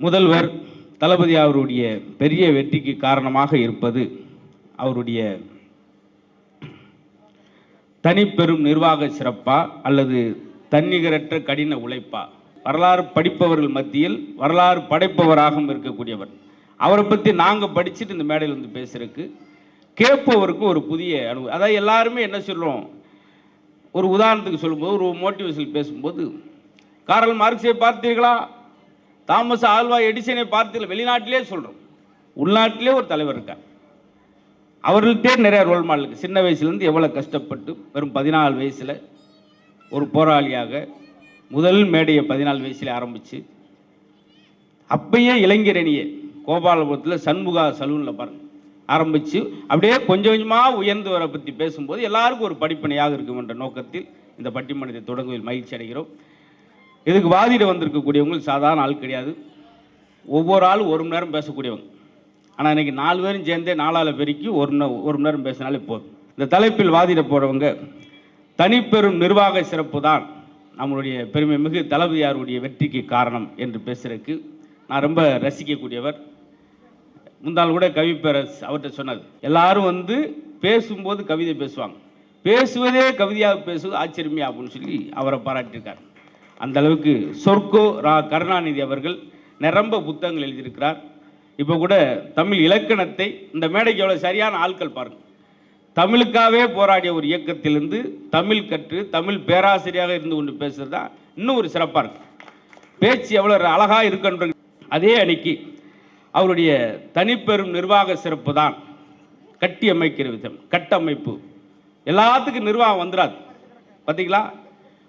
முதல்வர் தளபதி அவருடைய பெரிய வெற்றிக்கு காரணமாக இருப்பது அவருடைய தனிப்பெரும் நிர்வாக சிறப்பா அல்லது தன்னிகரற்ற கடின உழைப்பா? வரலாறு படிப்பவர்கள் மத்தியில் வரலாறு படைப்பவராகவும் இருக்கக்கூடியவர். அவரை பற்றி நாங்கள் படிச்சுட்டு இந்த மேடையில் வந்து பேசுறதுக்கு கேட்பவருக்கு ஒரு புதிய அனுபவம். அதாவது எல்லாருமே என்ன சொல்கிறோம், ஒரு உதாரணத்துக்கு சொல்லும்போது, ஒரு மோட்டிவேஷன் பேசும்போது, காரல் மார்க்ஸை பார்த்தீர்களா, தாமஸ் ஆல்வா எடிசனை பார்த்தீர்கள், வெளிநாட்டிலே சொல்கிறோம், உள்நாட்டிலே ஒரு தலைவர் இருக்கார், அவர்கள்ட்டே நிறைய ரோல் மாடல் இருக்குது. சின்ன வயசுலேருந்து எவ்வளோ கஷ்டப்பட்டு வெறும் 14 வயசில் ஒரு போராளியாக முதல் மேடையை 14 வயசில் ஆரம்பித்து அப்பயே இளைஞரணியை கோபாலபுரத்தில் சண்முகா சலூனில் பாருங்கள் ஆரம்பித்து அப்படியே கொஞ்சம் கொஞ்சமாக உயர்ந்து வர பற்றி பேசும்போது எல்லாருக்கும் ஒரு படிப்பினையாக இருக்கும் என்ற நோக்கத்தில் இந்த பட்டிமன்றத்தை தொடங்குவதில் மகிழ்ச்சி அடைகிறோம். இதுக்கு வாதிட வந்திருக்கக்கூடியவங்க சாதாரண ஆள் கிடையாது. ஒவ்வொரு ஆளும் 1 மணி நேரம் பேசக்கூடியவங்க. ஆனால் இன்றைக்கி 4 பேரும் சேர்ந்தே 4 பெருக்கி 1 மணி நேரம் பேசினாலே போதும். இந்த தலைப்பில் வாதிட போகிறவங்க தனிப்பெரும் நிர்வாக சிறப்பு தான் நம்மளுடைய பெருமை மிகு தளபதியாருடைய வெற்றிக்கு காரணம் என்று பேசுறதுக்கு நான் ரொம்ப ரசிக்கக்கூடியவர். முந்தாள் கூட கவிப்பேரஸ் அவர்கிட்ட சொன்னது, எல்லாரும் வந்து பேசும்போது கவிதை பேசுவாங்க, பேசுவதே கவிதையாக பேசுவது ஆச்சரியமே அப்படின்னு சொல்லி அவரை பாராட்டியிருக்கார். அந்த அளவுக்கு சொர்க்கோ கருணாநிதி அவர்கள் நிரம்ப புத்தகங்கள் எழுதியிருக்கிறார். இப்போ கூட தமிழ் இலக்கணத்தை இந்த மேடைக்கு எவ்வளோ சரியான ஆட்கள் பாருங்கள். தமிழுக்காகவே போராடிய ஒரு இயக்கத்திலிருந்து தமிழ் கற்று தமிழ் பேராசிரியராக இருந்து கொண்டு பேசுகிறது தான் இன்னும் ஒரு சிறப்பாக இருக்கு. பேச்சு எவ்வளோ அழகாக இருக்குன்ற அதே அன்னைக்கு அவருடைய தனிப்பெரும் நிர்வாக சிறப்பு தான் கட்டி அமைக்கிற விதம், கட்டமைப்பு. எல்லாத்துக்கும் நிர்வாகம் வந்துடாது. பார்த்தீங்களா,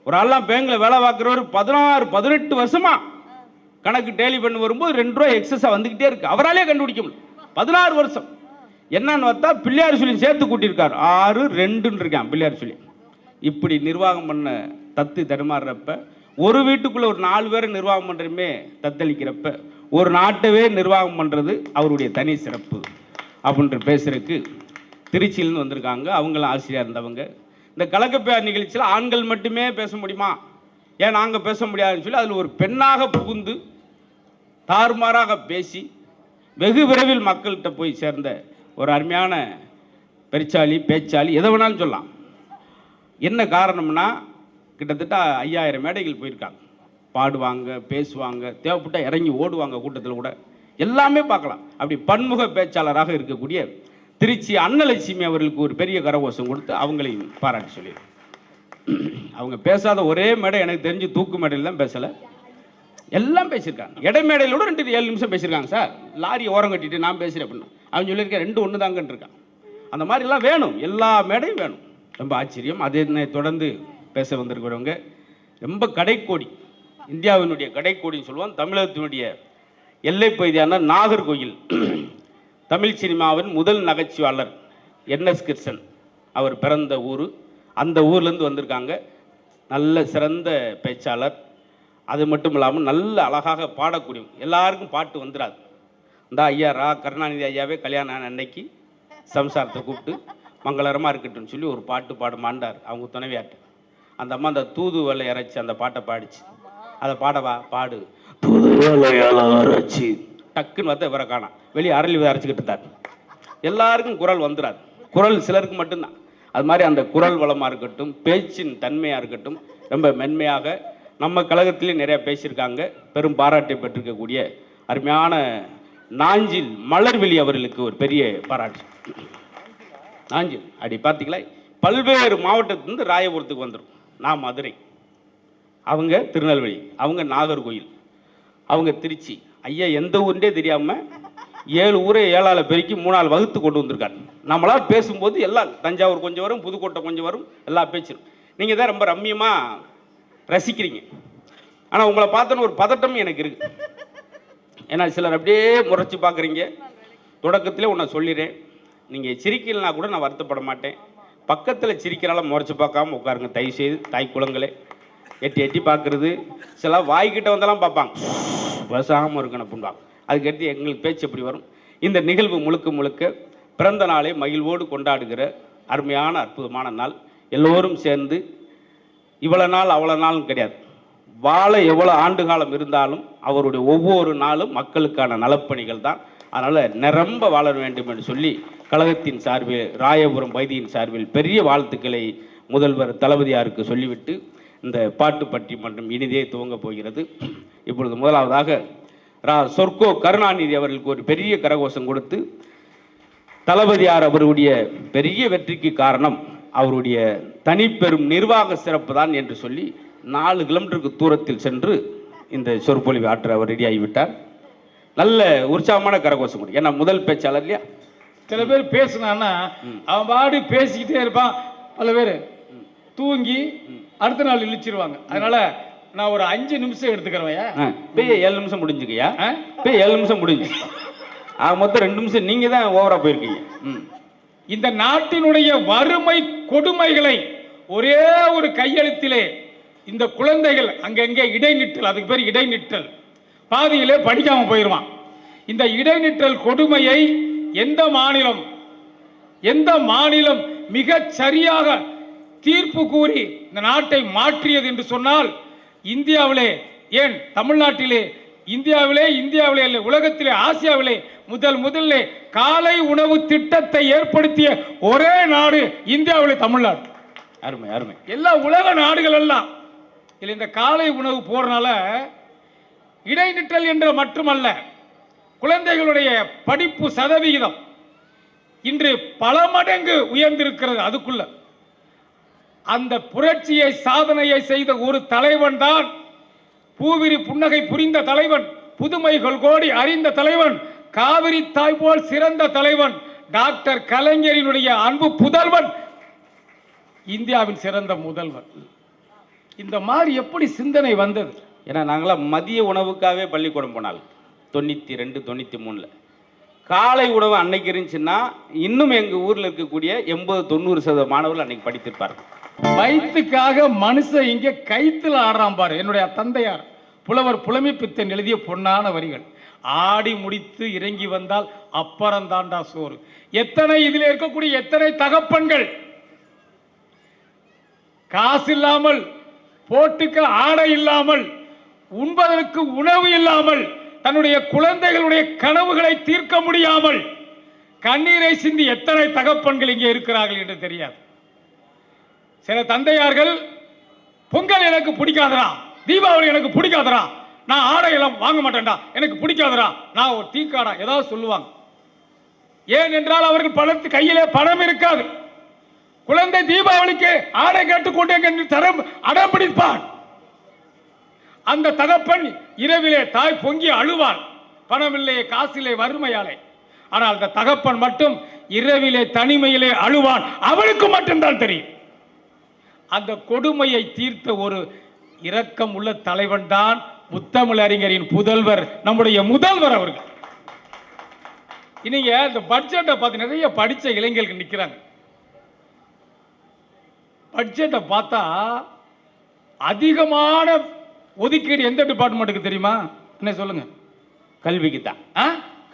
ஒரு ஆள்லாம் பேங்கில் வேலை பார்க்குறவர் 16-18 வருஷமா கணக்கு டெய்லி பண்ணி வரும்போது 2 ரூபா எக்ஸஸாக வந்துக்கிட்டே இருக்கு. அவராலே கண்டுபிடிக்க முடியும். 16 வருஷம் என்னன்னு பார்த்தா பிள்ளையார் சொல்லி சேர்த்து கூட்டியிருக்கார். 6-2 இருக்கான் பிள்ளையார் சொல்லி. இப்படி நிர்வாகம் பண்ண தத்து தடுமாறுறப்ப, ஒரு வீட்டுக்குள்ளே ஒரு 4 பேரை நிர்வாகம் பண்ணுறமே தத்தளிக்கிறப்ப, ஒரு நாட்டவே நிர்வாகம் பண்ணுறது அவருடைய தனி சிறப்பு அப்படின்ற பேசுறதுக்கு திருச்சியிலேருந்து வந்திருக்காங்க. அவங்களும் ஆசிரியர் இருந்தவங்க. இந்த கலக்கப்பேர் நிகழ்ச்சியில் ஆண்கள் மட்டுமே பேச முடியுமா, ஏன் நாங்கள் பேச முடியாதுன்னு சொல்லி அதில் ஒரு பெண்ணாக புகுந்து தாறுமாறாக பேசி வெகு விரைவில் மக்கள்கிட்ட போய் சேர்ந்த ஒரு அருமையான பெருச்சாளி, பேச்சாளி, எதை வேணாலும் சொல்லலாம். என்ன காரணம்னா, கிட்டத்தட்ட 5000 மேடைகள் போயிருக்காங்க. பாடுவாங்க, பேசுவாங்க, தேவைப்பட்ட இறங்கி ஓடுவாங்க கூட்டத்தில் கூட, எல்லாமே பார்க்கலாம். அப்படி பன்முக பேச்சாளராக இருக்கக்கூடிய திருச்சி அன்னலட்சுமி அவர்களுக்கு ஒரு பெரிய கரகோஷம் கொடுத்து அவங்களையும் பாராட்டி சொல்லியிருக்கேன். அவங்க பேசாத ஒரே மேடை எனக்கு தெரிஞ்சு தூக்கு மேடையில் தான் பேசலை, எல்லாம் பேசியிருக்காங்க. இடை மேடையிலோட 2-7 நிமிஷம் பேசியிருக்காங்க. சார் லாரியை ஓரம் கட்டிட்டு நான் பேசுகிறேன் அப்படின்னு அவன் சொல்லியிருக்கேன். 2 ஒன்று தாங்கன்னு இருக்கான். அந்த மாதிரிலாம் வேணும், எல்லா மேடையும் வேணும். ரொம்ப ஆச்சரியம். அதே தொடர்ந்து பேச வந்திருக்கிறவங்க ரொம்ப கடைக்கோடி, இந்தியாவினுடைய கடைக்கோடின்னு சொல்லுவான். தமிழகத்தினுடைய எல்லை பகுதியான நாகர்கோயில் தமிழ் சினிமாவின் முதல் நகைச்சுவாளர் NS கிருஷ்ணன் அவர் பிறந்த ஊர். அந்த ஊர்லேருந்து வந்திருக்காங்க. நல்ல சிறந்த பேச்சாளர். அது மட்டும் இல்லாமல் நல்ல அழகாக பாடக்கூடியவங்க. எல்லாருக்கும் பாட்டு வந்துடாது. இந்த ஐயா கருணாநிதி ஐயாவே கல்யாணம் அன்னைக்கு சம்சாரத்தை கூப்பிட்டு மங்களகரமாக இருக்கட்டும்னு சொல்லி ஒரு பாட்டு பாடுமாண்டார் அவங்க துணைவியாட்டு. அந்த அம்மா அந்த தூது வேலை இறைச்சி அந்த பாட்டை பாடிச்சு. அதை பாடவா பாடு, தூது வேலையால் அரைச்சி டக்குன்னு வந்து இவரை காணாம், வெளியே அரளி அரைச்சிக்கிட்டு இருந்தார். எல்லாருக்கும் குரல் வந்துடாது, குரல் சிலருக்கு மட்டும்தான். அது மாதிரி அந்த குரல் வளமாக இருக்கட்டும், பேச்சின் தன்மையாக இருக்கட்டும், ரொம்ப மென்மையாக நம்ம கழகத்திலே நிறையா பேசியிருக்காங்க. பெரும் பாராட்டை பெற்றிருக்கக்கூடிய அருமையான நாஞ்சில் மலர்வெளி அவர்களுக்கு ஒரு பெரிய பாராட்டு. நாஞ்சில் அப்படி பார்த்தீங்களா, பல்வேறு மாவட்டத்திலிருந்து ராயபுரத்துக்கு வந்துடும். நான் மதுரை, அவங்க திருநெல்வேலி, அவங்க நாகர்கோயில், அவங்க திருச்சி. ஐயா எந்த ஊருன்றே தெரியாமல் 7 ஊரை 7ஆல் பெருக்கி 3ஆல் வகுத்து கொண்டு வந்திருக்காரு. நம்மளால் பேசும்போது எல்லாம் தஞ்சாவூர் கொஞ்சம் வரும், புதுக்கோட்டை கொஞ்சம் வரும், எல்லாம் பேச்சிடும். நீங்கள் தான் ரொம்ப ரம்மியமாக ரசிக்கிறீங்க. ஆனால் உங்களை பார்த்தோன்னு ஒரு பதட்டம் எனக்கு இருக்குது. ஏன்னா சிலர் அப்படியே முறைச்சி பார்க்குறீங்க. தொடக்கத்திலே ஒன்று சொல்லிடுறேன், நீங்கள் சிரிக்கலனா கூட நான் வருத்தப்பட மாட்டேன். பக்கத்தில் சிரிக்கிறால முறைச்சி பார்க்காம உட்காருங்க தயவுசெய்து. தாய் குளங்களே எட்டி எட்டி பார்க்குறது, சில வாய்கிட்ட வந்தெல்லாம் பார்ப்பாங்க, பேசாமல் இருக்கணும் அப்படின்பாங்க. அதுக்கடுத்து எங்களுக்கு பேச்சு எப்படி வரும்? இந்த நிகழ்வு முழுக்க முழுக்க பிறந்த நாளை மகிழ்வோடு கொண்டாடுகிற அருமையான அற்புதமான நாள். எல்லோரும் சேர்ந்து இவ்வளோ நாள் அவ்வளோ நாளும் கிடையாது, வாழ எவ்வளோ ஆண்டு காலம் இருந்தாலும் அவருடைய ஒவ்வொரு நாளும் மக்களுக்கான நலப்பணிகள் தான். அதனால் நிரம்ப வாழ வேண்டும் என்று சொல்லி கழகத்தின் சார்பில், ராயபுரம் பகுதியின் சார்பில் பெரிய வாழ்த்துக்களை முதல்வர் தளபதியாருக்கு சொல்லிவிட்டு இந்த பாட்டு பட்டிமன்றம் இனிதே துவங்கப் போகிறது. இப்பொழுது முதலாவதாக சொர்க்கோ கருணாநிதி அவர்களுக்கு ஒரு பெரிய கரகோஷம் கொடுத்து, தளபதியார் அவருடைய பெரிய வெற்றிக்கு காரணம் அவருடைய தனிப்பெரும் நிர்வாக சிறப்பு தான் என்று சொல்லி 4 கிலோமீட்டருக்கு தூரத்தில் சென்று இந்த சொற்பொழிவை ஆற்ற அவர் ரெடி ஆகிவிட்டார். நல்ல உற்சாகமான கரகோஷம் கொடு. ஏன்னா முதல் பேச்சாளர் இல்லையா. சில பேர் பேசுனான்னா அவன் பாடி பேசிக்கிட்டே இருப்பான். பல பேர் தூங்கி அடுத்த நாள் இழிச்சிருவாங்க. அதனால நான் ஒரு 5 நிமிஷம் எடுத்துக்கிறேன். இப்போ 7 நிமிஷம் முடிஞ்சுக்கையா. இப்போ 7 நிமிஷம் முடிஞ்சு மொத்தம் 2 நிமிஷம் நீங்க தான் ஓவரா போயிருக்கீங்க. இந்த நாட்டினுடைய வறுமை கொடுமைகளை ஒரே ஒரு கையெழுத்திலே இந்த குழந்தைகள் அங்கங்கே இடைநிற்றல், அதுக்கு பேர் இடைநிற்றல், பாதியிலே படிக்காம போயிடுவான். இந்த இடைநிற்றல் கொடுமையை எந்த மாநிலம் மிக சரியாக தீர்ப்பு கூறி இந்த நாட்டை மாற்றியது என்று சொன்னால் இந்தியாவிலே, ஏன் தமிழ்நாட்டிலே, இந்தியாவிலே உலகத்திலே, ஆசியாவிலே முதல்ல காலை உணவு திட்டத்தை ஏற்படுத்திய ஒரே நாடு இந்தியாவிலே தமிழ்நாடு. அருமை அருமை. எல்லா உலக நாடுகள் எல்லாம் இந்த காலை உணவு போறனால இடைநிற்றல் என்ற மட்டுமல்ல, குழந்தைகளுடைய படிப்பு சதவிகிதம் இன்று பல மடங்கு உயர்ந்திருக்கிறது. அதுக்குள்ள அந்த புரட்சியை, சாதனையை செய்த ஒரு தலைவன் தான் பூவிரி புன்னகை புரிந்த தலைவன், புதுமைகள் கோடி அறிந்த தலைவன், காவிரி தாய் போல் சிறந்த தலைவன், டாக்டர் கலைஞரினுடைய அன்பு புதல்வன், இந்தியாவின் சிறந்த முதல்வர். இந்த மாதிரி எப்படி சிந்தனை வந்தது? ஏன்னா நாங்களாம் மதிய உணவுக்காகவே பள்ளிக்கூடம் போனால் 92, 93 காலை உணவு அன்னைக்கு இருந்துச்சுன்னா இன்னும் எங்கள் ஊரில் இருக்கக்கூடிய 80-90% மாணவர்கள் அன்னைக்கு படித்திருப்பார்கள். வயிற்றுக்காக மனுஷன் இங்கே கைத்துல ஆடுறான் பாரு. என்னுடைய தந்தையார் புலவர் புலமைப்பித்தன் எழுதிய பொன்னான வரிகள். ஆடி முடித்து இறங்கி வந்தால் அப்புறம் தாண்டா சோறு. எத்தனை இதில் இருக்கக்கூடிய எத்தனை தகப்பன்கள் காசு இல்லாமல், போட்டுக்க ஆடை இல்லாமல், உண்பதற்கு உணவு இல்லாமல், தன்னுடைய குழந்தைகளுடைய கனவுகளை தீர்க்க முடியாமல் கண்ணீரை சிந்தி எத்தனை தகப்பன்கள் இங்கே இருக்கிறார்கள் என்று தெரியாது. சில தந்தையார்கள் பொங்கல் எனக்கு பிடிக்காதரா, தீபாவளி எனக்கு பிடிக்காதரா, நான் ஆடையெல்லாம் வாங்க மாட்டேன்டா, எனக்கு பிடிக்காதரா, நான் ஒரு தீக்காடா ஏதாவது சொல்லுவாங்க. ஏன் என்றால் அவர்கள் பணத்து கையிலே பணம் இருக்காது. குழந்தை தீபாவளிக்கு ஆடை கேட்டுக்கொண்டேன் என்று தரம் அடம் பிடிப்பான். அந்த தகப்பன் இரவிலே தாய் பொங்கி அழுவாள், பணமில்லையே, காசிலே, வறுமையாலே. ஆனால் அந்த தகப்பன் மட்டும் இரவிலே தனிமையிலே அழுவான். அவனுக்கு மட்டும்தான் தெரியும். அந்த கொடுமையை தீர்த்த ஒரு இரக்கம் உள்ள தலைவன் தான் முத்தமிழ் அறிஞரின் புதல்வர், நம்முடைய முதல்வர் அவர்கள். நீங்க இந்த பட்ஜெட்டை பார்த்து நிறைய படிச்ச இளைஞர்கள் நிற்கிறாங்க. பட்ஜெட்டை பார்த்தா அதிகமான ஒதுக்கீடு எந்த டிபார்ட்மெண்ட்டுக்கு தெரியுமா? என்ன சொல்லுங்க? கல்விக்கு தான்.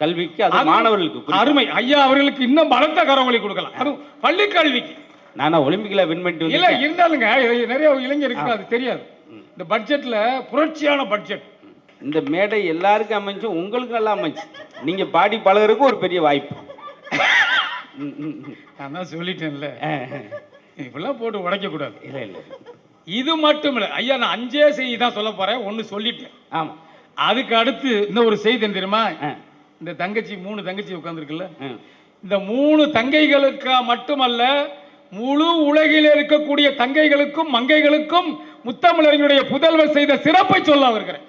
கல்விக்கு, அது மாணவர்களுக்கு. அருமை ஐயா அவர்களுக்கு இன்னும் பலத்த கரவொலி கொடுக்கலாம். அது பள்ளி கல்விக்கு. நானா ஒலிம்பிக்ல வின் பண்ணிட்டு இல்ல இருந்தாலுங்க நிறைய இளைஞருக்கு அது தெரியாது. இந்த பட்ஜெட்ல புரட்சியான பட்ஜெட். இந்த மேடை எல்லாருக்கும் அமைஞ்சு, உங்களுக்கு நல்லா அமைஞ்சு. நீங்க பாடி பழகிறதுக்கு ஒரு பெரிய வாய்ப்பு. நான் தான் சொல்லிட்டேன்ல, இப்பெல்லாம் போட்டு உடைக்க கூடாது. இல்ல இல்ல, இது மட்டும் இல்லை ஐயா, நான் 5 செய்தி தான் சொல்ல போறேன். 1 சொல்லிட்டேன். ஆமா. அதுக்கு அடுத்து இன்னும் ஒரு செய்தி தெரியுமா? இந்த தங்கச்சி 3 தங்கச்சி உட்கார்ந்துருக்குல்ல, இந்த 3 தங்கைகளுக்கு மட்டுமல்ல, முழு உலகில் இருக்கக்கூடிய தங்கைகளுக்கும் மங்கைகளுக்கும் முத்தமிழறிஞருடைய புதல்வர் செய்த சிறப்பை சொல்ல வருகிறேன்.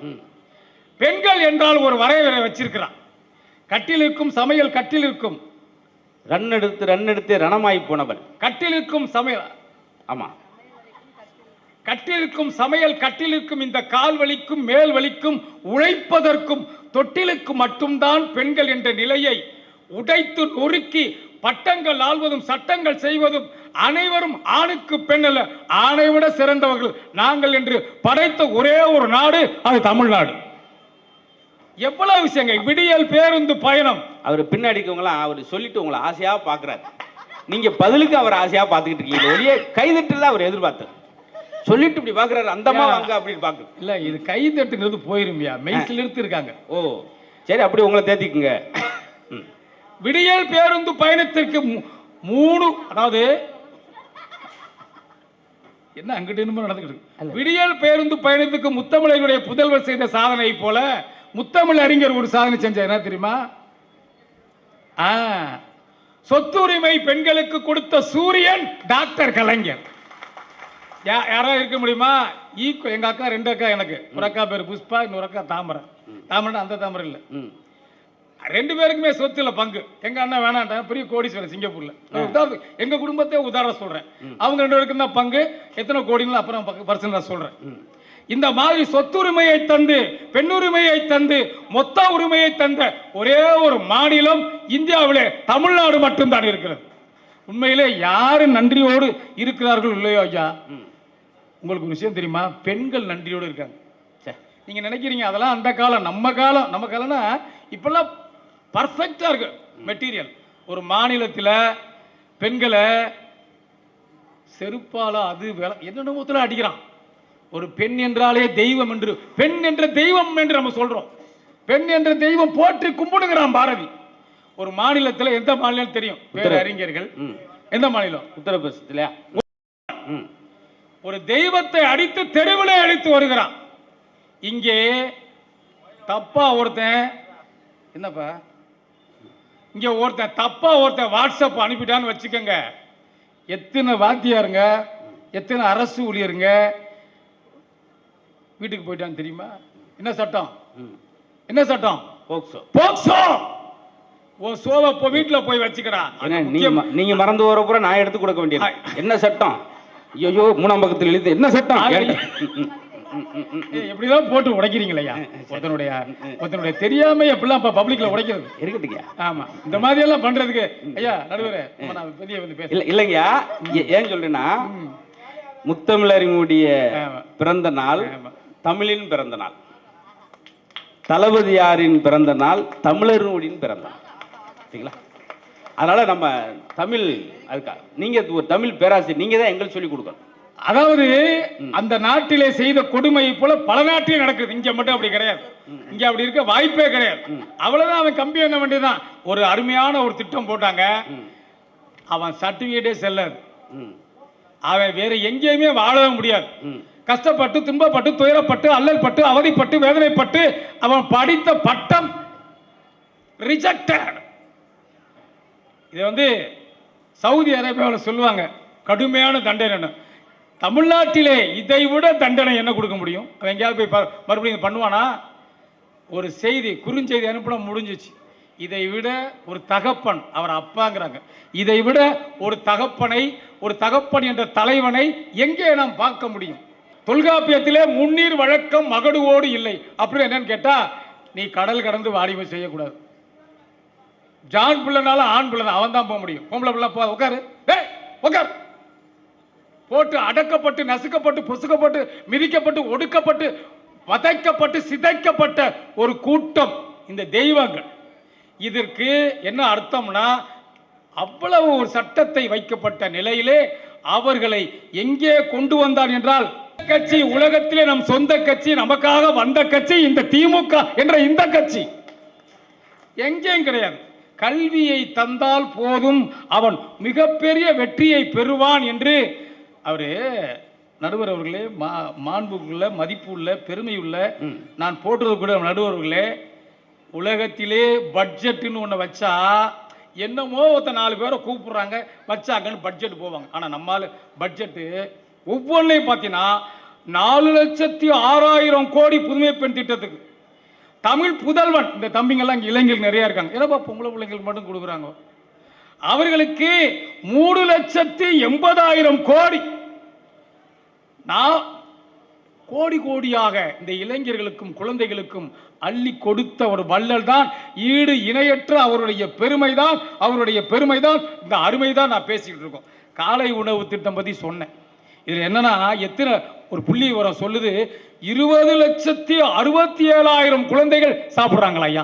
பெண்கள் என்றால் ஒரு வரையறை வச்சிருக்கிறான். கட்டிலுக்கும் சமையல், கட்டிலுக்கும் ரன் எடுத்து ரணமாய் போனவன். கட்டிலுக்கும் சமையல், ஆமா, கட்டிலுக்கும் சமையல், கட்டிலுக்கும் இந்த கால் வலிக்கும் மேல் வலிக்கும் உழைப்பதற்கும் தொட்டிலுக்கு மட்டும்தான் பெண்கள் என்ற நிலையை உடைத்து நொறுக்கி பட்டங்கள் ஆள்வதும் சட்டங்கள் செய்வதும் அனைவரும் ஆணுக்கு பெண் அல்ல, ஆணை விட சிறந்தவர்கள் நாங்கள் என்று படைத்த ஒரே ஒரு நாடு அது தமிழ்நாடு. எவ்வளவு விஷயங்க. விடியல் பேருந்து பயணம். அவர் பின்னாடிக்கவங்களாம் அவர் சொல்லிட்டு உங்களை ஆசையா பாக்குறாரு. நீங்க பதிலுக்கு அவர் ஆசையா பார்த்துக்கிட்டு இருக்கீங்க. வெளியே கைதட்டு தான் அவர் எதிர்பார்த்தார். சொல்லிட்டு இப்படி பாக்குறாரு, அந்த அம்மா வாங்க அப்படின்னு பாக்குது. இல்ல இது கை தட்டுங்கிறது போயிருமியா, மெய்சில் இருந்து இருக்காங்க. ஓ சரி, அப்படி உங்களை தேத்திக்குங்க. விடியல் பேருந்து பயணத்திற்கு 3, அதாவது என்ன அங்கிட்டு என்னமோ நடந்துக்கிட்டு. விடியல் பேருந்து பயணத்துக்கு முத்தமிழர்களுடைய புதல்வர் செய்த சாதனை போல முத்தமிழ் அறிஞர் ஒரு சாதனை செஞ்சார். என்ன தெரியுமா? சொத்துரிமை பெண்களுக்கு கொடுத்த சூரியன் டாக்டர் கலைஞர். யாராவது இருக்க முடியுமா? எங்க அக்கா 2 அக்கா, எனக்கு ஒரு அக்கா பேர் புஷ்பா, இன்னொரு அக்கா தாமரை. தாமரை அந்த தாமரை இல்லை, 2 பேருக்குமே சொத்துல பங்கு. எங்க அண்ணன் வேணான்டா, பெரிய கோடீஸ்வரர் சிங்கப்பூர்ல. எங்க குடும்பத்தை உதாரணம் சொல்றேன். அவங்க 2 பேருக்கு தான் பங்கு. எத்தனை கோடின்னு அப்புறம் பர்சன்டா சொல்றேன். இந்த மாதிரி சொத்துரிமையை தந்து, பெண்ணுரிமையை தந்து, மொத்த உரிமையை தந்த ஒரே ஒரு மாநிலம் இந்தியாவிலே தமிழ்நாடு மட்டும்தான் இருக்கிறது. உண்மையிலே யாரு நன்றியோடு இருக்கிறார்கள் இல்லையோ ஐயா, உங்களுக்கு ஒரு விஷயம் தெரியுமா? பெண்கள் நன்றியோடு இருக்காங்க. நீங்க நினைக்கிறீங்க அதெல்லாம் அந்த காலம், நம்ம காலம்னா இப்பெல்லாம் பர்ஃபெக்டா இருக்கு மெட்டீரியல். ஒரு மாநிலத்தில் பெண்களை செருப்பால அது என்னென்னமோத்துல அடிக்கிறான். ஒரு பெண் என்றாலே தெய்வம் என்று, பெண் என்ற தெய்வம் என்று நம்ம சொல்றோம். பெண் என்ற தெய்வம் போற்றி கும்பிடுகிறான் பாரதி. ஒரு மாநிலத்தில், எந்த மாநிலம் தெரியும்? வேற அறிஞர்கள், எந்த மாநிலம்? உத்தரப்பிரதேசத்திலயா? ஒரு தெய்வத்தை அடித்து தெருவிலே அடித்து வருகிறான். இங்கே தப்பா ஒருத்தன், என்னப்பா இங்க ஒருத்தன் தப்பா வாட்ஸ்அப் அனுப்பிட்டான்னு வச்சுக்கோங்க, எத்தனை வாத்தியாருங்க, எத்தனை அரசு ஊழியருங்க வீட்டுக்கு போயிட்டான்னு தெரியுமா? என்ன சட்டம்? என்ன சட்டம்? போக்சோ. போக்சோ. உன் சோவை வீட்டுல போய் வச்சுக்கடா. நீங்க மறந்து வரப்புற நான் எடுத்து கொடுக்க வேண்டியது. என்ன சட்டம்? ஐயோ, 3ஆம் பக்கத்தில் எழுதி என்ன சட்டம்? எப்படிதான் போட்டு உடைக்கிறீங்களா? ஒருத்தனுடைய தெரியாம எப்படிலாம் பப்ளிக்ல உடைக்கிறது இருக்கட்டுங்க. ஆமா, இந்த மாதிரி எல்லாம் பண்றதுக்கு ஐயா நடுவரே நான் பெரிய வந்து பேச இல்லைங்கய்யா. ஏன் சொல்றேன்னா, முத்தமிழறிஞருடைய பிறந்த நாள் தமிழின் பிறந்த நாள், தளபதியாரின் பிறந்த நாள் தமிழர்களுடைய பிறந்த நாள். சரிங்களா? அதனால நம்ம தமிழ், அதுக்கா நீங்க ஒரு தமிழ் பேராசிரியர், நீங்க தான் எங்களுக்கு சொல்லிக் கொடுக்கணும். அதாவது அந்த நாட்டிலே செய்த கொடுமையை போல பல நாட்டிலே நடக்குது. இங்க மட்டும் அப்படி கிடையாது. இங்க அப்படி இருக்க வாய்ப்பே கிடையாது. அவ்வளவுதான். அவன் கம்பி என்ன வேண்டியதான். ஒரு அருமையான ஒரு திட்டம் போட்டாங்க. அவன் சர்டிபிகேட்டே செல்லாது. அவன் வேற எங்கேயுமே வாழவே முடியாது. கஷ்டப்பட்டு, துன்பப்பட்டு, துயரப்பட்டு, அல்லல்பட்டு, அவதிப்பட்டு, வேதனைப்பட்டு அவன் படித்த பட்டம் ரிஜெக்டட். இதை வந்து சவுதி அரேபியாவில் சொல்லுவாங்க கடுமையான தண்டனை. தமிழ்நாட்டிலே இதை விட தண்டனை என்ன கொடுக்க முடியும்? அவன் எங்கேயாவது போய் மறுபடியும் பண்ணுவானா? ஒரு செய்தி, குறுஞ்செய்தி அனுப்பின முடிஞ்சிச்சு. இதை விட ஒரு தகப்பன், அவர் அப்பாங்கிறாங்க, இதை விட ஒரு தகப்பனை, ஒரு தகப்பன் என்ற தலைவனை எங்கே நாம் பார்க்க முடியும்? தொல்காப்பியத்திலே முன்னீர் வழக்கம் மகடுவோடு இல்லை. அப்படி என்னன்னு கேட்டா, நீ கடல் கடந்து வாடிமை செய்யக்கூடாது. ஜான் பிள்ளைனாலும் ஆண் பிள்ளை தான், அவன் தான் போக முடியும். பொம்பளை பிள்ளை போ, உட்காரு, உட்கார். போட்டு அடக்கப்பட்டு, நசுக்கப்பட்டு, பொசுக்கப்பட்டு, மிதிக்கப்பட்டு, ஒடுக்கப்பட்டு, வதைக்கப்பட்டு, சிதைக்கப்பட்ட ஒரு கூட்டம் இந்த தெய்வங்கள். இதற்கு என்ன அர்த்தம்னா, அவ்வளவு ஒரு சட்டத்தை வைக்கப்பட்ட நிலையிலே அவர்களை எங்கே கொண்டு வந்தார் என்றால், கட்சி உலகத்திலே நம் சொந்த கட்சி, நமக்காக வந்த கட்சி இந்த திமுக என்ற இந்த கட்சி. எங்கேயும் கிடையாது. கல்வியை தந்தால் போதும், அவன் மிகப்பெரிய வெற்றியை பெறுவான் என்று அவரு நடுவர் அவர்களே, மாண்புக்குள்ள, மதிப்புள்ள, பெருமையுள்ள, நான் போட்டது கூட நடுவர்களே, உலகத்திலே பட்ஜெட்னு ஒன்று வச்சா என்னமோ ஒருத்த 4 பேரை கூப்பிடுறாங்க, வச்சாங்கன்னு பட்ஜெட் போவாங்க. ஆனால் நம்மால் பட்ஜெட்டு ஒவ்வொன்றையும் பார்த்தீங்கன்னா 4,06,000 கோடி புதுமை பெண் திட்டத்துக்கு. தமிழ் புதல்வன், இந்த தம்பிங்கெல்லாம் இங்கே இளைஞர்கள் நிறைய இருக்காங்க. ஏன்னா பொம்பளை பிள்ளைங்களுக்கு மட்டும் கொடுக்குறாங்க. அவர்களுக்கு 3,80,000 கோடி. நான் கோடி கோடியாக இந்த இளைஞர்களுக்கும் குழந்தைகளுக்கும் அள்ளி கொடுத்த ஒரு வள்ளல் தான், ஈடு இணையற்ற அவருடைய பெருமைதான், அவருடைய பெருமைதான், இந்த அருமைதான் நான் பேசிக்கிட்டு இருக்கோம். காலை உணவு திட்டம் பற்றி சொன்னேன். இதில் என்னன்னா, எத்தனை ஒரு புள்ளி விவரம் சொல்லுது, 20,67,000 குழந்தைகள் சாப்பிட்றாங்களா ஐயா?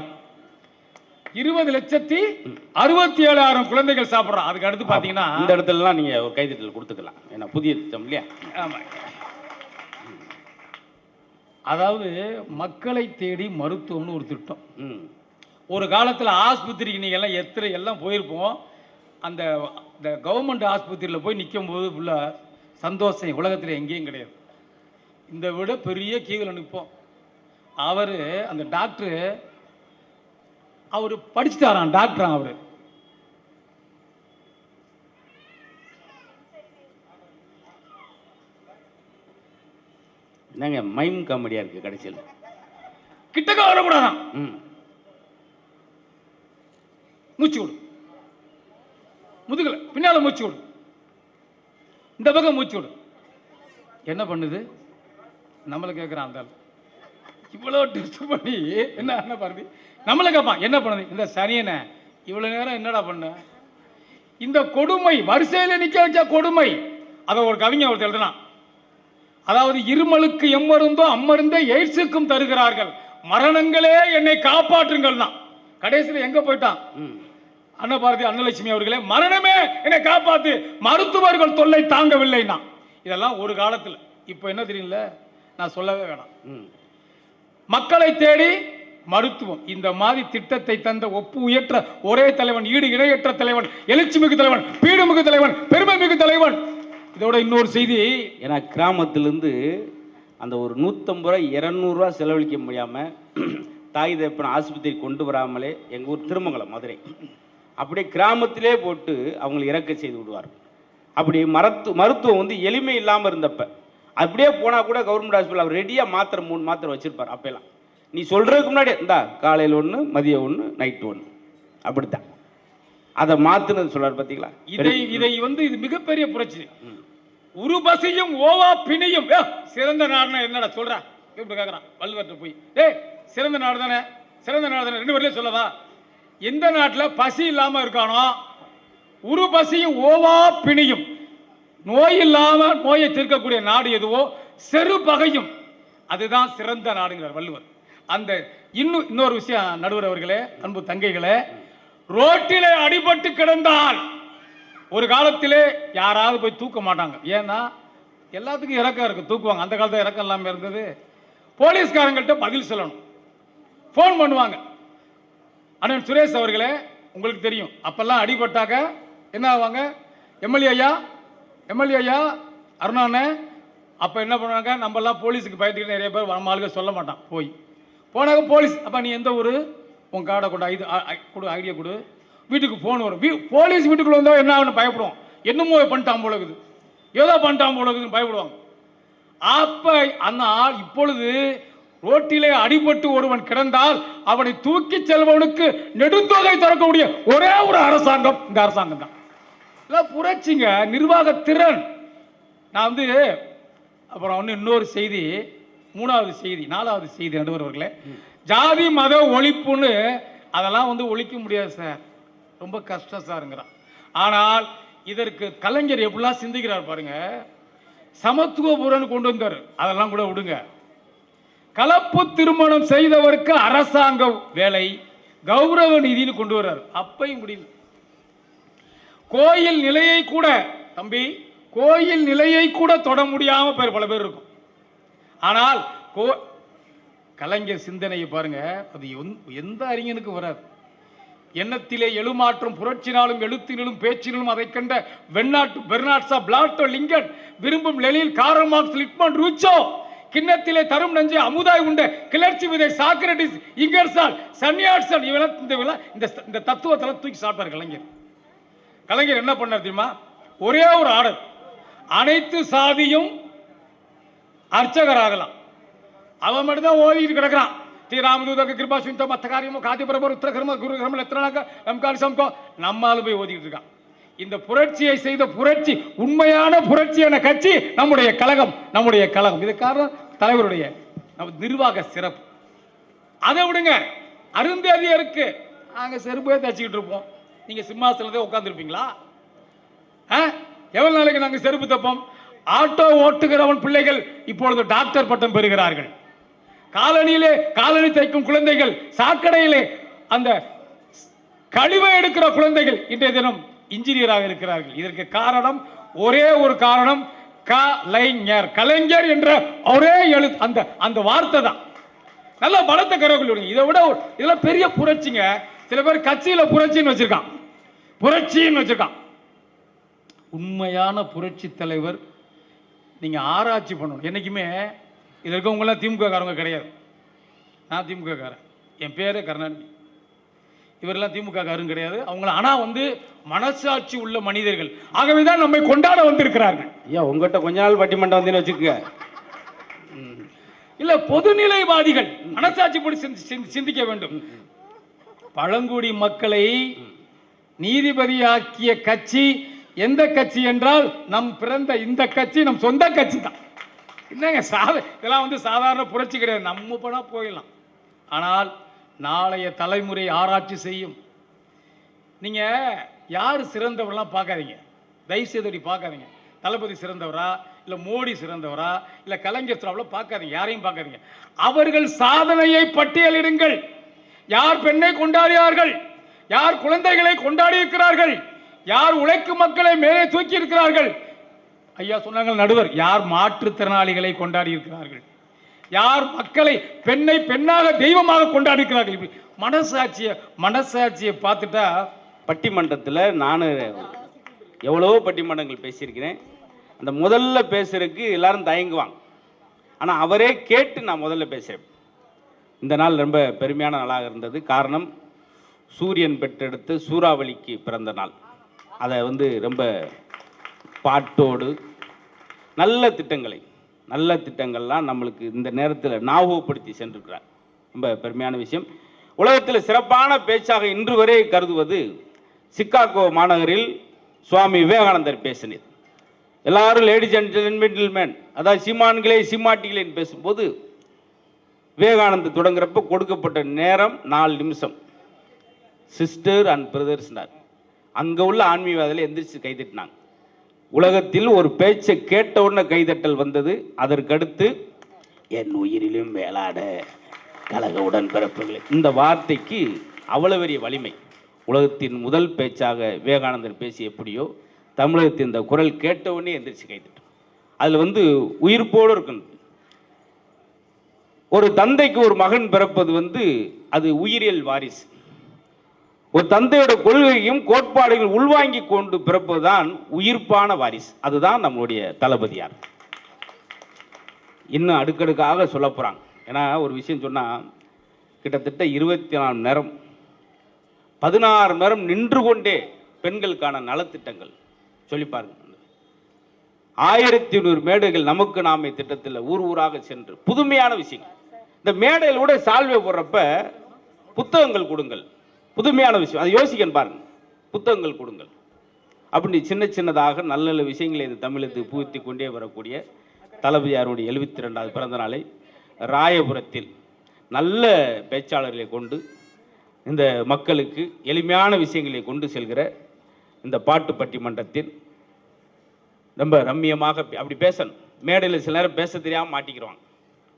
20,67,000 குழந்தைகள் சாப்பிட்றான். அதுக்கு அடுத்து பார்த்தீங்கன்னா, இந்த இடத்துலலாம் நீங்கள் ஒரு கைதட்டல் கொடுத்துக்கலாம். ஏன்னா புதிய திட்டம் இல்லையா? ஆமாம். அதாவது மக்களை தேடி மருத்துவம்னு ஒரு திட்டம். ம். ஒரு காலத்தில் ஆஸ்பத்திரிக்கு நீங்கள் எல்லாம் போயிருப்போம். அந்த கவர்மெண்ட் ஆஸ்பத்திரியில் போய் நிற்கும் போது ஃபுல்லாக சந்தோஷம் உலகத்தில் எங்கேயும் கிடையாது. இந்த விட பெரிய கீழே நிற்போம். அவர் அந்த டாக்டரு அவர் படிச்சுட்டாரான், டாக்டரான் அவர். என்னங்க மைம் காமெடியா இருக்கு கடைசியில். கிட்டக்க வரக்கூடாதான். ம். மூச்சு விடு, முதுகல பின்னால மூச்சு விடு, இந்த பக்கம் மூச்சு விடு. என்ன பண்ணுது? நம்மளை கேட்குறான் அந்த ஆள். இவ்வளோ டெஸ்ட் பண்ணி என்ன பாருது, நம்மளை கேட்பான் என்ன பண்ணுது? இந்த சரியனை இவ்வளோ நேரம் என்னடா பண்ண? இந்த கொடுமை வரிசையில் நிற்க வச்ச கொடுமை. அதை ஒரு கவிஞர் ஒருத்தர் எழுதுனான். அதாவது இருமலுக்கு எம்மருந்தோ அம்மருந்தே எய்ட்ஸுக்கும் தருகிறார்கள், மரணங்களே என்னை காப்பாற்றுங்கள் தான். கடைசியில் எங்க போயிட்டான்? அன்னபாரதி அன்னலட்சுமி அவர்களே, மரணமே என்னை காப்பாத்து, மருத்துவர்கள் தொல்லை தாங்கவில்லைன்னா. இதெல்லாம் ஒரு காலத்தில். இப்போ என்ன தெரியல, நான் சொல்லவே வேணாம். மக்களை தேடி மருத்துவம் இந்த மாதிரி திட்டத்தை தந்த ஒப்பு உயற்ற ஒரே தலைவன், ஈடு இணையற்ற தலைவன், எழுச்சிமிகு தலைவன், பீடுமிகு தலைவன், பெருமை மிகு தலைவன். இதோட இன்னொரு செய்தி, ஏன்னா கிராமத்திலிருந்து அந்த ஒரு 150 ரூபா 200 ரூபா செலவழிக்க முடியாமல் தாய் தகப்பனை ஆஸ்பத்திரி கொண்டு வராமலே எங்கள் ஊர் திருமங்கலம் மதுரை அப்படியே கிராமத்திலே போட்டு அவங்களை இறக்க செய்து விடுவார். அப்படி மருத்துவம் வந்து எளிமை இல்லாமல் இருந்தப்ப அப்படியே போனால் கூட கவர்மெண்ட் ஹாஸ்பிட்டல் அவர் ரெடியாக மாத்திரை 3 மாத்திரை வச்சுருப்பார். அப்போல்லாம் நீ சொல்கிறதுக்கு முன்னாடி இந்தா காலையில் 1 மதியம் 1 நைட்டு 1 அப்படித்தான் அதை மாற்றுனது சொல்கிறார். பார்த்தீங்களா? இதை வந்து இது மிகப்பெரிய புரட்சி. ஒரு பசியும் ஓவா பிணியும். சிறந்த நாடுனா என்னடா சொல்ற? இப்படி கேட்குறான் வள்ளுவர்கிட்ட போய். சிறந்த நாடு தானே, சிறந்த நாடு தானே, 2 பேர்லேயும் சொல்லவா? எந்த நாட்டில் பசி இல்லாமல் இருக்கானோ, ஒரு பசியும் ஓவா பிணியும், நோய் இல்லாமல் நோயை தீர்க்கக்கூடிய நாடு எதுவோ, செரு பகையும், அதுதான் சிறந்த நாடுங்கிறார் வள்ளுவர். அந்த இன்னொரு விஷயம் நடுவர் அவர்களே, அன்பு தங்கைகளே, ரோட்டிலே அடிபட்டு கிடந்தால் ஒரு காலத்திலே யாராவது போய் தூக்க மாட்டாங்க. ஏன்னா எல்லாத்துக்கும் இறக்கம் இருக்கு, தூக்குவாங்க. அந்த காலத்தில் இறக்கம் இல்லாமல் இருந்தது. போலீஸ்காரங்கள்ட்ட பதில் சொல்லணும், ஃபோன் பண்ணுவாங்க. அண்ணன் சுரேஷ் அவர்களே, உங்களுக்கு தெரியும், அப்பெல்லாம் அடிபட்டாக்க என்ன ஆவாங்க? எம்எல்ஏ ஐயா அருணாண்ணே அப்போ என்ன பண்ணுவாங்க? நம்மெல்லாம் போலீஸுக்கு பயத்துக்கிட்டு நிறைய பேர் நம்ம ஆளுங்க சொல்ல மாட்டான். போனாக்க போலீஸ், அப்போ நீ எந்த ஊர், உன் கார்டை கொண்டு இது கொடு, ஐடியா கொடு, வீட்டுக்கு ஃபோன் வரும். போலீஸ் வீட்டுக்குள்ள வந்தால் என்ன ஆகுன்னு பயப்படுவோம். என்னமோ பண்ணிட்டான் போல இருக்குது, ஏதோ பண்ணிட்டான் போல இருக்குதுன்னு பயப்படுவாங்க. அப்போ அந்த ஆள் இப்பொழுது ரோட்டிலே அடிபட்டு ஒருவன் கிடந்தால் அவனை தூக்கி செல்வனுக்கு நெடுந்தொகை தரக்கூடிய ஒரே ஒரு அரசாங்கம் இந்த அரசாங்கம் தான். புரட்சிங்க, நிர்வாக திறன். நான் வந்து அப்புறம் இன்னொரு செய்தி, 3வது செய்தி, 4வது செய்தி நடுவர்களே, ஜாதி மத ஒழிப்புன்னு அதெல்லாம் வந்து ஒழிக்க முடியாது சார், ரொம்ப கஷ்டம் சாருங்கிறான். ஆனால் இதற்கு கலைஞர் எப்படிலாம் சிந்திக்கிறார் பாருங்க. சமத்துவபுரன் கொண்டு வந்தார், அதெல்லாம் கூட விடுங்க. கலப்பு திருமணம் செய்தவருக்கு அரசாங்க வேலை, கௌரவ நிதினு கொண்டு வர்றார், அப்பையும் முடியல. கோயில் நிலையை கூட, தம்பி, கோயில் நிலையை கூட தொட முடியாம பல பேர் இருக்கும். ஆனால் கலைஞர் சிந்தனையை பாருங்க, அது எந்த அறிஞனுக்கு வராது. எண்ணத்திலே எழுமாற்றம் புரட்சினாலும் எழுத்தினாலும் பேச்சினாலும் அதை கண்ட பெர்னாட்ஷா, பிளாட்டோ, லிங்கன், விரும்பும் லெனின், கார்ல் மார்க்ஸ், லிட்மன், ரூச்சோ, கிண்ணத்திலே தரும் நஞ்சை அமுதாய் உண்ட கிளர்ச்சி விதை சாக்ரட்டிஸ், இங்கர்சால், சன்னியாட்சன், இந்த தத்துவத்தில் தூக்கி சாப்பிட்டார் கலைஞர். கலைஞர் என்ன பண்ணார் தெரியுமா? ஒரே ஒரு ஆர்டர், அனைத்து சாதியும் அர்ச்சகராகலாம். அவன் மட்டும் தான் ஓதிட்டு கிடக்கிறான். ஸ்ரீராமதூதக கிருபா சுந்தோ மத்த காரியமோ காதிபரபர் உத்தரகர்ம குரு கர்ம எத்தனாக்க நம்காலிசம்கோ நம்மால் போய் ஓதிட்டு இருக்கான். இந்த புரட்சியை செய்த புரட்சி, உண்மையான புரட்சியான கட்சி நம்முடைய கழகம், நம்முடைய கழகம். இது காரணம் தலைவருடைய நிர்வாக சிறப்பு. அதை விடுங்க, அருந்ததியருக்கு நாங்க செருப்பே தச்சுக்கிட்டு இருப்போம், நீங்க சிம்மாசனத்தை உட்கார்ந்துருப்பீங்களா? எவ்வளவு நாளைக்கு நாங்க செருப்பு தப்போம்? ஆட்டோ ஓட்டுகிறவன் பிள்ளைகள் இப்பொழுது டாக்டர் பட்டம் பெறுகிறார்கள். காலனி தைக்கும் குழந்தைகள், சாக்கடையிலே அந்த கழிவை எடுக்கிற குழந்தைகள் இன்றைய தினம் இன்ஜினியராக இருக்கிறார்கள். இதற்கு காரணம் ஒரே ஒரு காரணம், கலைஞர். கலைஞர் என்ற ஒரே எழுத்து, அந்த அந்த வார்த்தை தான் நல்ல பலத்த கரவொலி. இதை விட இதெல்லாம் பெரிய புரட்சிங்க. சில பேர் கட்சியில புரட்சின்னு வச்சிருக்கான், புரட்சின்னு வச்சிருக்கான். உண்மையான புரட்சி தலைவர் நீங்க ஆராய்ச்சி பண்ணணும். என்னைக்குமே இது இருக்கவங்களாம் திமுக காரங்க கிடையாது. நான் திமுக காரன், என் பேரே கருணாநிதி. இவரெல்லாம் திமுக காரரும் கிடையாது அவங்கள. ஆனா மனசாட்சி உள்ள மனிதர்கள். ஆகவேதான் நம்மை கொண்டாட வந்திருக்கிறார்கள். ஐயா உங்ககிட்ட கொஞ்ச நாள் பட்டிமன்றம் வந்தீங்கன்னு வச்சுக்கோங்க. இல்ல, பொதுநிலைவாதிகள் மனசாட்சி படி சிந்திக்க வேண்டும். பழங்குடி மக்களை நீதிபதியாக்கிய கட்சி எந்த கட்சி என்றால் நம் பிறந்த இந்த கட்சி, நம் சொந்த கட்சி தான். என்னங்க இதெல்லாம் சாதாரண புரட்சி கிடையாது. நம்ம பணா போயிடலாம். ஆனால் நாளைய தலைமுறை ஆராய்ச்சி செய்யும். நீங்க யார் சிறந்தவரெல்லாம் பார்க்காதீங்க, தயவு செய்து பார்க்காதீங்க. தளபதி சிறந்தவரா, இல்ல மோடி சிறந்தவரா, இல்ல கலைஞர் சிறந்தவரா பார்க்காதீங்க. யாரையும் பார்க்காதீங்க. அவர்கள் சாதனையை பட்டியலிடுங்கள். யார் பெண்ணை கொண்டாடினார்கள், யார் குழந்தைகளை கொண்டாடி இருக்கிறார்கள், யார் உழைக்கும் மக்களை மேலே தூக்கி இருக்கிறார்கள். ஐயா சொன்னாங்க நடுவர், யார் மாற்றுத்திறனாளிகளை கொண்டாடி இருக்கிறார்கள், யார் மக்களை பெண்ணை பெண்ணாக தெய்வமாக கொண்டாடி இருக்கிறார்கள். மனசாட்சியை பார்த்துட்டா. பட்டிமன்றத்தில் நான் எவ்வளவோ பட்டிமன்றங்கள் பேசியிருக்கிறேன். அந்த முதல்ல பேசுறதுக்கு எல்லாரும் தயங்குவாங்க. ஆனால் அவரே கேட்டு நான் முதல்ல பேசுகிறேன். இந்த நாள் ரொம்ப பெருமையான நாளாக இருந்தது. காரணம், சூரியன் பெற்றெடுத்து சூறாவளிக்கு பிறந்த நாள். அதை ரொம்ப பாட்டோடு நல்ல திட்டங்கள்லாம் நம்மளுக்கு இந்த நேரத்தில் ஞாபகப்படுத்தி சென்றிருக்கிறார். ரொம்ப பெருமையான விஷயம். உலகத்தில் சிறப்பான பேச்சாக இன்று வரை கருதுவது சிகாகோ மாநகரில் சுவாமி விவேகானந்தர் பேசினது. எல்லாரும் லேடிஸ் அண்ட் ஜென்டில்மேன், அதாவது சீமான்களே சீமாட்டிகளேன்னு பேசும்போது விவேகானந்தர் தொடங்குறப்ப கொடுக்கப்பட்ட நேரம் 4 நிமிஷம். சிஸ்டர் அண்ட் பிரதர்ஸ்னார். அங்கே உள்ள ஆன்மீகவாதிகள் எந்திரிச்சு கைதட்டினாங்க. உலகத்தில் ஒரு பேச்சை கேட்ட உடனே கைதட்டல் வந்தது. அதற்கடுத்து என் உயிரிலும் மேலாட கழக உடன்பிறப்புகளே, இந்த வார்த்தைக்கு அவ்வளவு பெரிய வலிமை. உலகத்தின் முதல் பேச்சாக விவேகானந்தர் பேசி எப்படியோ, தமிழகத்தின் இந்த குரல் கேட்ட உடனே எந்திரிச்சு கைதட்டும். அதில் உயிர்ப்போடு இருக்கணும். ஒரு தந்தைக்கு ஒரு மகன் பிறப்பது அது உயிரியல் வாரிசு. ஒரு தந்தையோட கொள்கையும் கோட்பாடுகள் உள்வாங்கி கொண்டு பிறப்பதுதான் உயிர்ப்பான வாரிசு. அதுதான் நம்மளுடைய தளபதியார். இன்னும் அடுக்கடுக்காக சொல்ல போறாங்க. ஏன்னா ஒரு விஷயம் சொன்னா, கிட்டத்தட்ட 24 மணி நேரம் 16 மணி நேரம் நின்று கொண்டே பெண்களுக்கான நலத்திட்டங்கள் சொல்லி பாருங்க. 1100 மேடைகள் நமக்கு நாமே திட்டத்தில் ஊர் ஊராக சென்று புதுமையான விஷயங்கள். இந்த மேடையில் கூட சால்வை போடுறப்ப புத்தகங்கள் கொடுங்கள், புதுமையான விஷயம், அதை யோசிக்கணும் பாருங்க. புத்தகங்கள் கொடுங்கள் அப்படி சின்னதாக நல்ல நல்ல விஷயங்களை இந்த தமிழகத்துக்கு புகுத்தி கொண்டே வரக்கூடிய தளபதியாருடைய 72வது பிறந்த நாளை ராயபுரத்தில் நல்ல பேச்சாளர்களை கொண்டு இந்த மக்களுக்கு எளிமையான விஷயங்களை கொண்டு செல்கிற இந்த பாட்டு பட்டிமன்றத்தில் ரொம்ப ரம்மியமாக அப்படி பேசணும். மேடையில் சில நேரம் பேச தெரியாமல் மாட்டிக்கிறவாங்க.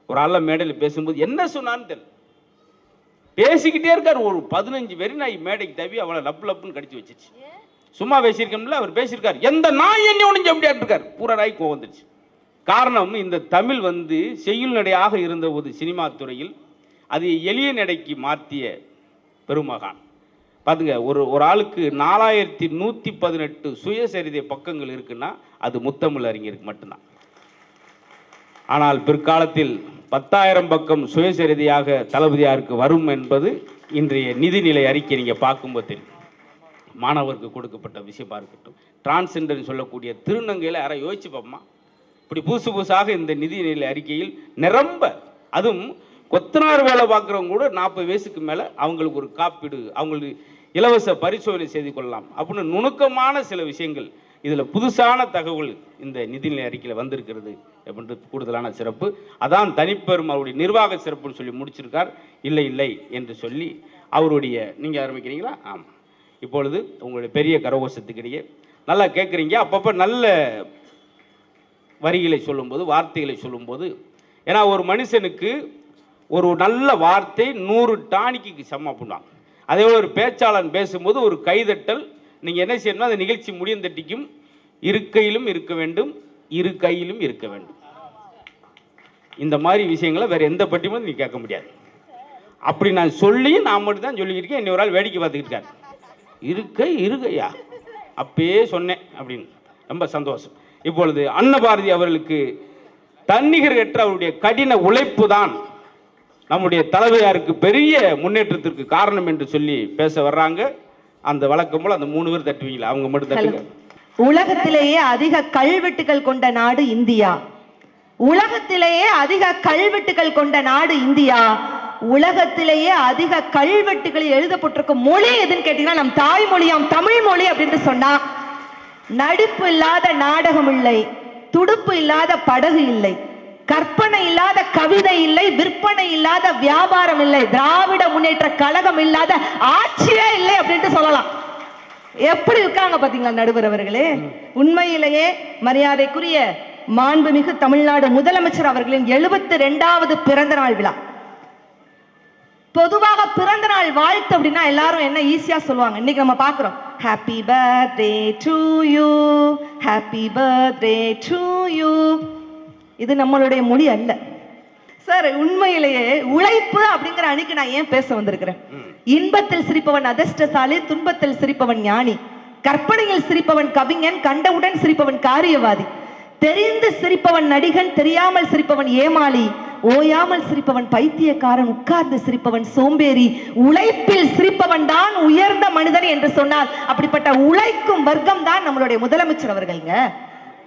ஒரு ஆள் மேடையில் பேசும்போது என்ன சொன்னான்னு தெரியல, பேசிக்கிட்டே இருக்கார். ஒரு 15 பேர் நான் மேடைக்கு தவி அவளை லப்புன்னு கடிச்சு வச்சிருச்சு. சும்மா பேசியிருக்கோம்ல, அவர் பேசியிருக்கார். எந்த நாய் என்ன ஒன்று அப்படியா இருக்கார். பூரா நாய் கோவம் வந்துருச்சு. காரணம், இந்த தமிழ் செய்யுள் நடையாக இருந்த ஒரு சினிமா துறையில் அது எளிய நடைக்கு மாற்றிய பெருமகான். பார்த்துங்க, ஒரு ஆளுக்கு 4118 சுயசரிதை பக்கங்கள் இருக்குன்னா அது முத்தமிழ் அறிஞருக்கு மட்டும்தான். ஆனால் பிற்காலத்தில் 10,000 பக்கம் சுயசரிதையாக தளபதியாருக்கு வரும் என்பது இன்றைய நிதிநிலை அறிக்கை நீங்கள் பார்க்கும்போது தெரியும். மாணவருக்கு கொடுக்கப்பட்ட விஷயமா இருக்கட்டும், டிரான்ஸ்ஜெண்டர் சொல்லக்கூடிய திருநங்கையில் யாரை யோசிச்சு பார்ப்போமா? இப்படி புதுசாக இந்த நிதிநிலை அறிக்கையில் நிரம்ப, அதுவும் கொத்தனார் வேலை பார்க்குறவங்க கூட 40 வயசுக்கு மேலே அவங்களுக்கு ஒரு காப்பீடு, அவங்களுக்கு இலவச பரிசோதனை செய்து கொள்ளலாம் அப்படின்னு நுணுக்கமான சில விஷயங்கள் இதில் புதுசான தகவல் இந்த நிதிநிலை அறிக்கையில் வந்திருக்கிறது அப்படின்றது கூடுதலான சிறப்பு. அதான் தனிப்பெரும் அவருடைய நிர்வாக சிறப்புன்னு சொல்லி முடிச்சிருக்கார். இல்லை என்று சொல்லி அவருடைய, நீங்கள் ஆரம்பிக்கிறீங்களா? ஆமாம். இப்பொழுது உங்களுடைய பெரிய கரகோஷத்துக்கிடையே நல்லா கேட்குறீங்க. அப்பப்போ நல்ல வரிகளை சொல்லும்போது, வார்த்தைகளை சொல்லும்போது, ஏன்னா ஒரு மனுஷனுக்கு ஒரு நல்ல வார்த்தை 100 டானிக்கு சமம் பண்ணுவாங்க. அதே போல் ஒரு பேச்சாளன் பேசும்போது ஒரு கைதட்டல் நீங்கள் என்ன செய்யணும்னா, அந்த நிகழ்ச்சி முடியும் தட்டிக்கும் இருக்கையிலும் இருக்க வேண்டும், இரு கையிலும் இருக்க வேண்டும். இந்த மாதிரி விஷயங்களை வேற எந்த பட்டியலும் நீ கேட்க முடியாது. அப்படி நான் சொல்லி நான் மட்டும் தான் சொல்லியிருக்கேன். இன்னொரு ஆள் வேடிக்கை பார்த்துக்கிட்டு இருக்காரு. இருக்கையா அப்பயே சொன்னேன் அப்படின்னு. ரொம்ப சந்தோஷம். இப்பொழுது அன்னபாரதி அவர்களுக்கு தன்னிகரற்ற அவருடைய கடின உழைப்பு தான் நம்முடைய தலைமையாருக்கு பெரிய முன்னேற்றத்திற்கு காரணம் என்று சொல்லி பேச வர்றாங்க. அந்த வழக்கம் போல அந்த 3 பேர் தட்டுவீங்களா? அவங்க மட்டும் தட்டுங்க. உலகத்திலேயே அதிக கல்வெட்டுகள் கொண்ட நாடு இந்தியா. உலகத்திலேயே அதிக கல்வெட்டுகள் கொண்ட நாடு இந்தியா. உலகத்திலேயே அதிக கல்வெட்டுகள் எழுதப்பட்டிருக்கும் மொழி எதுன்னு கேட்டீங்கன்னா நம் தாய்மொழியாம் தமிழ் மொழி அப்படின்னு சொன்னா, நடிப்பு இல்லாத நாடகம் இல்லை, துடுப்பு இல்லாத படகு இல்லை, கற்பனை இல்லாத கவிதை இல்லை, விற்பனை இல்லாத வியாபாரம் இல்லை, திராவிட முன்னேற்ற கழகம் இல்லாத ஆட்சியே இல்லை அப்படின்ட்டு சொல்லலாம். எப்படி இருக்காங்க பாத்தீங்களா நடுவர் அவர்களே? உண்மையிலேயே மரியாதைக்குரிய மாண்புமிகு தமிழ்நாடு முதலமைச்சர் அவர்களின் 72வது பிறந்த நாள் விழா. பொதுவாக பிறந்த நாள் வாழ்த்து அப்படின்னா எல்லாரும் என்ன ஈஸியா சொல்லுவாங்க. இன்னைக்கு நம்ம பாக்குறோம், happy birthday to you, happy birthday to you. இது நம்மளுடைய மொழி அல்ல சார். உண்மையிலேயே உழைப்பு அப்படிங்கிற அன்னைக்கு நான் ஏன் பேச வந்திருக்கிறேன்? இன்பத்தில் சிரிப்பவன் அதிர்ஷ்டசாலி, துன்பத்தில் சிரிப்பவன் ஞானி, கற்பனையில் சிரிப்பவன் கவிஞன், கண்டவுடன் சிரிப்பவன் காரியவாதி, தெரிந்து சிரிப்பவன் நடிகன், தெரியாமல் சிரிப்பவன் ஏமாளி, ஓயாமல் சிரிப்பவன் பைத்தியக்காரன், உட்கார்ந்து சிரிப்பவன் சோம்பேறி, உழைப்பில் சிரிப்பவன் தான் உயர்ந்த மனிதன் என்று சொன்னால் அப்படிப்பட்ட உழைக்கும் வர்க்கம் தான் நம்மளுடைய முதலமைச்சர் அவர்கள்ங்க.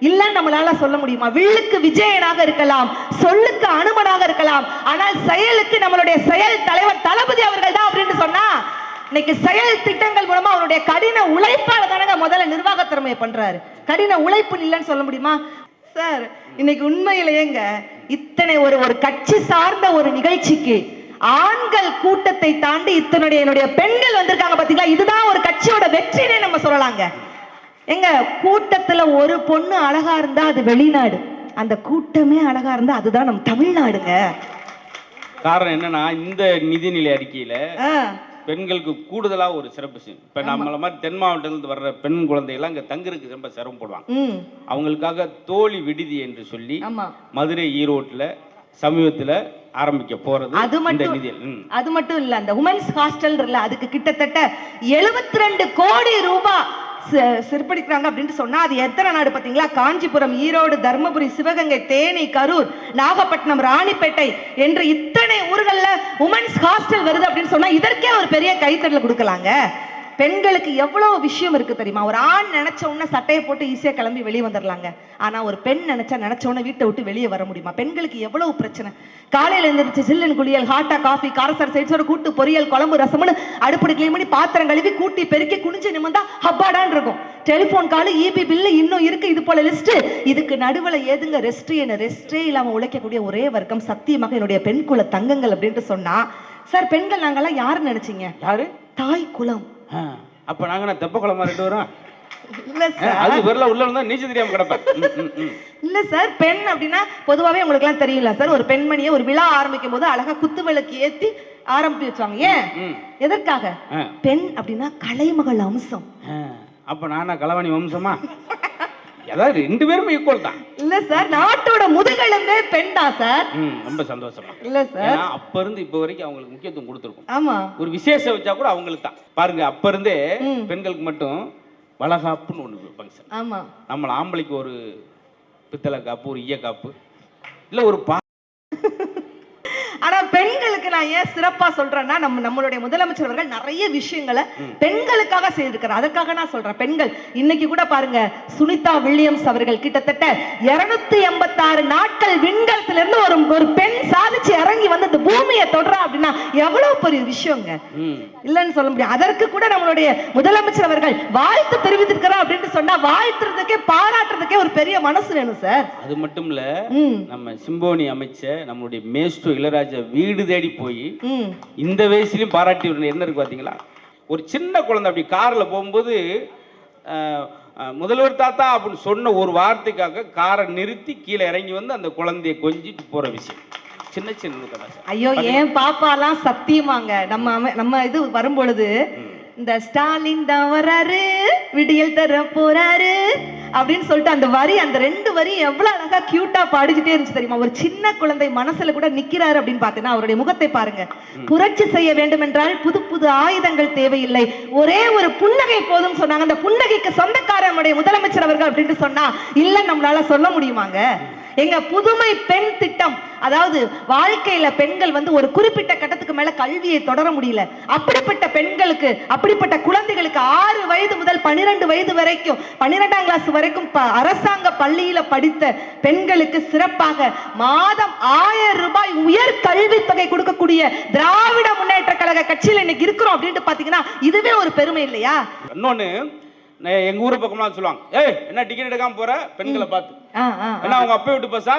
இல்ல நம்மளால சொல்ல முடியுமா? வில்லுக்கு விஜயனாக இருக்கலாம், சொல்லுக்கு அனுமனாக இருக்கலாம், ஆனால் செயலுக்கு நம்மளுடைய செயல் தலைவர் தளபதி அவர்கள் தான் அப்படின்னு சொன்னா, இன்னைக்கு செயல் திட்டங்கள் மூலமா அவருடைய கடின உழைப்பால தானே முதல்ல நிர்வாக திறமையை பண்றாரு. கடின உழைப்பு இல்லைன்னு சொல்ல முடியுமா சார்? இன்னைக்கு உண்மையிலேயேங்க இத்தனை ஒரு கட்சி சார்ந்த ஒரு நிகழ்ச்சிக்கு ஆண்கள் கூட்டத்தை தாண்டி இத்தனுடைய என்னுடைய பெண்கள் வந்திருக்காங்க பாத்தீங்களா? இதுதான் ஒரு கட்சியோட வெற்றினே நம்ம சொல்லலாங்க. எங்க கூட்டத்துல ஒரு பொண்ணு அழகா இருந்தா அது வெளிநாடு, அந்த கூட்டமே அழகா இருந்தா அதுதான் நம்ம தமிழ்நாடுங்க. காரணம் என்னன்னா, இந்த நிதிநிலை அறிக்கையில பெண்களுக்கு கூடுதலா ஒரு சிறப்பு செய்யும். இப்ப நம்மள மாதிரி தென் மாவட்டத்திலிருந்து வர்ற பெண் குழந்தைகள் அங்க தங்குறதுக்கு ரொம்ப சிரமப்படுவாங்க. அவங்களுக்காக தோழி விடுதி என்று சொல்லி மதுரை ஈரோட்டுல சமீபத்துல ஆரம்பிக்க போறது. அது மட்டும் இல்ல, அந்த உமன்ஸ் ஹாஸ்டல் இல்ல, அதுக்கு கிட்டத்தட்ட 72 கோடி ரூபாய் சிறப்பிடிக்கிறாங்க அப்படின்னு சொன்னா அது எத்தனை நாடு பாத்தீங்களா? காஞ்சிபுரம், ஈரோடு, தர்மபுரி, சிவகங்கை, தேனி, கரூர், நாகப்பட்டினம், ராணிப்பேட்டை என்று இத்தனை ஊர்கள்ல உமன்ஸ் ஹாஸ்டல் வருது அப்படின்னு சொன்னா இதற்கே ஒரு பெரிய கைத்தட்டல் கொடுக்கலாங்க. பெண்களுக்கு எவ்வளவு விஷயம் இருக்கு தெரியுமா? ஒரு ஆண் நினைச்ச உடனே சட்டையை போட்டு ஈஸியா கிளம்பி வெளியே வந்துடலாங்க. ஆனா ஒரு பெண் நினைச்ச உடனே வீட்டை விட்டு வெளியே வர முடியுமா? பெண்களுக்கு எவ்வளவு பிரச்சனை. காலையில எழுந்திருச்சு சில்லுன்னு குளியல், ஹாட்டா காஃபி, காரசார சைட்ஸோட கூட்டு பொரியல், குழம்பு, ரசம்னு அடுப்படி கிளீன் பண்ணி பாத்திரம் கழுவி கூட்டி பெருக்கி குனிஞ்சு நிமிந்தா ஹப்பாடான் இருக்கும். டெலிபோன் காலு, இபி பில்லு இன்னும் இருக்கு, இது போல லிஸ்ட். இதுக்கு நடுவில் ஏதுங்க ரெஸ்ட்? என்ன ரெஸ்டே இல்லாம உழைக்கக்கூடிய ஒரே வர்க்கம் சத்தியமாக என்னுடைய பெண் குல தங்கங்கள் அப்படின்ட்டு சொன்னா, சார் பெண்கள் நாங்கெல்லாம் யாருன்னு நினைச்சீங்க? யாரு? தாய் குலம். அப்ப நாங்க தெப்ப குளமா ரெண்டு வரோம். இல்ல சார், அது வரல உள்ள இருந்தா நீச்சல் தெரியாம கிடப்பேன். இல்ல சார், பெண் அப்படின்னா பொதுவாவே உங்களுக்கு எல்லாம் தெரியல சார், ஒரு பெண்மணியை ஒரு விழா ஆரம்பிக்கும் போது அழகா குத்து விளக்கு ஏத்தி ஆரம்பிச்சு வச்சாங்க. ஏன்? எதற்காக? பெண் அப்படின்னா கலைமகள் அம்சம். அப்ப நானா கலவாணி வம்சமா? அதாவது 2 பேரும் ஈக்குவல் தான். இல்ல சார், நாட்டோட முதுகெலும்பே பெண் தான் சார். ரொம்ப சந்தோஷமா. இல்ல சார், அப்ப இருந்து இப்ப வரைக்கும் அவங்களுக்கு முக்கியத்துவம் கொடுத்துருக்கோம். ஆமா, ஒரு விசேஷம் வச்சா கூட அவங்களுக்கு தான். பாருங்க, அப்ப இருந்தே பெண்களுக்கு மட்டும் வளகாப்புன்னு ஒண்ணு ஃபங்க்ஷன். ஆமா, நம்மள ஆம்பளைக்கு ஒரு பித்தளை காப்பு, ஒரு ஈய காப்பு, இல்ல ஒரு ஆனா பெண்களுக்கு நான் ஏன் சிறப்பா சொல்றேன்னா, நம்மளுடைய முதலமைச்சர் அவர்கள் நிறைய விஷயங்களை பெண்களுக்காக செய்திருக்கிறார். அதற்காக நான் சொல்றேன். பெண்கள் இன்னைக்கு கூட பாருங்க, சுனிதா வில்லியம்ஸ் அவர்கள் கிட்டத்தட்ட 286 நாட்கள் விண்கலத்திலிருந்து ஒரு பெண் சாதிச்சு இறங்கி வந்து இந்த பூமியை தொடரா அப்படின்னா எவ்வளவு பெரிய விஷயங்க, இல்லன்னு சொல்ல முடியும். அதற்கு கூட நம்மளுடைய முதலமைச்சர் அவர்கள் வாழ்த்து தெரிவித்திருக்கிறார் அப்படின்னு சொன்னா, வாழ்த்துறதுக்கே பாராட்டுறதுக்கே ஒரு பெரிய மனசு வேணும் சார். அது மட்டும் இல்ல, நம்ம சிம்போனி அமைச்ச நம்மளுடைய மேஸ்ட்ரோ இளையராஜா வீடு தேடி போய் இந்த வயசுலயும் பாராட்டி என்ன இருக்கு பாத்தீங்களா? ஒரு சின்ன குழந்தை அப்படி கார்ல போகும்போது முதல்வர் தாத்தா அப்படின்னு சொன்ன ஒரு வார்த்தைக்காக காரை நிறுத்தி கீழே இறங்கி வந்து அந்த குழந்தைய கொஞ்சிட்டு போற விஷயம். சின்ன சின்ன கதை. ஐயோ, ஏன் பாப்பாலாம் சத்தியமாங்க, நம்ம இது வரும்பொழுது இந்த ஸ்டாலின் தான் வராரு, விடியல் தர போறாரு, அப்படின்னு சொல்லிட்டு அந்த வரி, அந்த 2 வரி எவ்வளவு அழகா கியூட்டா பாடிக்கிட்டே இருந்துச்சு தெரியுமா? ஒரு சின்ன குழந்தை மனசுல கூட நிக்கிறாரு அப்படின்னு பார்த்தீங்கன்னா அவருடைய முகத்தை பாருங்க. புரட்சி செய்ய வேண்டும் என்றால் புது புது ஆயுதங்கள் தேவையில்லை, ஒரே ஒரு புன்னகை போதும் சொன்னாங்க. அந்த புன்னகைக்கு சொந்தக்காரர் நம்முடைய முதலமைச்சர் அவர்கள் அப்படின்னு சொன்னா இல்ல நம்மளால சொல்ல முடியுமாங்க? எங்க புதுமை பெண் திட்டம், அதாவது வாழ்க்கையில பெண்கள் வந்து ஒரு குறிப்பிட்ட கட்டத்துக்கு மேல கல்வியை தொடர முடியல, அப்படிப்பட்ட பெண்களுக்கு, அப்படிப்பட்ட குழந்தைகளுக்கு 6 வயது முதல் 12 வயது வரைக்கும் 12ஆம் கிளாஸ் வரைக்கும் அரசாங்க பள்ளியில படித்த பெண்களுக்கு சிறப்பாக மாதம் 1000 ரூபாய் உயர் கல்வி தொகை கொடுக்கக்கூடிய திராவிட முன்னேற்ற கழக கட்சியில் இன்னைக்கு இருக்கிறோம் அப்படின்ட்டு பாத்தீங்கன்னா இதுவே ஒரு பெருமை இல்லையா? இன்னொன்னு எங்க ஊர் பக்கம்லாம் சொல்லுவாங்க, ஏய் என்ன டிக்கெட் எடுக்காம போற பெண்களை பார்த்து, என்ன உங்க அப்பா வீட்டு பஸ்ஸா,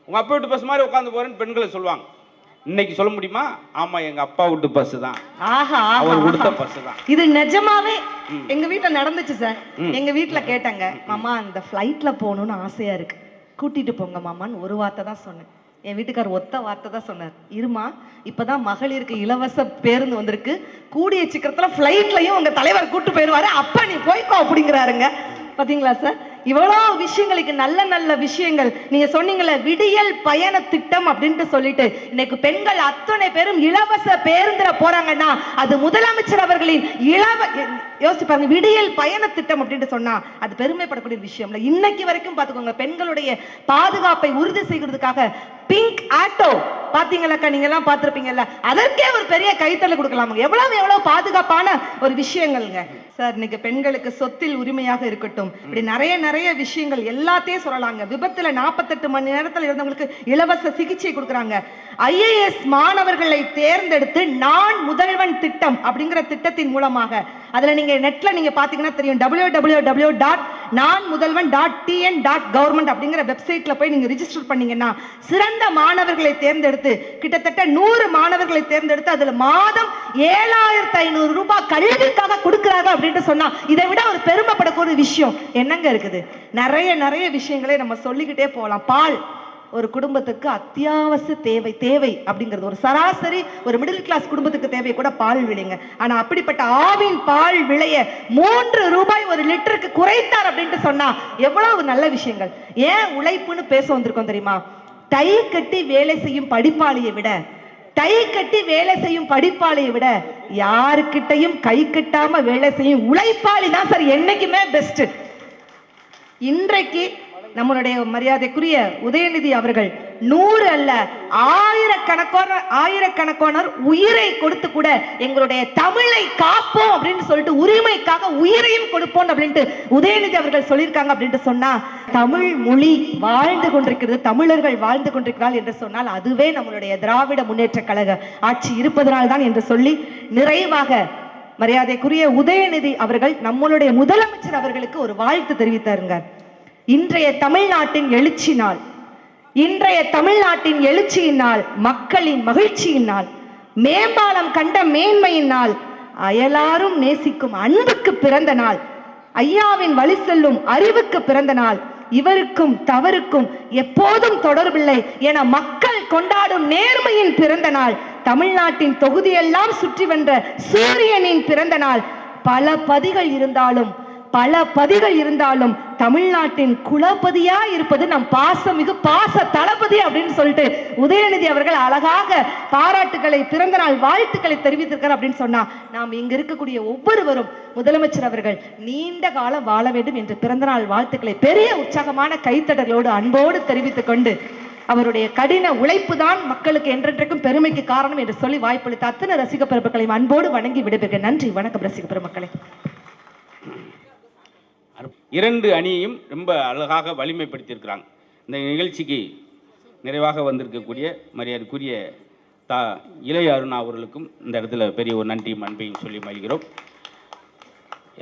உங்க அப்பா வீட்டு பஸ் மாதிரி உட்காந்து போறேன்னு பெண்களை சொல்லுவாங்க. இன்னைக்கு சொல்ல முடியுமா? ஆமா எங்க அப்பா வீட்டு பஸ் தான், அவர் கொடுத்த பஸ் தான். இது நிஜமாவே எங்க வீட்டுல நடந்துச்சு சார். எங்க வீட்டுல கேட்டாங்க, மாமா அந்த ஃபிளைட்ல போகணும்னு ஆசையா இருக்கு, கூட்டிட்டு போங்க மாமான்னு ஒரு வார்த்தை தான் சொன்னேன். என் வீட்டுக்கார் ஒத்த வார்த்தை தான் சொன்னார், இருமா இப்பதான் மகளிருக்கு இலவச பேருந்து வந்திருக்கு, கூடிய சீக்கிரத்துல ஃபிளைட்லயும் உங்க தலைவர் கூட்டு போயிடுவாரு, அப்ப நீ போய்க்கோ அப்படிங்கிறாருங்க. பாத்தீங்களா சார்? இவ்வளவு விஷயங்களுக்கு, நல்ல நல்ல விஷயங்கள். நீங்க சொன்னீங்கல்ல விடியல் பயண திட்டம் அப்படின்ட்டு சொல்லிட்டு இன்னைக்கு பெண்கள் அத்தனை பேரும் இலவச பேருந்துல போறாங்கன்னா அது முதலமைச்சர் அவர்களின் யோசிச்சு பாருங்க, விடியல் பயண திட்டம் அப்படின்ட்டு சொன்னா அது பெருமைப்படக்கூடிய விஷயம் இல்ல. இன்னைக்கு வரைக்கும் பாத்துக்கோங்க, பெண்களுடைய பாதுகாப்பை உறுதி செய்கிறதுக்காக பிங்க் ஆட்டோ பாத்தீங்களாக்கா, நீங்க எல்லாம் பார்த்திருப்பீங்கல்ல, அதற்கே ஒரு பெரிய கைத்தறல் கொடுக்கலாமுங்க. எவ்வளவு பாதுகாப்பான ஒரு விஷயங்கள்ங்க சார். இன்னைக்கு பெண்களுக்கு சொத்தில் உரிமையாக இருக்கட்டும், இப்படி நிறைய விஷயங்கள் எல்லாத்தையும் சொல்லலாங்க. விபத்துல 48 மணி நேரத்தில் இருந்தவங்களுக்கு இலவச சிகிச்சை கொடுக்குறாங்க. IAS மாணவர்களை தேர்ந்தெடுத்து நான் முதல்வன் திட்டம் அப்படிங்கிற திட்டத்தின் மூலமாக, அதுல நீங்க நெட்ல நீங்க பாத்தீங்கன்னா தெரியும், www.nanmudalvan.tn.government அப்படிங்கிற வெப்சைட்ல போய் நீங்க ரிஜிஸ்டர் பண்ணீங்கன்னா சிறந்த மாணவர்களை தேர்ந்தெடுத்து கிட்டத்தட்ட 100 மாணவர்களை தேர்ந்தெடுத்து அதுல மாதம் 7500 ரூபாய் கல்விக்காக கொடுக்கிறாங்க அப்படின்ட்டு சொன்னா இதை விட ஒரு பெருமைப்படக்கூடிய விஷயம் என்னங்க இருக்குது? நிறைய விஷயங்களை நம்ம சொல்லிக்கிட்டே போகலாம். பால் ஒரு குடும்பத்துக்கு அத்தியாவசிய தேவை அப்படிங்கிறது, ஒரு சராசரி ஒரு மிடில் கிளாஸ் குடும்பத்துக்கு தேவை கூட பால் விலைங்க. ஆனா அப்படிப்பட்ட ஆவின் பால் விலைய 3 ரூபாய் ஒரு லிட்டருக்கு குறைத்தார் அப்படின்ட்டு சொன்னா எவ்வளவு நல்ல விஷயங்கள். ஏன் உழைப்புன்னு பேச வந்திருக்கோம் தெரியுமா? டை கட்டி வேலை செய்யும் படிப்பாளியை விட யாருக்கிட்டையும் கை கட்டாம வேலை செய்யும் உழைப்பாளி தான் சார் என்னைக்குமே பெஸ்ட். இன்றைக்கு நம்மளுடைய மரியாதைக்குரிய உதயநிதி அவர்கள் 100 அல்ல ஆயிரக்கணக்கானோர் உயிரை கொடுத்து கூட எங்களுடைய தமிழை காப்போம் அப்படின்னு சொல்லிட்டு உரிமைக்காக உயிரையும் கொடுப்போம் அப்படின்ட்டு உதயநிதி அவர்கள் சொல்லியிருக்காங்க அப்படின்ட்டு சொன்னா தமிழ் மொழி வாழ்ந்து கொண்டிருக்கிறது, தமிழர்கள் வாழ்ந்து கொண்டிருக்கிறார்கள் என்று சொன்னால் அதுவே நம்மளுடைய திராவிட முன்னேற்ற கழக ஆட்சி இருப்பதனால் தான் என்று சொல்லி நிறைவாக மரியாதைக்குரிய உதயநிதி அவர்கள் நம்மளுடைய முதலமைச்சர் அவர்களுக்கு ஒரு வாழ்த்து தெரிவித்தாருங்க. இன்றைய தமிழ்நாட்டின் எழுச்சியினால் மக்களின் மகிழ்ச்சியினால் மேம்பாலம் கண்ட மேன்மையினால் அயலாரும் நேசிக்கும் அன்புக்கு பிறந்த நாள், ஐயாவின் வழி செல்லும் அறிவுக்கு பிறந்த நாள், இவருக்கும் தவறுக்கும் எப்போதும் தொடர்பில்லை என மக்கள் கொண்டாடும் நேர்மையின் பிறந்த நாள், தமிழ்நாட்டின் தொகுதியெல்லாம் சுற்றி வென்ற சூரியனின் பிறந்த நாள். பல பதிகள் இருந்தாலும் தமிழ்நாட்டின் குலபதியா இருப்பது நம் பாசமிகு பாச தளபதி அப்படின்னு சொல்லிட்டு உதயநிதி அவர்கள் அழகாக பாராட்டுகளை, பிறந்த நாள் வாழ்த்துக்களை தெரிவித்திருக்கிறார் அப்படின்னு சொன்னா நாம் இங்க இருக்கக்கூடிய ஒவ்வொருவரும் முதலமைச்சர் அவர்கள் நீண்ட காலம் வாழ வேண்டும் என்று பிறந்த நாள் வாழ்த்துக்களை பெரிய உற்சாகமான கைத்தடர்களோடு அன்போடு தெரிவித்துக் கொண்டு அவருடைய கடின உழைப்பு தான் மக்களுக்கு என்றென்றைக்கும் பெருமைக்கு காரணம் என்று சொல்லி வாய்ப்பளித்த அத்தனை ரசிக பெருமக்களையும் அன்போடு வணங்கி விடைபெறுகிறேன். நன்றி, வணக்கம் ரசிக பெருமக்களே. 2 அணியையும் ரொம்ப அழகாக வலிமைப்படுத்தியிருக்கிறாங்க. இந்த நிகழ்ச்சிக்கு நிறைவாக வந்திருக்கக்கூடிய மரியாதைக்குரிய இளைய அருணா அவர்களுக்கும் இந்த இடத்துல பெரிய ஒரு நன்றியும் அன்பையும் சொல்லி மகிழ்கிறோம்.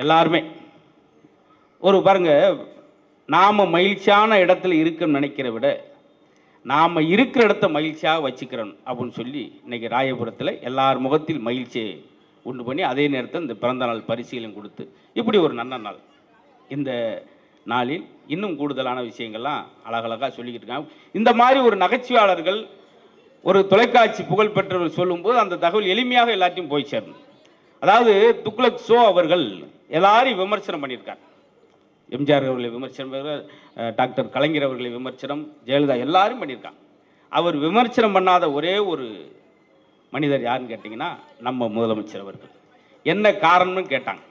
எல்லாருமே பாருங்க, நாம் மகிழ்ச்சியான இடத்துல இருக்குன்னு நினைக்கிற விட நாம் இருக்கிற இடத்த மகிழ்ச்சியாக வச்சுக்கிறோம் அப்படின்னு சொல்லி இன்றைக்கி ராயபுரத்தில் எல்லார் முகத்தில் மகிழ்ச்சியை உண்டு பண்ணி அதே நேரத்தில் இந்த பிறந்தநாள் பரிசீலனை கொடுத்து இப்படி ஒரு நல்ல நாள். இந்த நாளில் இன்னும் கூடுதலான விஷயங்கள்லாம் அழகழகாக சொல்லிக்கிட்டு இருக்காங்க. இந்த மாதிரி ஒரு நகைச்சுவையாளர்கள் ஒரு தொலைக்காட்சி புகழ் பெற்றவர் சொல்லும்போது அந்த தகவல் எளிமையாக எல்லாத்தையும் போய் சேரணும். அதாவது துக்ளக் ஷோ அவர்கள் எல்லாரையும் விமர்சனம் பண்ணியிருக்காங்க. எம்ஜிஆர் அவர்களை விமர்சனம், டாக்டர் கலைஞர் அவர்களை விமர்சனம், ஜெயலலிதா எல்லாரும் பண்ணியிருக்காங்க. அவர் விமர்சனம் பண்ணாத ஒரே ஒரு மனிதர் யாருன்னு கேட்டிங்கன்னா நம்ம முதலமைச்சர் அவர்கள். என்ன காரணம்னு கேட்டாங்க.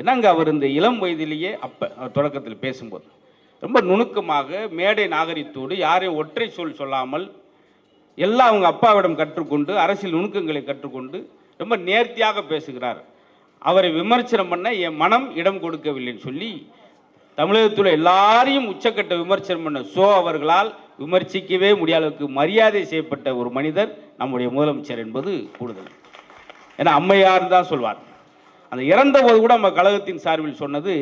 என்னங்க அவர் இந்த இளம் வயதிலேயே அப்போ தொடக்கத்தில் பேசும்போது ரொம்ப நுணுக்கமாக மேடை நாகரிகத்தோடு யாரையும் ஒற்றை சொல் சொல்லாமல் எல்லாம் அவங்க அப்பாவிடம் கற்றுக்கொண்டு அரசியல் நுணுக்கங்களை கற்றுக்கொண்டு ரொம்ப நேர்த்தியாக பேசுகிறார். அவரை விமர்சனம் பண்ண என் மனம் இடம் கொடுக்கவில்லைன்னு சொல்லி தமிழகத்தில் எல்லாரையும் உச்சக்கட்ட விமர்சனம் பண்ண அவர்களால் விமர்சிக்கவே முடியாத அளவுக்கு மரியாதை செய்யப்பட்ட ஒரு மனிதர் நம்முடைய முதலமைச்சர் என்பது கூடுதல். ஏன்னா அம்மையார் தான் சொல்வார். அந்த இறந்த போது கூட நம்ம கழகத்தின் சார்பில் சொன்னது,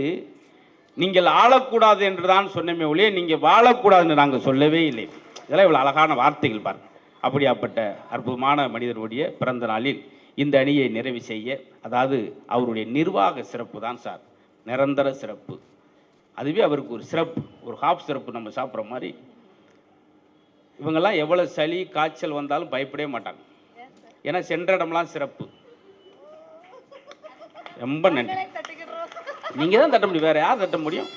நீங்கள் ஆளக்கூடாது என்று தான் சொன்னமே ஒழிய நீங்கள் வாழக்கூடாதுன்னு நாங்கள் சொல்லவே இல்லை. இதெல்லாம் இவ்வளோ அழகான வார்த்தைகள் பாருங்கள். அப்படியாப்பட்ட அற்புதமான மனிதருடைய பிறந்த நாளில் இந்த அணியை நிறைவு செய்ய, அதாவது அவருடைய நிர்வாக சிறப்பு தான் சார் நிரந்தர சிறப்பு. அதுவே அவருக்கு ஒரு சிறப்பு, ஒரு ஹாஃப் சிறப்பு நம்ம சாப்பிட்ற மாதிரி. இவங்கெல்லாம் எவ்வளோ சளி காய்ச்சல் வந்தாலும் பயப்படவே மாட்டாங்க. ஏன்னா சென்ற இடம்லாம் சிறப்பு. ரொம்ப நன்றி. நீங்கள் தான் தட்ட முடியும், வேற யார் தட்ட முடியும்?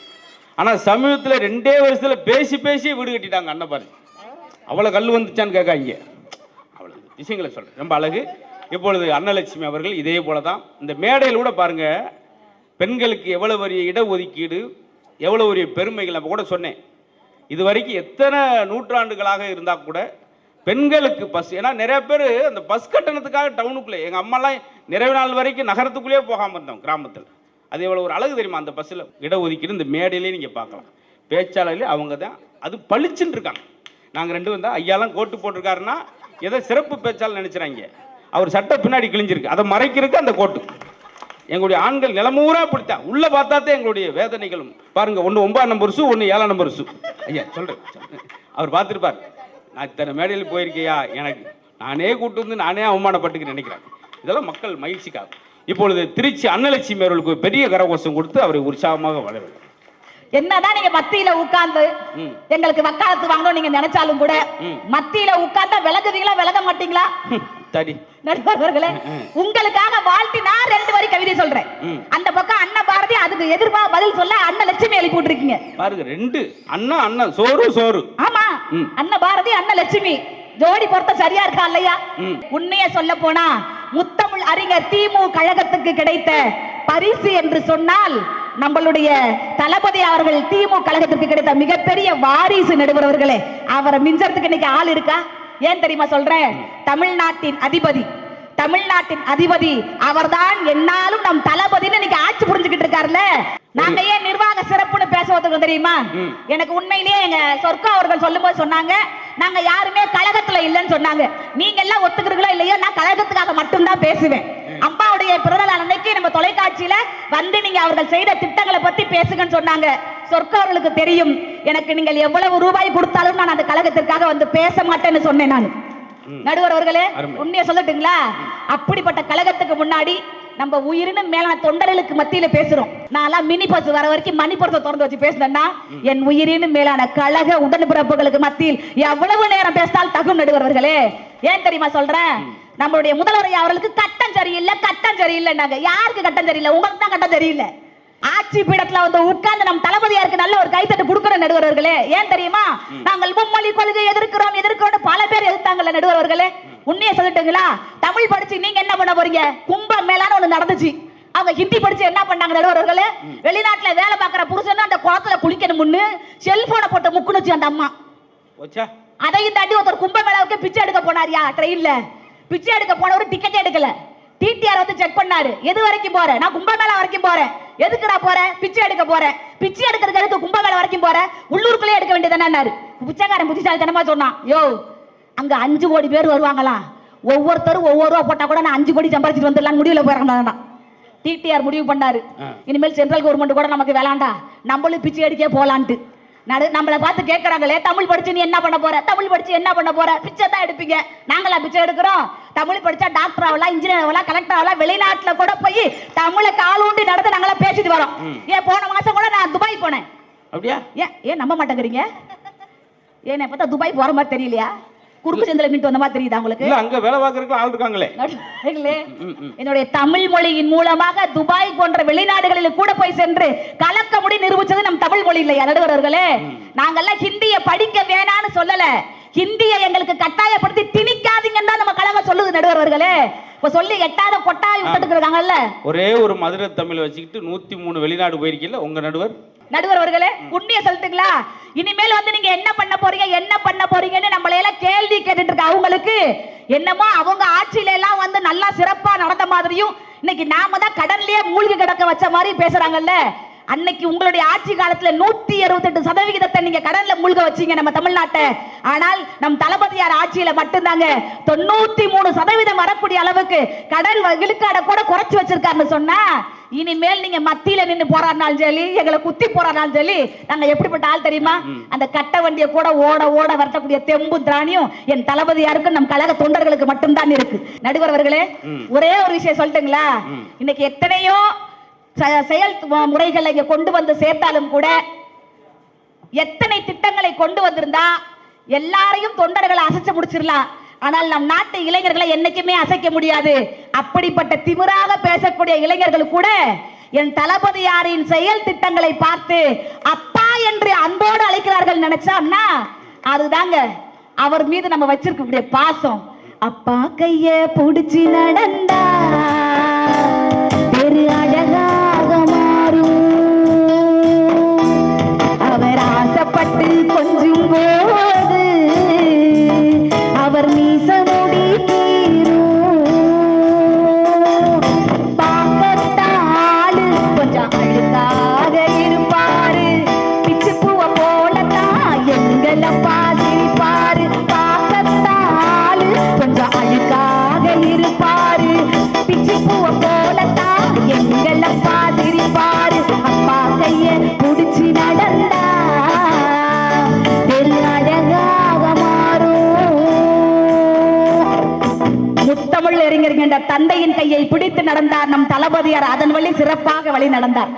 ஆனால் சமீபத்தில் 2 வருஷத்தில் பேசி பேசி வீடு கட்டிட்டாங்க அண்ணன் பாரு. அவ்வளோ கல் வந்துச்சான்னு கேட்காங்க. அவ்வளோ விஷயங்களை சொல்கிறேன், ரொம்ப அழகு. இப்பொழுது அன்னலட்சுமி அவர்கள் இதே போல தான் இந்த மேடையில் கூட பாருங்கள், பெண்களுக்கு எவ்வளோ பெரிய இடஒதுக்கீடு, எவ்வளோ ஒரு பெருமைகள். நம்ம கூட சொன்னேன், இது வரைக்கும் எத்தனை நூற்றாண்டுகளாக இருந்தால் கூட பெண்களுக்கு பஸ், ஏன்னா நிறைய பேர் அந்த பஸ் கட்டணத்துக்காக டவுனுக்குள்ளே, எங்கள் அம்மாலாம் நிறைவு நாள் வரைக்கும் நகரத்துக்குள்ளேயே போகாமல் இருந்தோம் கிராமத்தில். அது எவ்வளோ ஒரு அழகு தெரியுமா அந்த பஸ்ஸில் இடஒதுக்கீடு. இந்த மேடையிலே நீங்கள் பார்க்கலாம், பேச்சாளர்களே அவங்க தான் அது பளிச்சுன்னு இருக்காங்க. நாங்கள் 2 வந்தால் ஐயாலாம் கோட்டு போட்டிருக்காருன்னா ஏதோ சிறப்பு பேச்சாளர் நினச்சிறாங்க. அவர் சட்டை பின்னாடி கிழிஞ்சிருக்கு, அதை மறைக்கிறதுக்கு அந்த கோட்டு. எங்களுடைய ஆண்கள் நிலமூரா பிடித்தா உள்ளே பார்த்தாத்தே எங்களுடைய வேதனைகளும் பாருங்கள். 1 9 நம்பர் ஷூ, 1 7 நம்பர் ஷூ. ஐயா சொல்கிறேன், அவர் பார்த்துருப்பார். நான் இத்தனை மேடையில் போயிருக்கையா, எனக்கு நானே கூட்டு வந்து நானே அவமானப்பட்டுக்கு நினைக்கிறேன். இதெல்லாம் மக்கள் மகிழ்ச்சிக்காக. இப்பொழுது திருச்சி அன்னலட்சுமி அவர்களுக்கு பெரிய கரகோஷம் கொடுத்து அவரை உற்சாகமாக வளர. என்னதான் நீங்க மத்தியில உட்கார்ந்து எங்களுக்கு வக்காலத்து வாங்கணும் நீங்க நினைச்சாலும் கூட மத்தியில உட்கார்ந்தா விலகுவீங்களா விலக மாட்டீங்களா? நண்பர்களே, உங்களுக்காக வாழ்த்தி நான் 2 வரி கவிதை சொல்றேன். அந்த பக்கம் அண்ணா பாரதி, அதுக்கு எதிர்ப்பா பதில் சொல்ல அண்ணன் லட்சுமி எழுப்பி விட்டுருக்கீங்க பாருங்க. 2 அண்ணா அண்ணன் சோறு சோறு. ஆமா, அண்ணன் பாரதி அண்ணன் லட்சுமி ஜோடி பொறுத்த சரியா இருக்கா இல்லையா? உண்மையை சொல்ல போனா முத்தமிழ் அறிஞர் திமு கழகத்துக்கு கிடைத்த பரிசு என்று சொன்னால் நம்மளுடைய தளபதி அவர்கள் திமு கழகத்திற்கு கிடைத்த மிகப்பெரிய வாரிசு. நடுவர்களே, அவரை மிஞ்சறதுக்கு இன்னைக்கு ஆள் இருக்கா? ஏன் தெரியுமா சொல்றேன்? தமிழ்நாட்டின் அதிபதி அவர்தான். என்னாலும் நம் தளபதினு இன்னைக்கு ஆட்சி புரிஞ்சுக்கிட்டு இருக்காருல்ல. நாங்க ஏன் நிர்வாக சிறப்புன்னு பேசுவதுக்கு தெரியுமா? எனக்கு உண்மையிலேயே எங்க சொர்க்கா அவர்கள் சொல்லும்போது சொன்னாங்க, நாங்க யாருமே கழகத்துல இல்லைன்னு சொன்னாங்க. நீங்க எல்லாம் ஒத்துக்கிறீங்களோ இல்லையோ, நான் கழகத்துக்காக மட்டும்தான் பேசுவேன். அம்மாவுடைய பிறந்தநாள் அன்னைக்கு நம்ம தொலைக்காட்சியில வந்து நீங்க அவர்கள் செய்த திட்டங்களை பத்தி பேசுங்கன்னு சொன்னாங்க. சொர்க்கா அவர்களுக்கு தெரியும், எனக்கு நீங்கள் எவ்வளவு ரூபாய் கொடுத்தாலும் நான் அந்த கழகத்திற்காக வந்து பேச மாட்டேன்னு சொன்னேன். நான் நடுவர் அவர்களே, உண்மையை சொல்லட்டுங்களா? அப்படிப்பட்ட கழகத்துக்கு முன்னாடி நம்ம உயிரினு மேலான தொண்டர்களுக்கு மத்தியில பேசுறோம். நான் மினி பஸ் வர வரைக்கும் மணி பர்ஸை திறந்து வச்சு பேசினேன்னா என் உயிரினு மேலான கழக உடன்பிறப்புகளுக்கு மத்தியில் எவ்வளவு நேரம் பேசினால் தகும். நடுவர்களே, ஏன் தெரியுமா சொல்றேன்? நம்மளுடைய முதல்வர் அவர்களுக்கு கட்டம் சரியில்லை. யாருக்கு கட்டம் சரியில்லை? உங்களுக்கு தான் கட்டம் சரியில்லை. ஆட்சி பீடத்துல வந்து உட்கார்ந்து நம் தளபதியாருக்கு நல்ல ஒரு கைத்தட்டு கொடுக்கிற. நடுவர்களே, ஏன் தெரியுமா? நாங்கள் மும்மொழி கொள்கை எதிர்க்கிறோம் பல பேர் எதிர்த்தாங்கல்ல. நடுவர்களே, உண்மையை சொல்லிட்டுங்களா? தமிழ் படிச்சு நீங்க என்ன பண்ண போறீங்க? கும்பம் மேலான ஒண்ணு நடந்துச்சு. அவங்க ஹிந்தி படிச்சு என்ன பண்ணாங்க? நடுவர்களே, வெளிநாட்டுல வேலை பார்க்கிற புருஷன் அந்த குளத்துல குளிக்கணும்னு செல்போனை போட்டு முக்குனுச்சு அந்த அம்மா. அதையும் தாண்டி ஒருத்தர் கும்பமேளாவுக்கு பிச்சை எடுக்க போனாரியா ட்ரெயின்ல. பிச்சை எடுக்க போனவர் டிக்கெட் எடுக்கல. டிடிஆர் வந்து செக் பண்ணாரு. எது வரைக்கும் போற? நான் கும்பமேளா வரைக்கும் போறேன். எதுக்குடா போற? பிச்சை எடுக்க போறேன். பிச்சை எடுக்கிறதுக்கு எதுக்கு கும்பமேளா வரைக்கும் போற? உள்ளூருக்குள்ளே எடுக்க வேண்டியதானே. பிச்சைக்காரன் புத்திசாலித்தனமா சொன்னான், யோ அங்க 5 கோடி பேர் வருவாங்களாம், ஒவ்வொருத்தரும் ஒவ்வொரு ரூபா போட்டா கூட நான் 5 கோடி சம்பாதிச்சுட்டு வந்துடலாம் முடிவுல போயிடறாங்க. டிடிஆர் முடிவு பண்ணாரு, இனிமேல் சென்ட்ரல் கவர்மெண்ட் கூட நமக்கு வேளாண்டா, நம்மளும் பிச்சை எடுக்கே போலான்ட்டு. நம்மளை பார்த்து கேட்கறாங்களே, தமிழ் படிச்சு நீ என்ன பண்ண போற? தமிழ் படிச்சு என்ன பண்ண போற? பிச்சை தான் எடுப்பீங்க. நாங்களா பிச்சை எடுக்கிறோம்? தமிழ் படிச்சா டாக்டர் ஆகலாம், இன்ஜினியர் ஆகலாம், கலெக்டர் ஆகலாம். வெளிநாட்டுல கூட போய் தமிழை காலூண்டி நடத்த நாங்களா பேசிட்டு வரோம். ஏன் போன மாசம் கூட நான் துபாய் போனேன். அப்படியா? ஏன் நம்ப மாட்டேங்கிறீங்க? ஏன் பார்த்தா துபாய் போற மாதிரி தெரியலையா? குறுக்கு செந்தில மீட்டு வந்த மாதிரி தெரியுதா உங்களுக்கு? இல்ல அங்க வேலை பார்க்கறதுக்கு ஆள் இருக்காங்களே. என்னுடைய தமிழ் மொழியின் மூலமாக துபாய் போன்ற வெளிநாடுகளில் கூட போய் சென்று கலக்க முடி நிரூபிச்சது நம் தமிழ் மொழி இல்லையா நடுவர்களே? நாங்கெல்லாம் ஹிந்திய படிக்க வேணான்னு சொல்லல, ஹிந்தியை எங்களுக்கு கட்டாயப்படுத்தி திணிக்காதீங்கன்னு தான் நம்ம கழகம் சொல்லுது நடுவர்களே. இப்ப சொல்லி எட்டாத கொட்டாய் விட்டுட்டு இருக்காங்கல்ல. ஒரே ஒரு மதுரை தமிழ் வச்சுக்கிட்டு 103 வெளிநாடு போயிருக்கீல்ல உங்க நடுவர் அவர்களே, உண்மையை சொல்லிட்டுங்களா? இனிமேல் வந்து நீங்க என்ன பண்ண போறீங்கன்னு நம்மள எல்லாம் கேள்வி கேட்டுட்டு இருக்க அவங்களுக்கு என்னமோ அவங்க ஆட்சியில எல்லாம் வந்து நல்லா சிறப்பா நடந்த மாதிரியும் இன்னைக்கு நாம தான் கடன்லயே மூழ்கி கிடக்க வச்ச மாதிரி பேசுறாங்கல்ல. அன்னைக்கு உங்களுடைய ஆட்சி காலத்துல 168% நீங்க கடன்ல மூழ்க வச்சீங்க நம்ம தமிழ்நாட்டை. ஆனால் நம் தளபதியார் ஆட்சியில மட்டும்தாங்க 93% வரக்கூடிய அளவுக்கு கடன் விழுக்காட கூட குறைச்சு வச்சிருக்காருன்னு சொன்னா, இனிமேல் நீங்க மத்தியில நின்று போராடினாலும் சரி, எங்களை குத்தி போராடினாலும் சரி, நாங்க எப்படிப்பட்ட ஆள் தெரியுமா? அந்த கட்ட வண்டியை கூட ஓட ஓட வரக்கூடிய தெம்பு திராணியும் என் தளபதியாருக்கு நம் கழக தொண்டர்களுக்கு மட்டும்தான் இருக்கு. நடுவர் அவர்களே, ஒரே ஒரு விஷயம் சொல்லட்டுங்களா? இன்னைக்கு எத்தனையோ செயல் முறைகளை இங்க கொண்டு வந்து சேர்த்தாலும் கூட, எத்தனை திட்டங்களை கொண்டு வந்திருந்தா எல்லாரையும் தொண்டர்களை அசைச்சு முடிச்சிடலாம். ஆனால் நம் நாட்டு இளைஞர்களை என்னைக்குமே அசைக்க முடியாது. அப்படிப்பட்ட திமிராக பேசக்கூடிய இளைஞர்கள் கூட என் தளபதியாரின் செயல் திட்டங்களை பார்த்து அப்பா என்று அன்போடு அழைக்கிறார்கள் நினைச்சா அதுதாங்க அவர் மீது நம்ம வச்சிருக்கக்கூடிய பாசம். அப்பா கைய புடிச்சு நடந்தா பெரு அழகாக மாறும், அவர் ஆசைப்பட்டு கொஞ்சம் போது அவர் மீச முடி தீரும், பார்க்கத்தாளு கொஞ்சம் அழுக்காக இருப்பாரு, பிச்சு பூவை போலத்தான் எங்களப்பா சிரிப்பாரு, பார்க்கத்தாளு கொஞ்சம் அழுக்காக இருப்பாரு, பிச்சு பூவை போலத்தான் எங்களப்பா சிரிப்பாரு, அப்பா கைய புடிச்சு நடந்தா பெரு அழகாக மாறும். முத்தமிழ் அறிஞர் தந்தையின் கையை பிடித்து நடந்தார் நம் தளபதியார். அதன் வழி சிறப்பாக வழி நடந்தார்.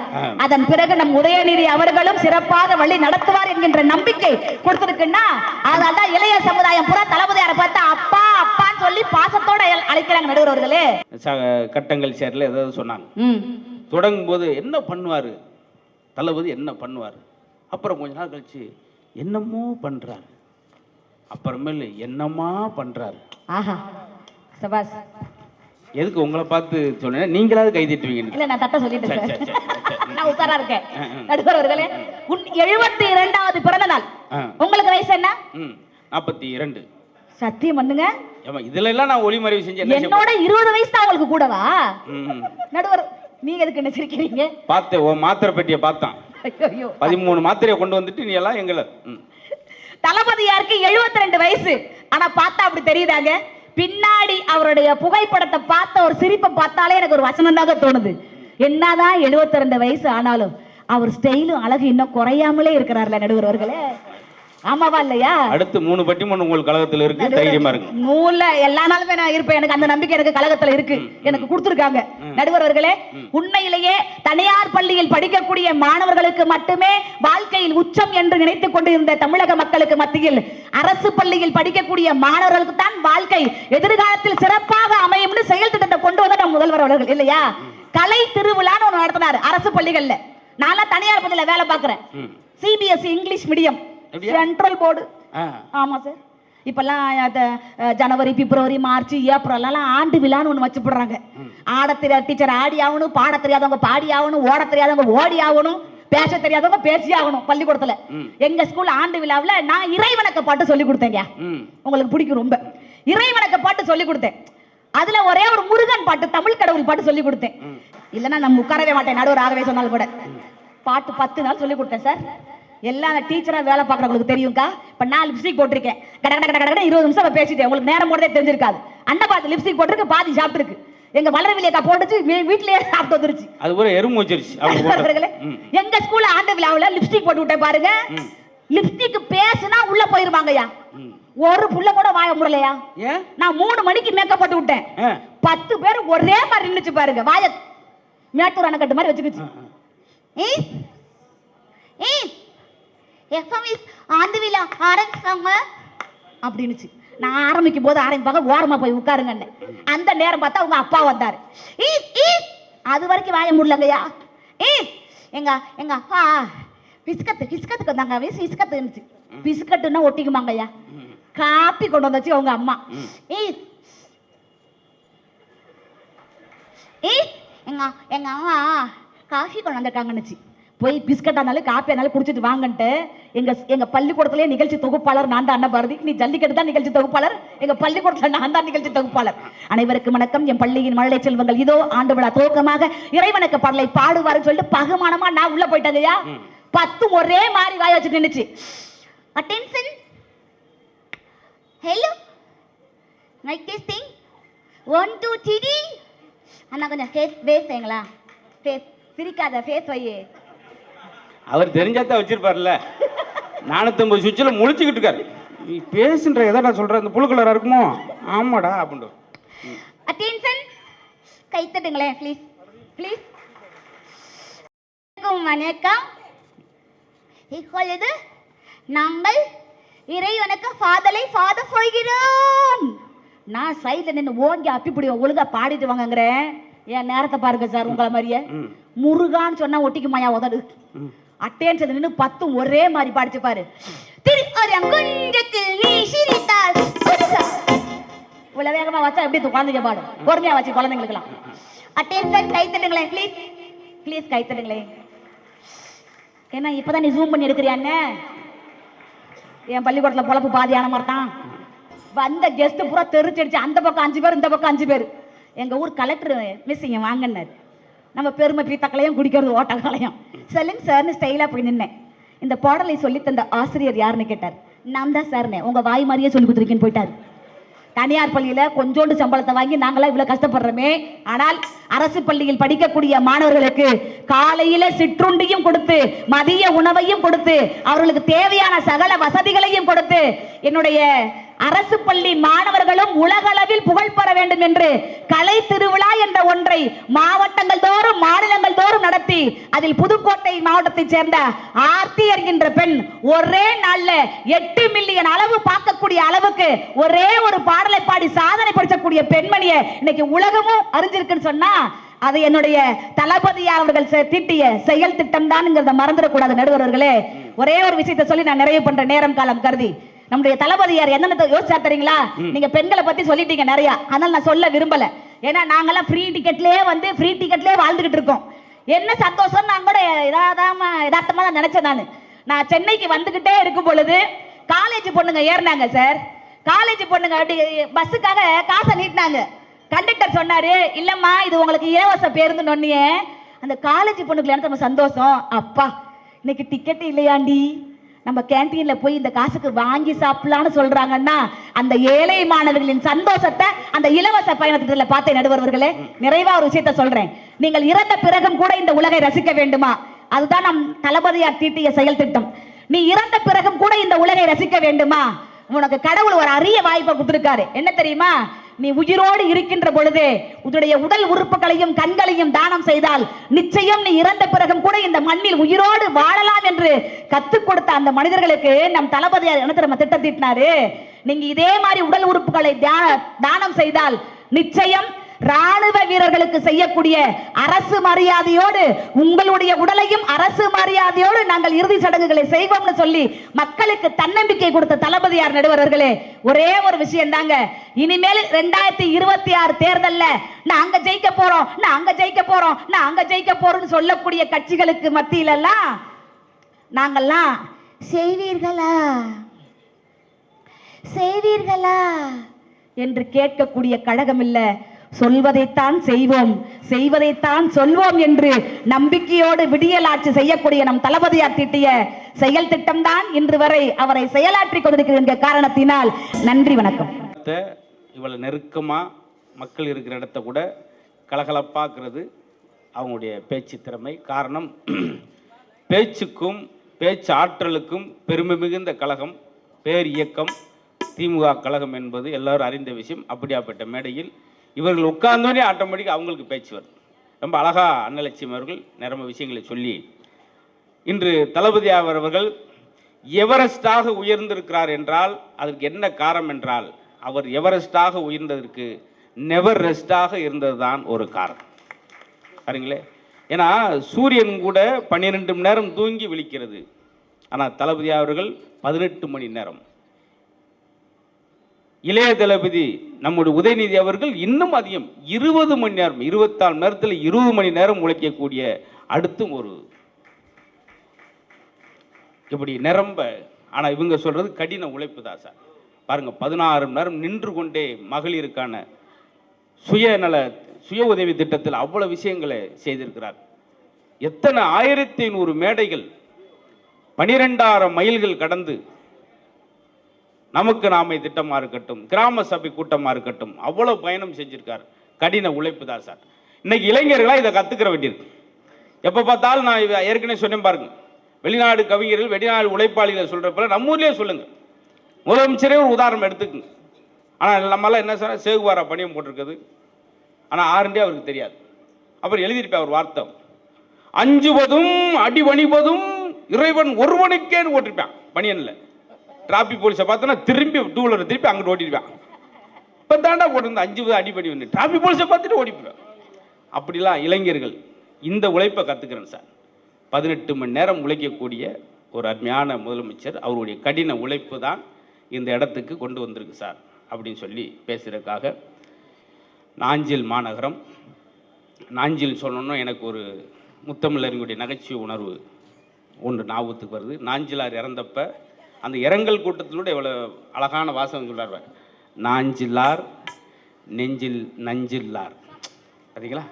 அதன் பிறகு நம் உதயநிதி அவர்களும் சிறப்பாக வழி நடத்துவார் என்கின்ற நம்பிக்கை கொடுத்திருக்குன்னா, அதனால்தான் இளைய சமுதாயம் பூரா தளபதியாரை பார்த்தா அப்பா அப்பான்னு சொல்லி பாசத்தோட அழைக்கிறாங்க நடுவர்களே. கட்டங்கள் சேர்ல ஏதாவது சொன்னாங்க. தொடங்கும் போது என்ன பண்ணுவாரு தளபதி, என்ன பண்ணுவார், அப்புறம் கொஞ்ச நாள் கழிச்சு என்னமோ பண்றாரு, அப்புறமேல என்னமா பண்றாரு. ஆஹா சபாஸ். எதுக்கு உங்களை பார்த்து சொன்னேன், நீங்களாவது கை தட்டுவீங்க. இல்ல நான் தட்ட சொல்லிட்டேன், நான் உத்தாரா இருக்கேன். நடுவர்களே, 72வது பிறந்த நாள். உங்களுக்கு வயசு என்ன? 42. சத்தியம் பண்ணுங்க. இதுல எல்லாம் நான் ஒளிமறைவு செஞ்சேன். என்னோட 20 வயசு தான் உங்களுக்கு கூடவா? நடுவர் நீங்க எதுக்கு என்ன சிரிக்கிறீங்க? பார்த்தேன், உன் மாத்திரை பெட்டியை பார்த்தான். 13 மாத்திரையை கொண்டு வந்துட்டு நீ எல்லாம் எங்களை. தளபதியாருக்கு 72 வயசு. ஆனா பார்த்தா அப்படி தெரியுதாங்க? பின்னாடி அவருடைய புகைப்படத்தை பார்த்த ஒரு சிரிப்பை பார்த்தாலே எனக்கு ஒரு வசனம் தாங்க தோணுது. என்னதான் 72 வயசு ஆனாலும் அவர் ஸ்டைலும் அழகு இன்னும் குறையாமலே இருக்கிறார்ல நடுவர் அவர்களே. ஆமாவா இல்லையா? அடுத்து 3 பட்டிமன்றம் உங்கள் கழகத்துல இருக்கு, தைரியமா இருக்கு. நூல்ல எல்லா நாளுமே நான் இருப்பேன். எனக்கு அந்த நம்பிக்கை எனக்கு கழகத்துல இருக்கு, எனக்கு கொடுத்திருக்காங்க. நடுவர் அவர்களே, உண்மையிலேயே தனியார் பள்ளியில் படிக்கக்கூடிய மாணவர்களுக்கு மட்டுமே வாழ்க்கையில் உச்சம் என்று நினைத்துக் கொண்டிருந்த தமிழக மக்களுக்கு மத்தியில் அரசு பள்ளியில் படிக்கக்கூடிய மாணவர்களுக்கு தான் வாழ்க்கை எதிர்காலத்தில் சிறப்பாக அமையும்னு செயல் திட்டத்தை கொண்டு வந்த நம் முதல்வர் அவர்கள் இல்லையா? கலை திருவிழான்னு ஒன்று நடத்தினார் அரசு பள்ளிகள்ல. நான் தனியார் பள்ளியில வேலை பார்க்கிறேன். CBSE English medium, central board. ஆமா சார். இப்பெல்லாம் ஜனவரி, பிப்ரவரி, மார்ச், ஏப்ரல் எல்லாம் ஆண்டு விழான்னு ஒன்று வச்சு போடுறாங்க. ஆட தெரியாத டீச்சர் ஆடி ஆகணும், பாட தெரியாதவங்க பாடி ஆகணும், ஓட தெரியாதவங்க ஓடி ஆகணும், பேச தெரியாதவங்க பேசி ஆகணும் பள்ளிக்கூடத்துல. எங்க ஸ்கூல் ஆண்டு விழாவில் நான் இறைவணக்க பாட்டு சொல்லி கொடுத்தேங்க. உங்களுக்கு பிடிக்கும் ரொம்ப. இறைவணக்க பாட்டு சொல்லி கொடுத்தேன். அதுல ஒரே ஒரு முருகன் பாட்டு, தமிழ் கடவுள் பாட்டு சொல்லி கொடுத்தேன். இல்லைன்னா நம்ம உட்காரவே மாட்டேன், நடுவர் ஆகவே சொன்னாலும் கூட. பாட்டு 10 நாள் சொல்லி கொடுத்தேன் சார். எல்லா டீச்சரா வேலை பார்க்கறவங்களுக்கு தெரியும்க்கா. இப்ப நான் லிப்ஸ்டிக் போட்டிருக்கேன், கட கட கட கட 20 நிமிஷம் பேசிட்டேன். உங்களுக்கு நேரம் போறதே தெரிஞ்சிருக்காது. அண்ணா பாத்து லிப்ஸ்டிக் போட்டிருக்கு, பாதி சாப்பிட்டு இருக்கு. எங்க வளரவில்லையக்கா போட்டுச்சு, வீட்லயே சாப்பிட்டு வந்துருச்சு. அது ஒரு எறும்பு வச்சிருச்சு. எங்க ஸ்கூல்ல ஆண்டு விழாவுல லிப்ஸ்டிக் போட்டு விட்டேன் பாருங்க. லிப்ஸ்டிக் பேசுனா உள்ள போயிருவாங்கயா. ஒரு புள்ள கூட வாய முடியலையா? நான் 3 மணிக்கு மேக்கப் போட்டு விட்டேன். 10 பேர் ஒரே மாதிரி நின்னுச்சு பாருங்க. வாய மேட்டூர் அணைக்கட்டு மாதிரி வச்சுக்கிச்சு. ஆண்டு விழா ஆரம்பிச்சாங்க அப்படின்னுச்சு. நான் ஆரம்பிக்கும் போது ஆரம்பிப்பாங்க, ஓரமா போய் உட்காருங்கன்னு. அந்த நேரம் பார்த்தா உங்க அப்பா வந்தாரு. அது வரைக்கும் வாய முடியலங்கய்யா. எங்க எங்க அப்பா பிஸ்கத்துக்கு வந்தாங்க. பிஸ்கத்து இருந்துச்சு. பிஸ்கட்டுன்னா ஒட்டிக்குமாங்கய்யா. காப்பி கொண்டு வந்தாச்சு அவங்க அம்மா. எங்க அம்மா காஃபி கொண்டு வந்திருக்காங்கன்னுச்சு. போய் பிஸ்கட்டானாலும் காப்பி ஆனாலும் குடிச்சிட்டு வாங்கன்ட்டு எங்க பள்ளிக்கூடத்திலே நிகழ்ச்சி தொகுப்பாளர் நான் தான். அண்ணா பாரதி, நீ ஜல்லிக்கட்டு தான் நிகழ்ச்சி தொகுப்பாளர், எங்க பள்ளிக்கூடத்தில் நான் தான் நிகழ்ச்சி தொகுப்பாளர். அனைவருக்கும் வணக்கம். என் பள்ளியின் மழலை செல்வங்கள் இதோ ஆண்டு விழா துவக்கமாக இறைவனுக்கு பாடலை பாடுவாருன்னு சொல்லிட்டு பகுமானமா நான் உள்ள போயிட்டேங்கய்யா. 10 ஒரே மாதிரி வாய வச்சு நின்னுச்சு. Attention, hello, mic testing, 1 2 3. அண்ணா கொஞ்சம் ஃபேஸ் வைங்களா. ஃபேஸ் சிரிக்காத, ஃபேஸ் வையே. அவர் தெரிஞ்சாதான் வச்சிருப்பார்ல. 450 சுவிட்சில் முழிச்சுக்கிட்டு இருக்காரு. நீ பேசுன்ற எதை நான் சொல்கிறேன், இந்த புழு கலராக இருக்குமோ? ஆமாடா அப்படின்ட்டு. அட்டென்ஷன், கை தட்டுங்களேன் ப்ளீஸ் ப்ளீஸ். வணக்கம். இப்பொழுது நாங்கள் இறைவனுக்கு பாதலை பாத சொல்கிறோம். நான் சைட்ல நின்று ஓங்கி அப்பிப்பிடிவோம், ஒழுங்கா பாடிட்டு வாங்கங்கிறேன். என் நேரத்தை பாருங்க சார், உங்களை மாதிரியே முருகான்னு சொன்னா ஒட்டிக்குமாயா உதடு. அட்டென்ஷன் நின்று 10 ஒரே மாதிரி பாடிச்சு பாரு. இவ்வளவு வேகமா வச்சா எப்படி குழந்தைங்க பாடும்? பொறுமையா வச்சு குழந்தைங்களுக்குலாம். அட்டென்ஷன், கை தட்டுங்களேன் ப்ளீஸ் ப்ளீஸ், கை தட்டுங்களேன். ஏன்னா இப்பதான் நீ ஜூம் பண்ணி எடுக்கிறியான்னு. என் பள்ளிக்கூடத்தில் பொழப்பு பாதியான மாதிரி தான். வந்த கெஸ்ட் பூரா தெரிச்சடிச்சு, அந்த பக்கம் 5 பேர், இந்த பக்கம் 5 பேர். எங்க ஊர் கலெக்டர் மிஸ் இங்க வாங்கினார். நம்ம பெருமை பீத்தக்களையும் குடிக்கிறது ஓட்டக்களையும். சொல்லுங்க சார்னு ஸ்டைலா போய் நின்னேன். இந்த பாடலை சொல்லி தந்த ஆசிரியர் யாருன்னு கேட்டார். நான் தான் சார்னே, உங்க வாய் மாதிரியே சொல்லி கொடுத்துருக்கேன்னு போயிட்டார். தனியார் பள்ளியில கொஞ்சோண்டு சம்பளத்தை வாங்கி நாங்களாம் இவ்வளவு கஷ்டப்படுறோமே. ஆனால் அரசு பள்ளியில் படிக்கக்கூடிய மாணவர்களுக்கு காலையில சிற்றுண்டியும் கொடுத்து, மதிய உணவையும் கொடுத்து, அவர்களுக்கு தேவையான சகல வசதிகளையும் கொடுத்து, என்னுடைய அரசு பள்ளி மாணவர்களும் உலகளவில் புகழ் பெற வேண்டும் என்று கலை திருவிழா என்ற ஒன்றை மாவட்டங்கள் தோறும் மாநிலங்கள் தோறும் நடத்தி, அதில் புதுக்கோட்டை மாவட்டத்தைச் சேர்ந்த ஆர்த்தி என்கின்ற பெண் ஒரே நாள்ல 8 மில்லியன் அளவு பார்க்கக்கூடிய அளவுக்கு ஒரே ஒரு பாடலை பாடி சாதனை படைக்கக்கூடிய பெண்மணியை இன்னைக்கு உலகமும் அறிஞ்சிருக்குன்னு சொன்னா அது என்னுடைய தளபதியார் அவர்கள் தீட்டிய செயல் திட்டம் தான் மறந்துடக்கூடாது நடுவர்களே. ஒரே ஒரு விஷயத்தை சொல்லி நான் நிறைவு பண்ற நேரம் காலம் கருதி, நம்முடைய தளபதியார் என்னென்ன யோசிச்சா தெரியுங்களா? நீங்க பெண்களை பத்தி சொல்லிட்டீங்க நிறைய, அதனால நான் சொல்ல விரும்பல. ஏன்னா நாங்கெல்லாம் ஃப்ரீ டிக்கெட்லயே வாழ்ந்துகிட்டு இருக்கோம். என்ன சந்தோஷம், நான் கூட யதார்த்தமா தான் நினைச்சேன். நான் சென்னைக்கு வந்துகிட்டே இருக்கும் பொழுது காலேஜ் பொண்ணுங்க ஏறினாங்க சார். காலேஜ் பொண்ணுங்க அப்படி பஸ்ஸுக்காக காசை நீட்டினாங்க. கண்டக்டர் சொன்னாரு, இல்லம்மா இது உங்களுக்கு இலவச பேருந்து நொன்னியே. அந்த காலேஜ் பொண்ணுக்கு எனக்கு நம்ம சந்தோஷம், அப்பா இன்னைக்கு டிக்கெட் இல்லையாண்டி, நம்ம கேன்டீன்ல போய் இந்த காசுக்கு வாங்கி சாப்பிடலாம்னு சொல்றாங்கன்னா அந்த ஏழை மாணவர்களின் சந்தோஷத்தை அந்த இலவச பயணத்தில் பார்த்தேன் நடுவர்களே. நிறைவா ஒரு விஷயத்த சொல்றேன். நீங்கள் இறந்த பிறகும் கூட இந்த உலகை ரசிக்க வேண்டுமா? அதுதான் நம் தளபதியார் தீட்டிய செயல் திட்டம். நீ இறந்த பிறகும் கூட இந்த உலகை ரசிக்க வேண்டுமா? உனக்கு கடவுள் ஒரு அரிய வாய்ப்பை கொடுத்திருக்காரு. என்ன தெரியுமா? நீ உயிரோடு இருக்கின்ற பொழுது உன்னுடைய உடல் உறுப்புகளையும் கண்களையும் தானம் செய்தால் நிச்சயம் நீ இறந்த பிறகும் கூட இந்த மண்ணில் உயிரோடு வாழலாம் என்று கத்துக் கொடுத்த அந்த மனிதர்களுக்கு நம் தளபதியார் என்ன நம்ம திட்டம் தீட்டினாரு. நீங்க இதே மாதிரி உடல் உறுப்புகளை தானம் செய்தால் நிச்சயம் ராணுவ வீரர்களுக்கு செய்யக்கூடிய அரசு மரியாதையோடு உங்களுடைய உடலையும் அரசு மரியாதையோடு நாங்கள் இறுதி சடங்குகளை செய்வோம்னு சொல்லி மக்களுக்கு தன்னம்பிக்கை கொடுத்த தளபதியார் நடுவர்களே. ஒரே ஒரு விஷயம் தாங்க, இனிமேல் 2026 தேர்தல்ல நாங்க ஜெயிக்க போறோம், நாங்க ஜெயிக்க போறோம், நாங்க ஜெயிக்க போறோம்னு சொல்லக்கூடிய கட்சிகளுக்கு மத்தியில எல்லாம் நாங்கெல்லாம் செய்வீர்களா செய்வீர்களா என்று கேட்கக்கூடிய கழகம் இல்ல, சொல்வதைத்தான் செய்வோம், செய்வதைத்தான் சொல்வோம் என்று நம்பிக்கையோடு விடியல் ஆட்சி செய்யக்கூடிய நம் தளபதியார் தீட்டிய செயல் திட்டம் தான் இன்று வரை அவரை செயலாற்றி கொண்டிருக்கிற காரணத்தினால் நன்றி வணக்கம். இவ்வளவு நெருக்கமா மக்கள் இருக்கிற இடத்த கூட கலகலப்பாக்குறது அவங்களுடைய பேச்சு திறமை. காரணம், பேச்சுக்கும் பேச்சு ஆற்றலுக்கும் பெருமை மிகுந்த கழகம், பேர் இயக்கம் திமுக கழகம் என்பது எல்லாரும் அறிந்த விஷயம். அப்படியாப்பட்ட மேடையில் இவர்கள் உட்கார்ந்தோடனே ஆட்டோமேட்டிக்காக அவங்களுக்கு பேச்சு வரும். ரொம்ப அழகாக அன்னலட்சுமி அவர்கள் நிரம்ப விஷயங்களை சொல்லி, இன்று தளபதி அவர்கள் எவரெஸ்டாக உயர்ந்திருக்கிறார் என்றால் அதற்கு என்ன காரணம் என்றால் அவர் எவரெஸ்டாக உயர்ந்ததற்கு நெவர் ரெஸ்டாக இருந்தது தான் ஒரு காரணம். சரிங்களே, ஏன்னா சூரியன் கூட 12 மணி நேரம் தூங்கி விழிக்கிறது, ஆனால் தளபதி அவர்கள் 18 மணி நேரம். இளைய தளபதி நம்முடைய உதயநிதி அவர்கள் இன்னும் அதிகம் 20 மணி நேரம், 24 மணி நேரத்தில் 20 மணி நேரம் உழைக்கக்கூடிய அடுத்தும் ஒரு இப்படி நிரம்ப. ஆனால் இவங்க சொல்றது கடின உழைப்பு தான் சார். பாருங்க, 16 மணி நேரம் நின்று கொண்டே மகளிருக்கான சுய உதவி திட்டத்தில் அவ்வளவு விஷயங்களை செய்திருக்கிறார். எத்தனை 1500 மேடைகள், 12,000 மைல்கள் கடந்து நமக்கு நாமே திட்டமாக இருக்கட்டும், கிராம சபை கூட்டமாக இருக்கட்டும், அவ்வளவு பயணம் செஞ்சிருக்கார். கடின உழைப்பு தான் சார். இன்னைக்கு இளைஞர்களாக இதை கற்றுக்கிற வேண்டியிருக்கு. எப்போ பார்த்தாலும் நான் ஏற்கனவே சொன்னேன் பாருங்க, வெளிநாடு கவிஞர்கள் வெளிநாடு உழைப்பாளிகளை சொல்கிறப்ப நம்ம ஊர்லேயே சொல்லுங்க. முதலமைச்சரே ஒரு உதாரணம் எடுத்துக்குங்க. ஆனால் நம்மளாம் என்ன சார் சேகுவாரா பணியம் போட்டிருக்குது, ஆனால் ஆறுண்டே அவருக்கு தெரியாது. அப்புறம் எழுதியிருப்பேன் அவர் வார்த்தை, அஞ்சுவதும் அடிபணிவதும் இறைவன் ஒருவனுக்கேன்னு ஓட்டிருப்பேன் பணியனில். டிராபிக் போலீஸை பார்த்தோன்னா திரும்பி 2 வீலர் திருப்பி அங்கிட்டு ஓட்டிருப்பேன். இப்போ தாண்டா போட்டிருந்தேன் 5 அடிபடி வந்து டிராபிக் போலீஸை பார்த்துட்டு ஓடிப்பேன். அப்படிலாம் இளைஞர்கள் இந்த உழைப்பை கற்றுக்கிறேன் சார். 18 மணி நேரம் உழைக்கக்கூடிய ஒரு அருமையான முதலமைச்சர், அவருடைய கடின உழைப்பு தான் இந்த இடத்துக்கு கொண்டு வந்திருக்கு சார் அப்படின்னு சொல்லி பேசுகிறதுக்காக. நாஞ்சில் மாநகரம், நாஞ்சில் சொல்லணும்னா எனக்கு ஒரு முத்தமிழறிஞருடைய நகைச்சுவை உணர்வு ஒன்று ஞாபகத்துக்கு வருது. நாஞ்சிலார் இறந்தப்ப அந்த இரங்கல் கூட்டத்திலூட எவ்வளோ அழகான வாசகம் சொல்றார், நாஞ்சிலார் நெஞ்சில் நஞ்சில்லார். சரிங்களா,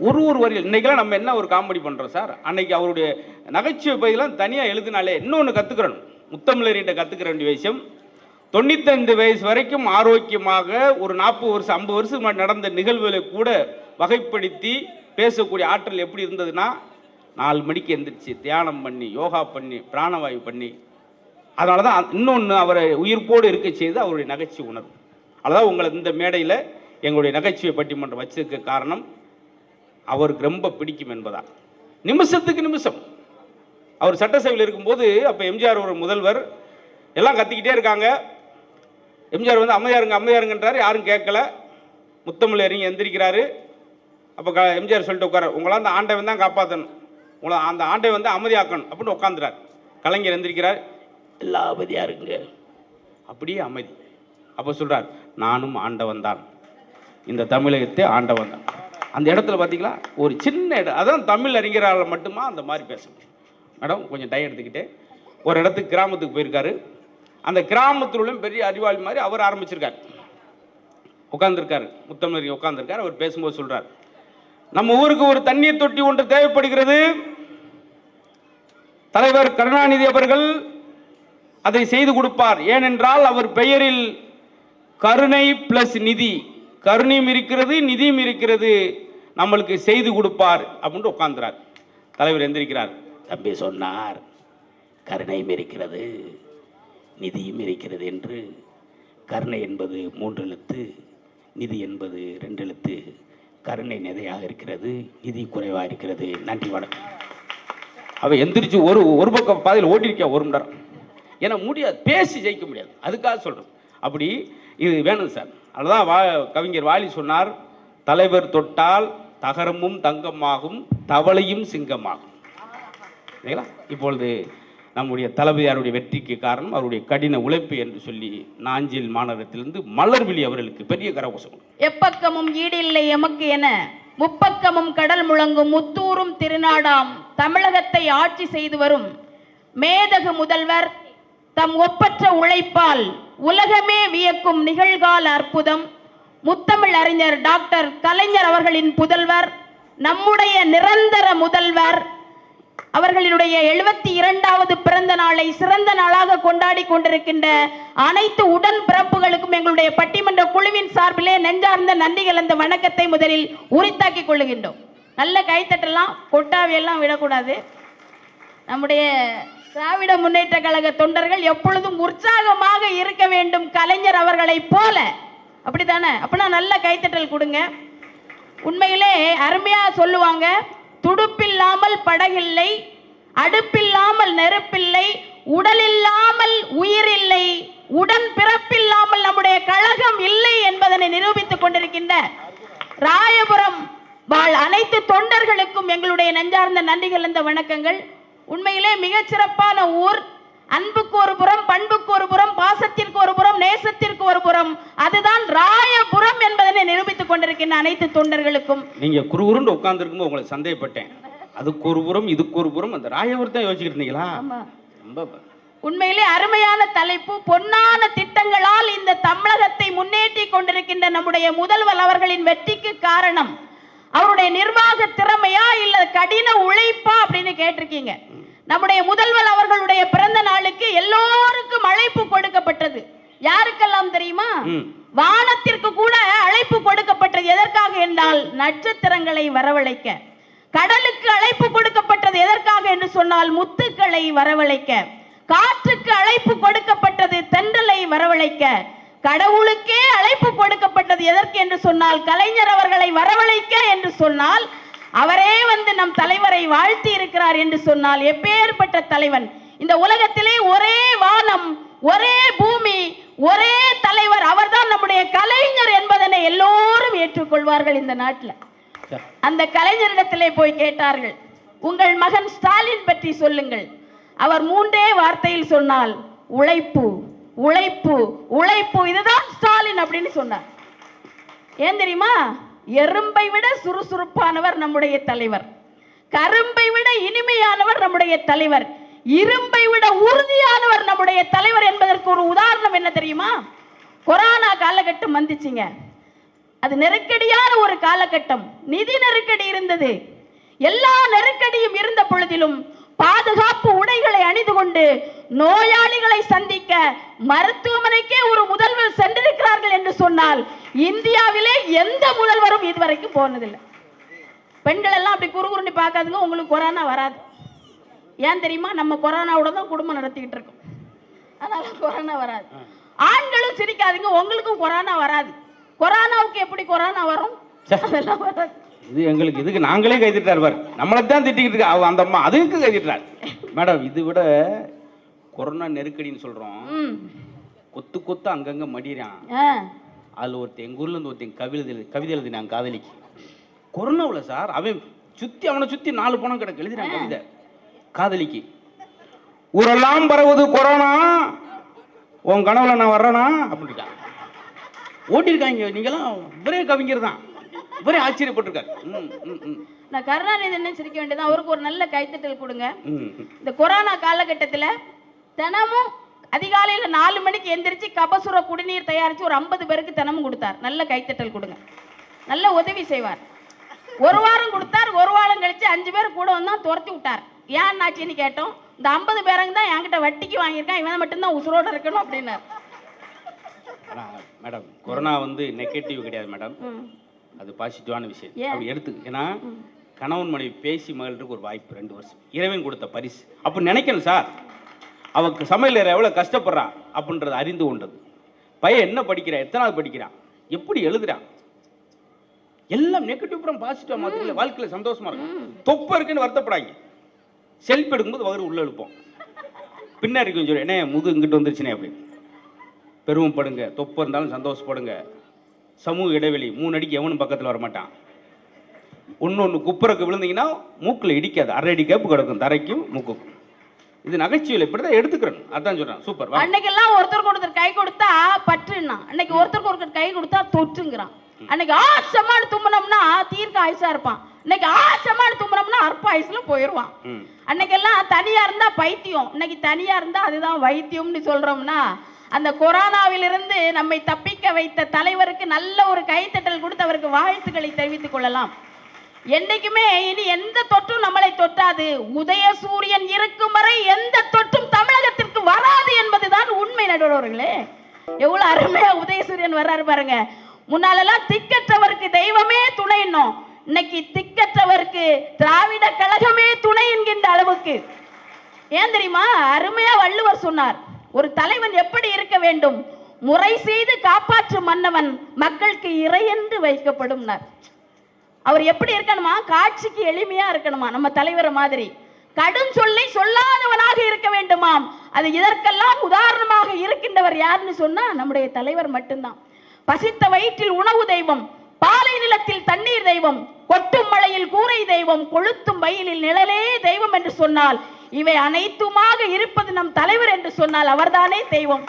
ஒரு வரியில் இன்னைக்கெல்லாம் நம்ம என்ன ஒரு காமெடி பண்ணுறோம் சார். அன்னைக்கு அவருடைய நகைச்சுவை பகுதியெல்லாம் தனியாக எழுதினாலே இன்னொன்று கற்றுக்கிறோம். முத்தமிழர்கிட்ட கற்றுக்கிற வேண்டிய விஷயம், 95 வயசு வரைக்கும் ஆரோக்கியமாக ஒரு 40 வருஷம் 50 வருஷம் நடந்த நிகழ்வுகளை கூட வகைப்படுத்தி பேசக்கூடிய ஆற்றல் எப்படி இருந்ததுன்னா, 4 மணிக்கு எந்திரிச்சு தியானம் பண்ணி யோகா பண்ணி பிராணவாயு பண்ணி, அதனால தான் இன்னொன்று அவரை உயிர்ப்போடு இருக்க செய்து அவருடைய நகைச்சுவை உணர்வு. அதான் உங்களை இந்த மேடையில் எங்களுடைய நகைச்சுவை பட்டிமன்றம் வச்சிருக்க காரணம் அவருக்கு ரொம்ப பிடிக்கும் என்பதா. நிமிஷத்துக்கு நிமிஷம் அவர் சட்டசபையில் இருக்கும்போது, அப்போ எம்ஜிஆர் ஒரு முதல்வர், எல்லாம் கத்திக்கிட்டே இருக்காங்க. எம்ஜிஆர் வந்து அமைதியாருங்கன்றாரு, யாரும் கேட்கல. முத்தமிழறிஞர் எந்திரிக்கிறாரு. அப்போ எம்ஜிஆர் சொல்லிட்டு உட்கார, உங்களால் அந்த ஆண்டவன் தான் காப்பாற்றணும், உங்களை அந்த ஆண்டவன் வந்து அமைதியாக்கணும் அப்படின்னு உட்காந்துறார். கலைஞர் எந்திரிக்கிறார், எல்லா அமைதியாக இருங்க, அப்படியே அமைதி. அப்போ சொல்கிறார், நானும் ஆண்டவன் தான், இந்த தமிழகத்தை ஆண்டவன் தான். அந்த இடத்துல பார்த்தீங்களா ஒரு சின்ன இடம், அதான் தமிழ் அறிஞரால் மட்டுமா அந்த மாதிரி பேச முடியும். மேடம் கொஞ்சம் டைம் எடுத்துக்கிட்டு ஒரு இடத்துக்கு கிராமத்துக்கு போயிருக்காரு. அந்த கிராமத்தில் உள்ள பெரிய அறிவாளி மாதிரி அவர் ஆரம்பிச்சிருக்கார், உட்காந்துருக்காரு, முத்தமிழர் உட்காந்துருக்காரு. அவர் பேசும்போது சொல்கிறார், நம்ம ஊருக்கு ஒரு தண்ணீர் தொட்டி ஒன்று தேவைப்படுகிறது. தலைவர் கருணாநிதி அவர்கள் அதை செய்து கொடுப்பார். ஏனென்றால் அவர் பெயரில் கருணை பிளஸ் நிதி, கருணையும் இருக்கிறது நிதியும் இருக்கிறது, நம்மளுக்கு செய்து கொடுப்பார் அப்படின்னு உட்கார்ந்துறார். தலைவர் எந்திரிக்கிறார், தம்பி சொன்னார் கருணையும் இருக்கிறது நிதியும் இருக்கிறது என்று. கருணை என்பது 3 எழுத்து, நிதி என்பது 2 எழுத்து. கருணை நிறையாக இருக்கிறது, நிதி குறைவாக இருக்கிறது. நன்றி வணக்கம். அவன் எந்திரிச்சு ஒரு பக்கம் பாதையில் ஓட்டிருக்கா 1 மணி நேரம். ஏன்னா முடியாது, பேசி ஜெயிக்க முடியாது, அதுக்காக சொல்கிறோம். அப்படி இது வேணும் சார். அதுதான் கவிஞர் வாலி சொன்னார், தலைவர் தொட்டால் தகரமும் தங்கமாகும், தவளையும் சிங்கமாகும். சரிங்களா, இப்பொழுது நம்முடைய தளபதியாருடைய வெற்றிக்கு காரணம் அவருடைய கடின உழைப்பு என்று சொல்லி நாஞ்சில் மாநகரத்திலிருந்து மலர்விழி அவர்களுக்கு பெரிய கரகோஷம். எப்பக்கமும் ஈடில்லை எமக்கு என முப்பக்கமும் கடல் முழங்கும் முத்தூரும் திருநாடாம் தமிழகத்தை ஆட்சி செய்து வரும் மேதகு முதல்வர் தம் ஒப்பற்ற உழைப்பால் உலகமே வியக்கும் நிகழ்கால அற்புதம் முத்தமிழ் அறிஞர் டாக்டர் கலைஞர் அவர்களின் புதல்வர், நம்முடைய நிரந்தர முதல்வர் அவர்களுடைய 72வது பிறந்த நாளை சிறந்த நாளாக கொண்டாடி கொண்டிருக்கின்ற அனைத்து உடன் பிறப்புகளுக்கும் எங்களுடைய பட்டிமன்ற குழுவின் சார்பிலே நெஞ்சார்ந்த நன்றி கலந்த வணக்கத்தை முதலில் உரித்தாக்கிக் கொள்ளுகின்றோம். நல்ல கைத்தட்டலாம், கொட்டாவியெல்லாம் விடக்கூடாது. நம்முடைய திராவிட முன்னேற்ற கழக தொண்டர்கள் எப்பொழுதும் உற்சாகமாக இருக்க வேண்டும், கலைஞர் அவர்களை போல. அப்படித்தானே? அப்படின்னா நல்ல கைத்தட்டல் கொடுங்க. உண்மையிலே அருமையா சொல்லுவாங்க, துடுப்பில்லாமல் படகில்லை, அடுப்பில்லாமல் நெருப்பில்லை, உடலில்லாமல் உயிரில்லை, உடன் பிறப்பில்லாமல் நம்முடைய கழகம் இல்லை என்பதனை நிரூபித்துக் கொண்டிருக்கின்ற ராயபுரம் வாழ் அனைத்து தொண்டர்களுக்கும் எங்களுடைய நெஞ்சார்ந்த நன்றிகள் இந்த வணக்கங்கள். உண்மையிலே மிகச்சிறப்பான ஊர். அன்புக்கு ஒரு புறம், பண்புக்கு ஒரு புறம், பாசத்திற்கு ஒரு புறம், நேசத்திற்கு ஒரு புறம், அதுதான் ராயபுரம் என்பதனை நிரூபித்துக் கொண்டிருக்கின்ற அனைத்து தொண்டர்களுக்கும். நீங்க குறுகுறுண்டு உட்கார்ந்து இருக்கும்போது உங்களை சந்தேகப்பட்டேன். அதுக்கு ஒரு புறம், இதுக்கு ஒரு புறம், அந்த ராயபுரத்தை யோசிச்சுட்டு இருந்தீங்களா? ரொம்ப உண்மையிலே அருமையான தலைப்பு. பொன்னான திட்டங்களால் இந்த தமிழகத்தை முன்னேற்றி கொண்டிருக்கின்ற நம்முடைய முதல்வர் அவர்களின் வெற்றிக்கு காரணம் அவருடைய நிர்வாக திறமையா இல்ல கடின உழைப்பா அப்படின்னு கேட்டிருக்கீங்க. நம்முடைய முதல்வர் அவர்களுடைய பிறந்த நாளுக்கு எல்லோருக்கும் அழைப்பு கொடுக்கப்பட்டது. யாருக்கெல்லாம் தெரியுமா? வானத்திற்கு கூட அழைப்பு கொடுக்கப்பட்டது. எதற்காக என்றால் நட்சத்திரங்களை வரவழைக்க. கடலுக்கு அழைப்பு கொடுக்கப்பட்டது எதற்காக என்று சொன்னால் முத்துக்களை வரவழைக்க. காற்றுக்கு அழைப்பு கொடுக்கப்பட்டது தென்றலை வரவழைக்க. கடவுளுக்கே அழைப்பு கொடுக்கப்பட்டது எதற்கு என்று சொன்னால் கலைஞர் அவர்களை வரவழைக்க என்று சொன்னால் அவரே வந்து நம் தலைவரை வாழ்த்தி இருக்கிறார் என்று சொன்னால் எப்பேற்பட்ட தலைவன். இந்த உலகத்திலே ஒரே வானம், ஒரே பூமி, ஒரே தலைவர், அவர்தான் நம்முடைய கலைஞர் என்பதனை எல்லோரும் ஏற்றுக்கொள்வார்கள் இந்த நாட்டில். அந்த கலைஞரிடத்திலே போய் கேட்டார்கள், உங்கள் மகன் ஸ்டாலின் பற்றி சொல்லுங்கள். அவர் 3 வார்த்தையில் சொன்னால் உழைப்பு, உழைப்பு, உழைப்பு, இதுதான் ஸ்டாலின் அப்படின்னு சொன்னார். ஏன் தெரியுமா? எறும்பை விட சுறுசுறுப்பானவர் நம்முடைய தலைவர், கரும்பை விட இனிமையானவர் நம்முடைய தலைவர், இரும்பை விட உறுதியானவர் நம்முடைய தலைவர் என்பதற்கு ஒரு உதாரணம் என்ன தெரியுமா? கொரோனா காலகட்டம் வந்துச்சுங்க. அது நெருக்கடியான ஒரு காலகட்டம். நிதி நெருக்கடி இருந்தது. எல்லா நெருக்கடியும் இருந்த பொழுதிலும் பாதுகாப்பு உடைகளை அணிந்து கொண்டு நோயாளிகளை சந்திக்க மருத்துவமனைக்கே ஒரு முதல்வர் சென்றிருக்கிறார்கள் என்று சொன்னால் இந்தியாவிலே எந்த முதல்வரும் இதுவரைக்கும் போனதில்லை. பெண்கள் எல்லாம் அப்படி குறுகுறுண்டி பார்க்காதுங்க, உங்களுக்கு கொரோனா வராது. ஏன் தெரியுமா? நம்ம கொரோனாவோட தான் குடும்பம் நடத்திக்கிட்டு இருக்கோம், அதனால கொரோனா வராது. ஆண்களும் சிரிக்காதுங்க, உங்களுக்கும் கொரோனா வராது. கொரோனாவுக்கு எப்படி கொரோனா வரும்? அதெல்லாம் வராது. இது எங்களுக்கு இதுக்கு நாங்களே கைதிட்டார் பாரு, நம்மளை தான் திட்டிக்கிட்டு இருக்கு அந்த அம்மா, அதுக்கு கைதிட்டார். மேடம், இது விட கொரோனா நெருக்கடின்னு சொல்றோம், கொத்து கொத்து அங்கங்க மடிறான். அதுல ஒருத்தன் எங்க ஊர்ல இருந்து ஒருத்தன் கவிதை எழுதினான் காதலிக்கு. கொரோனாவில் சார் அவன் அவனை சுத்தி 4 பணம் கிடக்கு எழுதினான் கவிதை காதலிக்கு. ஊரெல்லாம் பரவுது கொரோனா, உன் கனவுல நான் வர்றேனா அப்படின்ட்டு ஓட்டிருக்காங்க. நீங்களாம் ஒரே கவிஞர் தான், ஒரே ஆச்சரியப்பட்டிருக்காரு. நான் கருணாநிதி என்ன சிரிக்க வேண்டியது, அவருக்கு ஒரு நல்ல கைத்தட்டல் கொடுங்க. இந்த கொரோனா காலகட்டத்தில் தினமும் அதிகாலையில் 4 மணிக்கு எந்திரிச்சு கபசுர குடிநீர் தயாரித்து ஒரு 50 பேருக்கு தினமும் கொடுத்தார். நல்ல கைத்தட்டல் கொடுங்க. நல்ல உதவி செய்வார். 1 வாரம் கொடுத்தார். 1 வாரம் கழிச்சு 5 பேர் கூட வந்தா துரத்தி விட்டார். ஏன் ஆச்சுன்னு கேட்டோம். இந்த 50 பேருங்க தான் என்கிட்ட வட்டிக்கு வாங்கியிருக்கான், இவன் மட்டும்தான் உசுரோட இருக்கணும் அப்படின்னார். மேடம், கொரோனா வந்து நெகட்டிவ் கிடையாது மேடம், அது பாசிட்டிவான விஷயம். அப்படி எடுத்து, ஏன்னா கணவன் மனைவி பேசி மகளுக்கு ஒரு வாய்ப்பு 2 வருஷம் இறைவன் கொடுத்த பரிசு. அப்போ நினைக்கணும் சார், அவக்கு சமையல் எவ்வளோ கஷ்டப்படுறா அப்படின்றத அறிந்து கொண்டது. பையன் என்ன படிக்கிறான், எத்தனாவது படிக்கிறான், எப்படி எழுதுறான், எல்லாம் நெகட்டிவ் புறம் பாசிட்டிவ் மாதிரி வாழ்க்கையில் சந்தோஷமா இருக்கும். தொப்பை இருக்குன்னு வருத்தப்படாங்க. செல்ஃபி எடுக்கும்போது வயிறு உள்ள எழுப்போம், பின்னாடி கொஞ்சம் என்ன முது இங்கிட்டு வந்துருச்சுனே அப்படி பெருமைப்படுங்க. தொப்பை இருந்தாலும் சந்தோஷப்படுங்க. சமூக இடைவெளி 3 அடிக்கு எவனும் பக்கத்தில் வரமாட்டான். ஒன்று குப்புறக்கு விழுந்தீங்கன்னா மூக்கில் இடிக்காது, 1/2 அடி கேப்பு கிடக்கும் தரைக்கும் மூக்குக்கும். இது நகைச்சுவையில் இப்படிதான் எடுத்துக்கிறேன். அதான் சொல்றேன். சூப்பர். அன்னைக்கெல்லாம் ஒருத்தருக்கு கை கொடுத்தா பற்றுன்னா, அன்னைக்கு ஒருத்தருக்கு கை கொடுத்தா தொற்றுங்கிறான். அன்னைக்கு ஆச்சமான தும்மனம்னா தீர்க்க ஆயுசா இருப்பான். இன்னைக்கு ஆச்சமான தும்மனம்னா அற்ப ஆயுசுல போயிடுவான். அன்னைக்கெல்லாம் தனியா இருந்தா பைத்தியம், இன்னைக்கு தனியா இருந்தா அதுதான் வைத்தியம்னு சொல்றோம்னா, அந்த கொரோனாவிலிருந்து நம்மை தப்பிக்க வைத்த தலைவருக்கு நல்ல ஒரு கைத்தட்டல் கொடுத்து அவருக்கு வாழ்த்துக்களை தெரிவித்துக் கொள்ளலாம். என்னைக்குமே இனி எந்த தொற்றும் நம்மளை தொட்டாது. உதய சூரியன் இருக்கும் வரை எந்த தொற்றும் தமிழகத்திற்கு வராது என்பதுதான் உண்மை. நடுவர்களே, எவ்வளவு அருமையா உதயசூரியன் வர்றாரு பாருங்க. முன்னாலெல்லாம் திக்கற்றவருக்கு தெய்வமே துணைன்னோம், இன்னைக்கு திக்கற்றவருக்கு திராவிட கழகமே துணை என்கின்ற அளவுக்கு. ஏன் தெரியுமா? அருமையா வள்ளுவர் சொன்னார், ஒரு தலைவன் எப்படி இருக்க வேண்டும், முறை செய்து காப்பாற்றும் மன்னவன் மக்களுக்கு இறையென்று வைக்கப்படும். அவர் எப்படி இருக்கணுமா? காட்சிக்கு எளிமையா இருக்கணுமா, நம்ம தலைவரை மாதிரி. கடும் சொல்லை சொல்லாதவனாக இருக்க வேண்டுமாம். அது இதற்கெல்லாம் உதாரணமாக இருக்கின்றவர் யாருன்னு சொன்னா நம்முடைய தலைவர் மட்டும்தான். பசித்த வயிற்றில் உணவு தெய்வம், பாலை நிலத்தில் தண்ணீர் தெய்வம், கொட்டும் மழையில் கூரை தெய்வம், கொளுத்தும் வயலில் நிழலே தெய்வம் என்று சொன்னால் இவை அனைத்துமாக இருப்பது நம் தலைவர் என்று சொன்னால் அவர்தானே தெய்வம்.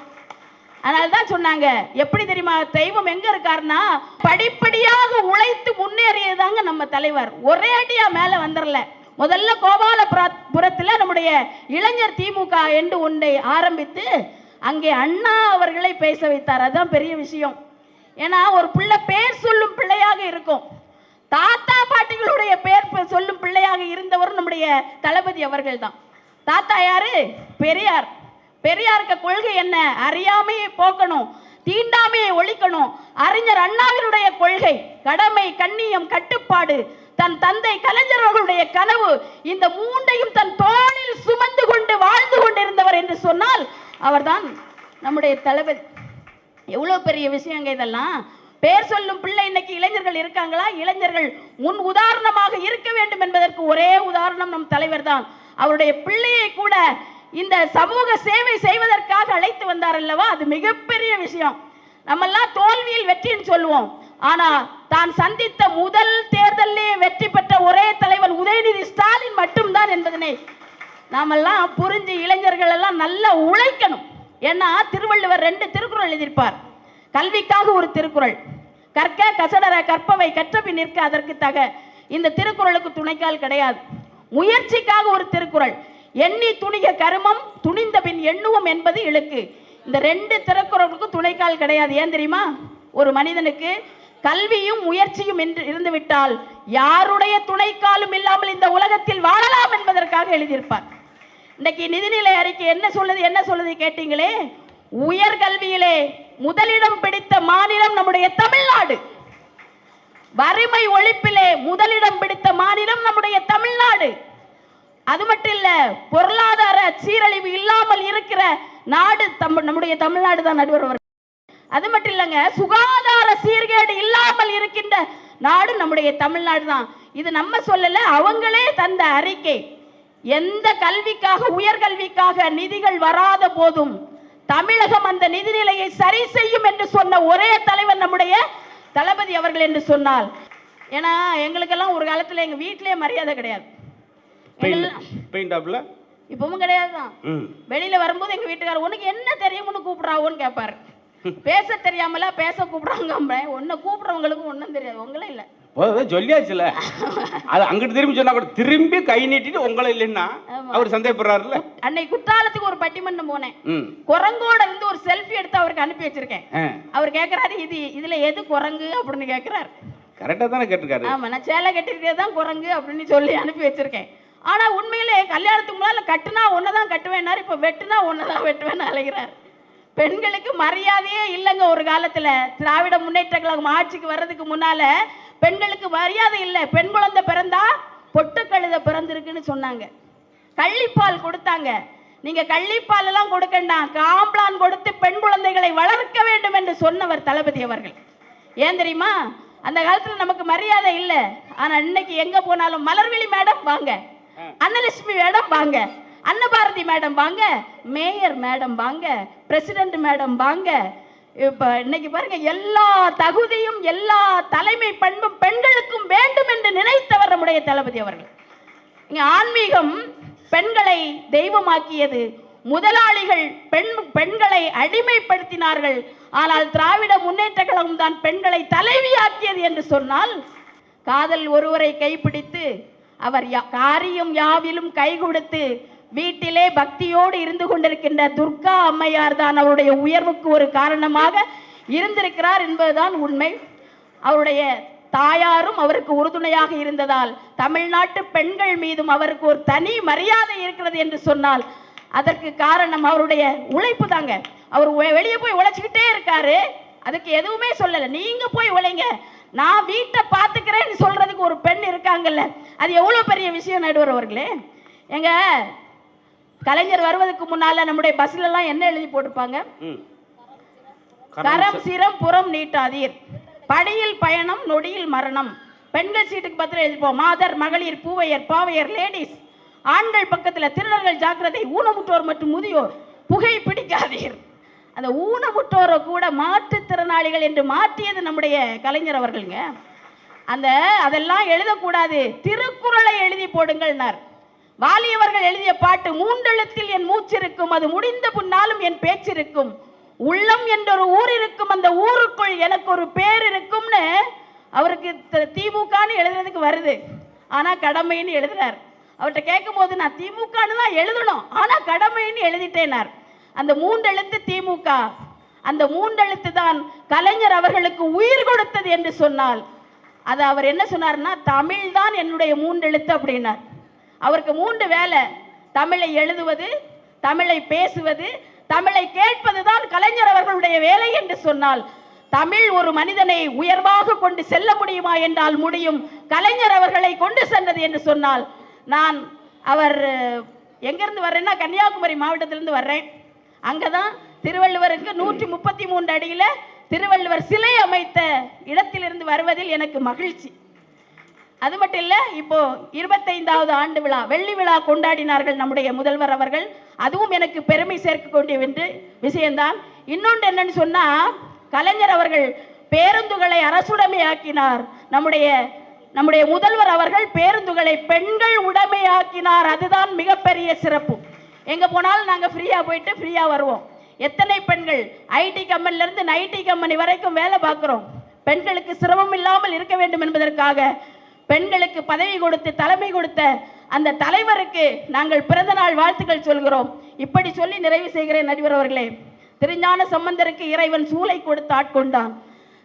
அதனால்தான் சொன்னாங்க, எப்படி தெரியுமா தெய்வம் எங்க இருக்காருன்னா படிப்படியாக உழைத்து முன்னேறியதாங்க நம்ம தலைவர். ஒரே அடியா மேல வந்துடல. முதல்ல கோபாலபுரத்தில் நம்முடைய இளைஞர் திமுக என்று ஒன்றை ஆரம்பித்து அங்கே அண்ணா அவர்களை பேச வைத்தார். அதுதான் பெரிய விஷயம். ஏன்னா ஒரு பிள்ளை பேர் சொல்லும் பிள்ளையாக இருக்கும். தாத்தா பாட்டிகளுடைய பேர் சொல்லும் பிள்ளையாக இருந்தவர் நம்முடைய தளபதி அவர்கள் தான். தாத்தா யாரு? பெரியார். பெரியாருக்கு கொள்கை என்ன? அறியாமையை போக்கணும், தீண்டாமையை ஒழிக்கணும். அறிஞர் அண்ணாவினுடைய கொள்கை கடமை, கண்ணியம், கட்டுப்பாடு. தன் தந்தை கலைஞர் அவர்களுடைய கனவு. இந்த மூன்றையும் தன் தோளில் சுமந்து கொண்டு வாழ்ந்து கொண்டிருந்தவர் என்று சொன்னால் அவர்தான் நம்முடைய தளபதி. எவ்வளவு பெரிய விஷயங்க இதெல்லாம். பேர் சொல்லும் பிள்ளை இன்னைக்கு இளைஞர்கள் இருக்காங்களா? இளைஞர்கள் முன் உதாரணமாக இருக்க வேண்டும் என்பதற்கு ஒரே உதாரணம் நம் தலைவர் தான். அவருடைய பிள்ளையை கூட இந்த சமூக சேவை செய்வதற்காக அழைத்து வந்தார் அல்லவா, அது மிகப்பெரிய விஷயம். நம்மெல்லாம் தோல்வியில் வெற்றின்னு சொல்லுவோம். ஆனா தான் சந்தித்த முதல் தேர்தலிலே வெற்றி பெற்ற ஒரே தலைவர் உதயநிதி ஸ்டாலின் மட்டும்தான் என்பதனை நாமெல்லாம் புரிஞ்சு இளைஞர்கள் எல்லாம் நல்லா உழைக்கணும். ஏன்னா திருவள்ளுவர் 2 திருக்குறள் எழுதியிருப்பார். கல்விக்காக ஒரு திருக்குறள், கற்க கசடர கற்பவை கற்றபின் நிற்க அதற்கு தக. இந்த திருக்குறளுக்கு துணைக்கால் கிடையாது. முயற்சிக்காக ஒரு திருக்குறள், எண்ணி துணிக கருமம் துணிந்த பின் எண்ணுவோம் என்பது இழுக்கு. இந்த 2 திருக்குறளுக்கும் துணைக்கால் கிடையாது. ஏன் தெரியுமா? ஒரு மனிதனுக்கு கல்வியும் முயற்சியும் என்று இருந்துவிட்டால் யாருடைய துணைக்காலும் இல்லாமல் இந்த உலகத்தில் வாழலாம் என்பதற்காக எழுதியிருப்பார். இன்னைக்கு நிதிநிலை அறிக்கை என்ன சொல்லுது கேட்டீங்களே, உயர்கல்வியிலே முதலிடம் பிடித்த மாநிலம் நம்முடைய தமிழ்நாடு. வறுமை ஒழிப்பிலே முதலிடம் பிடித்த மாநிலம் நம்முடைய தமிழ்நாடு. அது மட்டும் இல்ல, பொருளாதார சீரழிவு இல்லாமல் இருக்கிற நாடு நம்முடைய தமிழ்நாடு தான் நடுவர். அது மட்டும் இல்லங்க, சுகாதார சீர்கேடு இல்லாமல் இருக்கின்ற நாடு நம்முடைய தமிழ்நாடு தான். இது நம்ம சொல்லல, அவங்களே தந்த அறிக்கை. எந்த கல்விக்காக, உயர்கல்விக்காக நிதிகள் வராத போதும் தமிழகம் அந்த நிதிநிலையை சரி செய்யும் என்று சொன்ன ஒரே தலைவர் நம்முடைய தளபதி அவர்கள் என்று சொன்னால். ஏன்னா எங்களுக்கெல்லாம் ஒரு காலத்துல எங்க வீட்டிலே மரியாதை கிடையாது. இப்பவும் கிடையாதுதான். வெளியில வரும்போது எங்க வீட்டுக்காரர் உனக்கு என்ன தெரியும்னு கூப்பிடுறாவோன்னு கேட்பாரு. பேச தெரியாமல பேச கூப்பிடுறாங்க. ஒன்ன கூப்பிடுறவங்களுக்கு ஒன்னும் தெரியாது. உங்களே இல்ல சொல்லியாச்சுல, அது அங்கிட்டு திரும்பி சொன்னா கூட திரும்பி கை நீட்டிட்டு உங்களை இல்லைன்னா அவர் சந்தேகப்படுறாருல்ல. அன்னைக்கு குற்றாலத்துக்கு ஒரு பட்டிமன்றம் போனேன். குரங்கோட இருந்து ஒரு செல்ஃபி எடுத்து அவருக்கு அனுப்பி வச்சிருக்கேன். அவர் கேட்கறாரு, இதுல எது குரங்கு அப்படின்னு கேட்கிறாரு. கரெக்டா தானே கேட்டிருக்காரு. ஆமா, நான் சேலை கட்டிருக்கதான் குரங்கு அப்படின்னு சொல்லி அனுப்பி வச்சிருக்கேன். ஆனா உண்மையிலே கல்யாணத்துக்கு முன்னால கட்டுனா ஒன்னதான் கட்டுவேன்னாரு, இப்ப வெட்டுனா ஒன்னதான் வெட்டுவேன்னு அழைகிறார். பெண்களுக்கு மரியாதையே இல்லைங்க. ஒரு காலத்துல திராவிட முன்னேற்ற கழகம் ஆட்சிக்கு வர்றதுக்கு முன்னால பெண்களுக்கு மரியாதை இல்லை. பெண் குழந்தை பிறந்தா பொட்டு கழுத பிறந்திருக்குன்னு சொன்னாங்க. கள்ளிப்பால் கொடுத்தாங்க. நீங்க கள்ளிப்பால் எல்லாம் கொடுக்கண்டாம், காம்ப்ளான் கொடுத்து பெண் குழந்தைகளை வளர்க்க வேண்டும் என்று சொன்னவர் தளபதி அவர்கள். ஏன் தெரியுமா? அந்த காலத்துல நமக்கு மரியாதை இல்லை. ஆனா இன்னைக்கு எங்க போனாலும் மலர்விழி மேடம் வாங்க, அன்னலட்சுமி மேடம் வாங்க, அன்னபாரதி மேடம் வாங்க, மேயர் மேடம் வாங்க, பிரசிடென்ட் மேடம் வாங்க. இப்ப இன்னைக்கு பாருங்க, எல்லா தகுதியும் எல்லா தலைமை பண்பும் பெண்களுக்கும் வேண்டும் என்று நினைத்தவர் நம்முடைய தளபதி அவர்கள். இங்க ஆன்மீகம் பெண்களை தெய்வமாக்கியது. முதலாளிகள் பெண்களை அடிமைப்படுத்தினார்கள். ஆனால் திராவிட முன்னேற்ற கழகம் தான் பெண்களை தலைவியாக்கியது என்று சொன்னால், காதல் ஒருவரை கைப்பிடித்து அவர் காரியம் யாவிலும் கை கொடுத்து வீட்டிலே பக்தியோடு இருந்து கொண்டிருக்கின்ற துர்கா அம்மையார் தான் அவருடைய உயர்வுக்கு ஒரு காரணமாக இருந்திருக்கிறார் என்பதுதான் உண்மை. அவருடைய தாயாரும் அவருக்கு உறுதுணையாக இருந்ததால் தமிழ்நாட்டு பெண்கள் மீதும் அவருக்கு ஒரு தனி மரியாதை இருக்கிறது என்று சொன்னால் அதற்கு காரணம் அவருடைய உழைப்பு தாங்க. அவர் வெளியே போய் உழைச்சிக்கிட்டே இருக்காரு, அதுக்கு எதுவுமே சொல்லலை. நீங்க போய் உழைங்க, நான் வீட்டை பார்த்துக்கிறேன்னு சொல்றதுக்கு ஒரு பெண் இருக்காங்கல்ல, அது எவ்வளவு பெரிய விஷயம் நடுவர் அவர்களே. எங்க கலைஞர் வருவதற்கு முன்னால நம்முடைய பஸ்ல எல்லாம் என்ன எழுதி போட்டிருப்பாங்க? கரம் சிரம் புறம் நீட்டாதீர், படியில் பயணம் நொடியில் மரணம். பெண்கள் சீட்டுக்கு பத்திரம் எழுதிப்போம். மாதர், மகளிர், பூவையர், பாவையர், லேடிஸ். ஆண்கள் பக்கத்துல திருடர்கள் ஜாக்கிரதை, ஊனமுற்றோர் மற்றும் முதியோர் புகை பிடிக்காதீர். அந்த ஊனமுற்றோரை கூட மாற்றுத்திறனாளிகள் என்று மாற்றியது நம்முடைய கலைஞர் அவர்களுங்க. அதெல்லாம் எழுதக்கூடாது, திருக்குறளை எழுதி போடுங்கள்னார். வாலியவர்கள் எழுதிய பாட்டு, மூன்றெழுத்தில் என் மூச்சிருக்கும், அது முடிந்த பின்னாலும் என் பேச்சிருக்கும், உள்ளம் என்றொரு ஊர் இருக்கும், அந்த ஊருக்குள் எனக்கு ஒரு பேர் இருக்கும்னு அவருக்கு திமுகன்னு எழுதுறதுக்கு வருது. ஆனா கடமைன்னு எழுதுறார். அவர்கிட்ட கேட்கும் போது நான் திமுகன்னு தான் எழுதணும், ஆனா கடமைன்னு எழுதிட்டேனார். அந்த மூன்றெழுத்து திமுக, அந்த மூன்றெழுத்து தான் கலைஞர் அவர்களுக்கு உயிர் கொடுத்தது என்று சொன்னால் அது அவர் என்ன சொன்னார்னா, தமிழ் தான் என்னுடைய மூன்றெழுத்து அப்படின்னார். அவருக்கு 3 வேலை, தமிழை எழுதுவது, தமிழை பேசுவது, தமிழை கேட்பது தான் கலைஞர் அவர்களுடைய வேலை என்று சொன்னால் தமிழ் ஒரு மனிதனை உயர்வாக கொண்டு செல்ல முடியுமா என்றால் முடியும். கலைஞர் அவர்களை கொண்டு சென்றது என்று சொன்னால், நான் அவர் எங்கிருந்து வர்றேன்னா கன்னியாகுமரி மாவட்டத்திலிருந்து வர்றேன். அங்கதான் திருவள்ளுவருக்கு 133 அடியில் திருவள்ளுவர் சிலை அமைத்த இடத்திலிருந்து வருவதில் எனக்கு மகிழ்ச்சி. அது மட்டும் இல்லை, இப்போ 25வது ஆண்டு விழா, வெள்ளி விழா கொண்டாடினார்கள் நம்முடைய முதல்வர் அவர்கள். அதுவும் எனக்கு பெருமை சேர்க்கக்கூடிய விஷயம்தான். இன்னொன்று என்னன்னு சொன்னா, கலைஞர் அவர்கள் பேருந்துகளை அரசுடைமையாக்கினார். நம்முடைய முதல்வர் அவர்கள் பேருந்துகளை பெண்கள் உடைமையாக்கினார். அதுதான் மிகப்பெரிய சிறப்பு. எங்க போனாலும் நாங்க ஃப்ரீயா போயிட்டு ஃப்ரீயா வருவோம். எத்தனை பெண்கள் ஐடி கம்பெனில இருந்து நைடி கம்பெனி வரைக்கும் வேலை பார்க்கிறோம். பெண்களுக்கு சிரமம் இல்லாமல் இருக்க வேண்டும் என்பதற்காக பெண்களுக்கு பதவி கொடுத்து தலைமை கொடுத்த அந்த தலைவருக்கு நாங்கள் பிறந்த நாள் வாழ்த்துக்கள் சொல்கிறோம். இப்படி சொல்லி நிறைவு செய்கிறேன். நடுவர் அவர்களே, திருஞான சம்பந்தருக்கு இறைவன் சூளை கொடுத்து ஆட்கொண்டான்.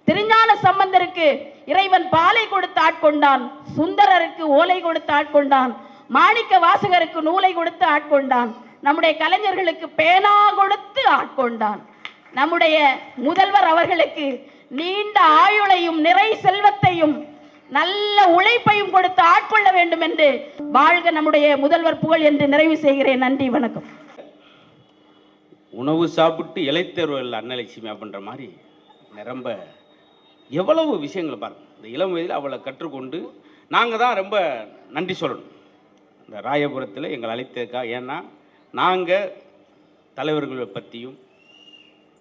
திருஞான சம்பந்தருக்கு இறைவன் பாலை கொடுத்து ஆட்கொண்டான். சுந்தரருக்கு ஓலை கொடுத்து ஆட்கொண்டான். மாணிக்க வாசகருக்கு நூலை கொடுத்து ஆட்கொண்டான். நம்முடைய கலைஞர்களுக்கு பேனா கொடுத்து ஆட்கொண்டான். நம்முடைய முதல்வர் அவர்களுக்கு நீண்ட ஆயுளையும் நிறை செல்வத்தையும் நல்ல உழைப்பையும் கொடுத்து ஆட்கொள்ள வேண்டும் என்று வாழ்க நம்முடைய முதல்வர் புகழ் என்று நிறைவு செய்கிறேன். நன்றி, வணக்கம். உணவு சாப்பிட்டு இலைத்தேர்வல் அன்னலட்சுமி அப்படின்ற மாதிரி நிரம்ப எவ்வளவு விஷயங்களை பாருங்க. இந்த இளம் வயதில் அவளை கற்றுக்கொண்டு நாங்கள் தான் ரொம்ப நன்றி சொல்லணும் இந்த ராயபுரத்தில் எங்களை அழைத்ததுக்கா. ஏன்னா நாங்கள் தலைவர்களை பற்றியும்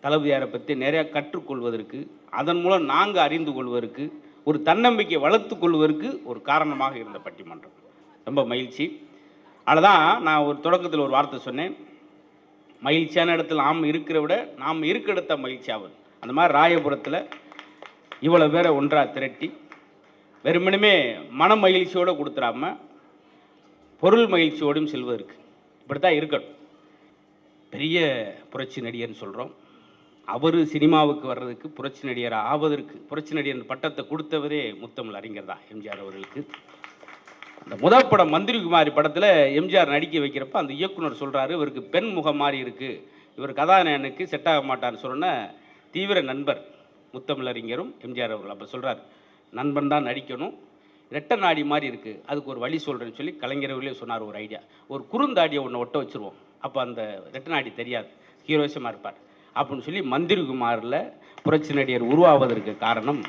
தளபதியாரை பற்றி நிறையா கற்றுக்கொள்வதற்கு, அதன் மூலம் நாங்கள் அறிந்து கொள்வதற்கு, ஒரு தன்னம்பிக்கை வளர்த்து கொள்வதற்கு ஒரு காரணமாக இருந்த பட்டிமன்றம். ரொம்ப மகிழ்ச்சி. அதுதான் நான் ஒரு தொடக்கத்தில் ஒரு வார்த்தை சொன்னேன், மகிழ்ச்சியான இடத்துல நாம் இருக்கிற விட நாம் இருக்க இடத்த மகிழ்ச்சி ஆகுது. அந்த மாதிரி ராயபுரத்தில் இவ்வளோ பேரை ஒன்றாக திரட்டி வெறுமனுமே மன மகிழ்ச்சியோடு கொடுத்துடாம பொருள் மகிழ்ச்சியோடும் செல்வதற்கு இப்படித்தான் இருக்கணும். பெரிய புரட்சி நடிகர்னு சொல்கிறோம். அவர் சினிமாவுக்கு வர்றதுக்கு, புரட்சி நடிகர் ஆவதற்கு, புரட்சி நடிகர் பட்டத்தை கொடுத்தவரே முத்தமிழ் அறிஞர் தான் எம்ஜிஆர் அவர்களுக்கு. அந்த முதல் படம் மந்திரிகுமாரி படத்தில் எம்ஜிஆர் நடிக்க வைக்கிறப்ப அந்த இயக்குனர் சொல்கிறாரு, இவருக்கு பெண் முகம் மாதிரி இருக்குது, இவர் கதாநாயகனுக்கு செட் ஆக மாட்டார்னு சொன்ன தீவிர நண்பர் முத்தமிழ் அறிஞரும் எம்ஜிஆர் அவர்கள் அப்போ சொல்கிறார், நண்பன் தான் நடிக்கணும், ரெட்டை நாடி மாதிரி இருக்குது, அதுக்கு ஒரு வழி சொல்கிறேன்னு சொல்லி கலைஞர்களே சொன்னார். ஒரு ஐடியா, ஒரு குறுந்தாடியை ஒன்று ஒட்ட வச்சுருவோம், அப்போ அந்த ரெட்டை நாடி தெரியாது, ஹீரோயிசமாக இருப்பார் அப்படின்னு சொல்லி மந்திரிகுமாரில் புரட்சி நடிகர் உருவாவதற்கு காரணம்.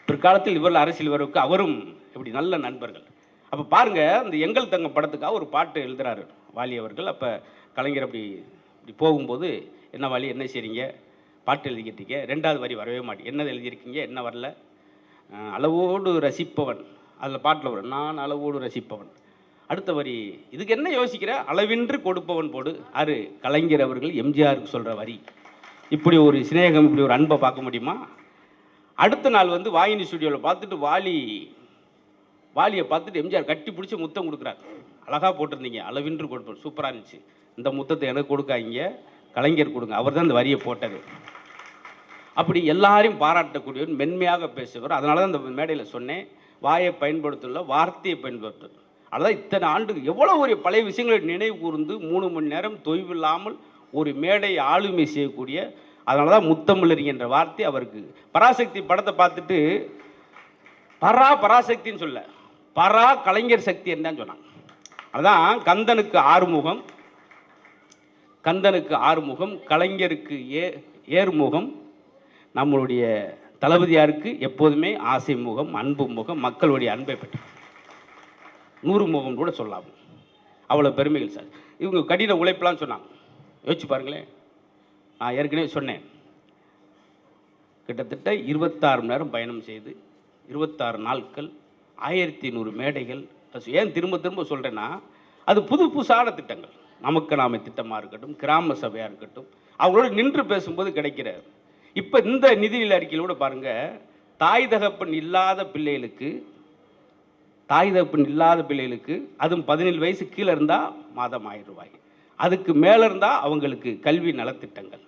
பிற்காலத்தில் இவர்கள் அரசியல் வரவுக்கு அவரும் இப்படி நல்ல நண்பர்கள். அப்போ பாருங்கள், அந்த எங்கள் தங்க படத்துக்காக ஒரு பாட்டு எழுதுகிறாரு வாலி அவர்கள். அப்போ கலைஞர் இப்படி போகும்போது, என்ன வாலி என்ன செய்றீங்க, பாட்டு எழுதிக்கிட்டீங்க, 2வது வரி வரவே மாட்டேன், என்னது எழுதியிருக்கீங்க, என்ன வரல, அளவோடு ரசிப்பவன், அதில் பாட்டில் வரும், நான் அளவோடு ரசிப்பவன். அடுத்த வரி, இதுக்கு என்ன யோசிக்கிற, அளவின்றி கொடுப்பவன் போடு. அது கலைஞர் அவர்கள் எம்ஜிஆருக்கு சொல்கிற வரி. இப்படி ஒரு சிநேகம், இப்படி ஒரு அன்பை பார்க்க முடியுமா? அடுத்த நாள் வந்து வாகினி ஸ்டுடியோவில் பார்த்துட்டு வாலியை பார்த்துட்டு எம்ஜிஆர் கட்டி பிடிச்சி முத்தம் கொடுக்குறாரு. அழகாக போட்டிருந்தீங்க, அளவின்றி கொடுப்பவன், சூப்பராக இருந்துச்சு, இந்த முத்தத்தை எனக்கு கொடுக்காதீங்க, கலைஞர் கொடுங்க, அவர் தான் இந்த வரியை போட்டது. அப்படி எல்லாரையும் பாராட்டக்கூடியவர், மென்மையாக பேசுவார். அதனால தான் இந்த மேடையில் சொன்னேன், வாயை பயன்படுத்தல, வார்த்தையை பயன்படுத்தும். அதுதான் இத்தனை ஆண்டுக்கு எவ்வளோ ஒரு பழைய விஷயங்களை நினைவு கூர்ந்து 3 மணி நேரம் தொய்வில்லாமல் ஒரு மேடை ஆளுமை செய்யக்கூடிய, அதனால தான் முத்தமிழர் என்ற வார்த்தை அவருக்கு. பராசக்தி படத்தை பார்த்துட்டு பராசக்தின்னு சொல்ல, கலைஞர் சக்தி தான் சொன்னாங்க. அதுதான் கந்தனுக்கு ஆறுமுகம், கலைஞருக்கு ஏர்முகம், நம்மளுடைய தளபதியாருக்கு எப்போதுமே ஆசை முகம், அன்பு முகம், மக்களுடைய அன்பை பெற்று 100 முகம் கூட சொல்லலாம். அவ்வளோ பெருமைகள் சார். இவங்க கடின உழைப்பெல்லாம் சொன்னாங்க. யோசிச்சு பாருங்களேன். நான் ஏற்கனவே சொன்னேன், கிட்டத்தட்ட 26 மணி நேரம் பயணம் செய்து 26 நாட்கள் 1500 மேடைகள். ஏன் திரும்ப திரும்ப சொல்கிறேன்னா, அது புதுசான திட்டங்கள். நமக்கு நாம திட்டமாக இருக்கட்டும், கிராம சபையாக இருக்கட்டும், அவங்களோட நின்று பேசும்போது கிடைக்கிற. இப்போ இந்த நிதிநிலை அறிக்கையில் கூட பாருங்கள், தாய் தகப்பன் இல்லாத பிள்ளைகளுக்கு அதுவும் 17 வயசு கீழே இருந்தால் மாதம் 1000 ரூபாய், அதுக்கு மேலே இருந்தால் அவங்களுக்கு கல்வி நலத்திட்டங்கள்.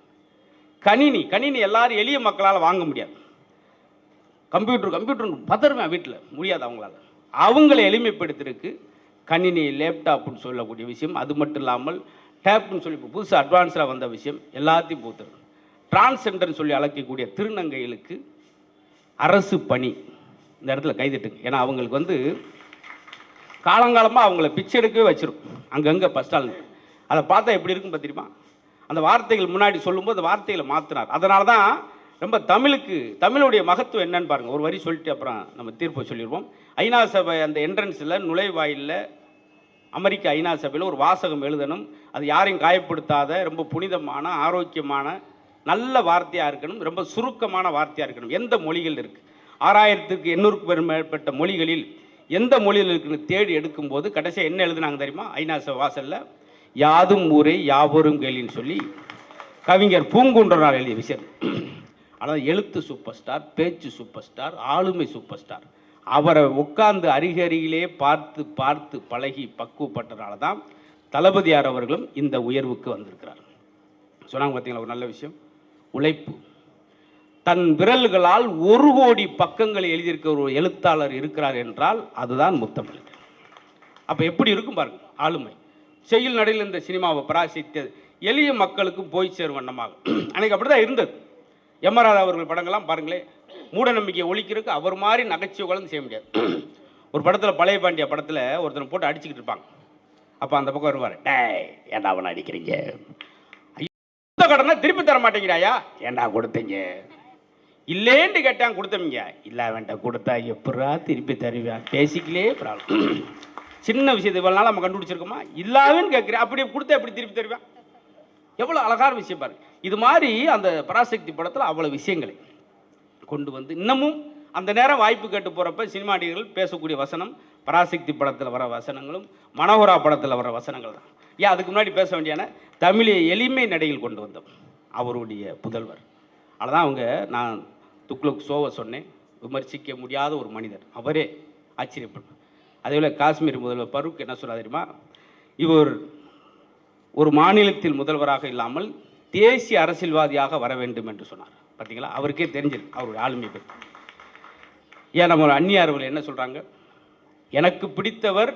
கணினி எல்லாரும் எளிய மக்களால் வாங்க முடியாது. கம்ப்யூட்டர் பதறுவேன் வீட்டில், முடியாது அவங்களால. அவங்களை எளிமைப்படுத்திருக்கு கணினி, லேப்டாப்னு சொல்லக்கூடிய விஷயம். அது மட்டும் இல்லாமல் டேப்னு சொல்லி இப்போ புதுசாக அட்வான்ஸாக வந்த விஷயம் எல்லாத்தையும் போத்துருக்கு. டிரான்ஸ்ஜெண்டர்னு சொல்லி அழைக்கக்கூடிய திருநங்கைகளுக்கு அரசு பணி. இந்த இடத்துல கைதட்டுங்க. ஏன்னா அவங்களுக்கு காலங்காலமாக அவங்கள பிச்சை எடுக்கவே வச்சிருக்கும் அங்கங்கே பஸ் ஸ்டால். அதை பார்த்தா எப்படி இருக்கும் தெரியுமா? அந்த வார்த்தைகள் முன்னாடி சொல்லும்போது அந்த வார்த்தைகளை மாற்றினார். அதனால தான் ரொம்ப தமிழுடைய மகத்துவம் என்னன்னு பாருங்கள். ஒரு வரி சொல்லிட்டு அப்புறம் நம்ம தீர்ப்பு சொல்லிடுவோம். ஐநா சபை அந்த என்ட்ரன்ஸில் நுழைவாயிலில் அமெரிக்க ஐநா சபையில் ஒரு வாசகம் எழுதணும். அது யாரையும் காயப்படுத்தாத ரொம்ப புனிதமான ஆரோக்கியமான நல்ல வார்த்தையாக இருக்கணும், ரொம்ப சுருக்கமான வார்த்தையாக இருக்கணும். எந்த மொழிகள் இருக்குது? 6800க்கும் மேற்பட்ட மொழிகளில் எந்த மொழியில் இருக்குன்னு தேடி எடுக்கும்போது கடைசியாக என்ன எழுதுனாங்க தெரியுமா? ஐநா சபை வாசலில் யாதும் ஊரே யாவரும் கேளின்னு சொல்லி கவிஞர் பூங்குன்றனார் எழுதிய விஷயம். ஆனால் எழுத்து சூப்பர் ஸ்டார், பேச்சு சூப்பர் ஸ்டார், ஆளுமை சூப்பர் ஸ்டார். அவரை உட்கார்ந்து அருகருகிலே பார்த்து பழகி பக்குவப்பட்டனால தான் தளபதியார் அவர்களும் இந்த உயர்வுக்கு வந்திருக்கிறார். சொன்னாங்க பார்த்தீங்களா, ஒரு நல்ல விஷயம். உழைப்பு. தன் விரல்களால் 1 கோடி பக்கங்களை எழுதியிருக்க ஒரு எழுத்தாளர் இருக்கிறார் என்றால் அதுதான் முத்தமிழ். அப்போ எப்படி இருக்கும் பாருங்க ஆளுமை. செய்யுள் நடையில் இந்த சினிமாவை பராசித்த எளிய மக்களுக்கு போய் சேரும் வண்ணமாக அன்னைக்கு அப்படி தான் இருந்தது. எம்ஆர் அவர்கள் படங்கள்லாம் பாருங்களேன், மூட நம்பிக்கையை ஒழிக்கிறதுக்கு அவர் மாதிரி நகைச்சுவைகளும் செய்ய முடியாது. ஒரு படத்தில் பழைய பாண்டிய படத்தில் ஒருத்தனை போட்டு அடிச்சுக்கிட்டு இருப்பாங்க. அப்போ அந்த பக்கம் வருவார், டேய் ஏண்டா அவனை அடிக்கிறீங்க, கடனை திருப்பி தர மாட்டேங்கிறாயா, ஏண்டா கொடுத்தீங்க, இல்லேன்னு கேட்டான் கொடுத்தவங்க, இல்லை வேண்டாம் கொடுத்தா எப்படா திருப்பி தருவேன், பேசிக்கலே ப்ராப்ளம். சின்ன விஷயத்தை இவ்வளோ நாள் நம்ம கண்டுபிடிச்சிருக்கோமா, இல்லாமன்னு கேட்குறேன், அப்படியே கொடுத்தா எப்படி திருப்பி தருவேன். எவ்வளோ அழகான விஷயம் பாருங்க. இது மாதிரி அந்த பராசக்தி படத்தில் அவ்வளோ விஷயங்களை கொண்டு வந்து இன்னமும் அந்த நேரம் வாய்ப்பு கேட்டு போகிறப்ப சினிமா நடிகர்கள் பேசக்கூடிய வசனம் பராசக்தி படத்தில் வர வசனங்களும் மனோகரா படத்தில் வர வசனங்கள் தான். ஏன் அதுக்கு முன்னாடி பேச வேண்டியான தமிழை எளிமை நடையில் கொண்டு வந்தோம் அவருடைய புதல்வர். அதனால் அவங்க நான் துக்ளக் ஷோவை சொன்னேன், விமர்சிக்க முடியாத ஒரு மனிதர், அவரே ஆச்சரியப்படும். அதேபோல் காஷ்மீர் முதல்வர் பரூக் என்ன சொல்ல தெரியுமா, இவர் ஒரு மாநிலத்தில் முதல்வராக இல்லாமல் தேசிய அரசியல்வாதியாக வர வேண்டும் என்று சொன்னார். பார்த்தீங்களா, அவருக்கே தெரிஞ்சிருக்கு அவருடைய ஆளுமை பற்றி. ஏன் நம்ம அந்நியார்கள் என்ன சொல்கிறாங்க, எனக்கு பிடித்தவர்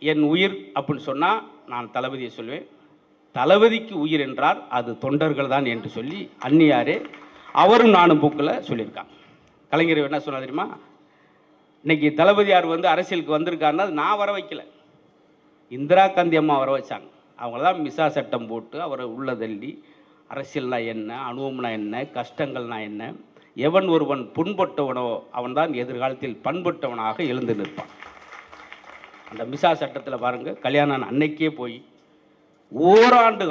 என் உயிர் அப்படின்னு சொன்னால் நான் தளபதியை சொல்வேன், தளபதிக்கு உயிர் என்றார் அது தொண்டர்கள் தான் என்று சொல்லி அந்நியாரே அவரும் நானும் பூக்கில் சொல்லியிருக்காங்க. கலைஞர் என்ன சொன்னா தெரியுமா, இன்னைக்கு தளபதியார் அரசியலுக்கு வந்திருக்காருன்னா அது நான் வர வைக்கல, இந்திரா காந்தி அம்மா வர வச்சாங்க. அவங்கள தான் மிசா சட்டம் போட்டு அவரை உள்ள தள்ளி அரசியல்னா என்ன, அனுபவம்னா என்ன, கஷ்டங்கள்னா என்ன, எவன் ஒருவன் புண்பட்டவனோ அவன்தான் எதிர்காலத்தில் பண்பட்டவனாக எழுந்து நிற்பான். அந்த மிசா சட்டத்தில் பாருங்கள், கல்யாணம் அன்னைக்கே போய் ஓராண்டு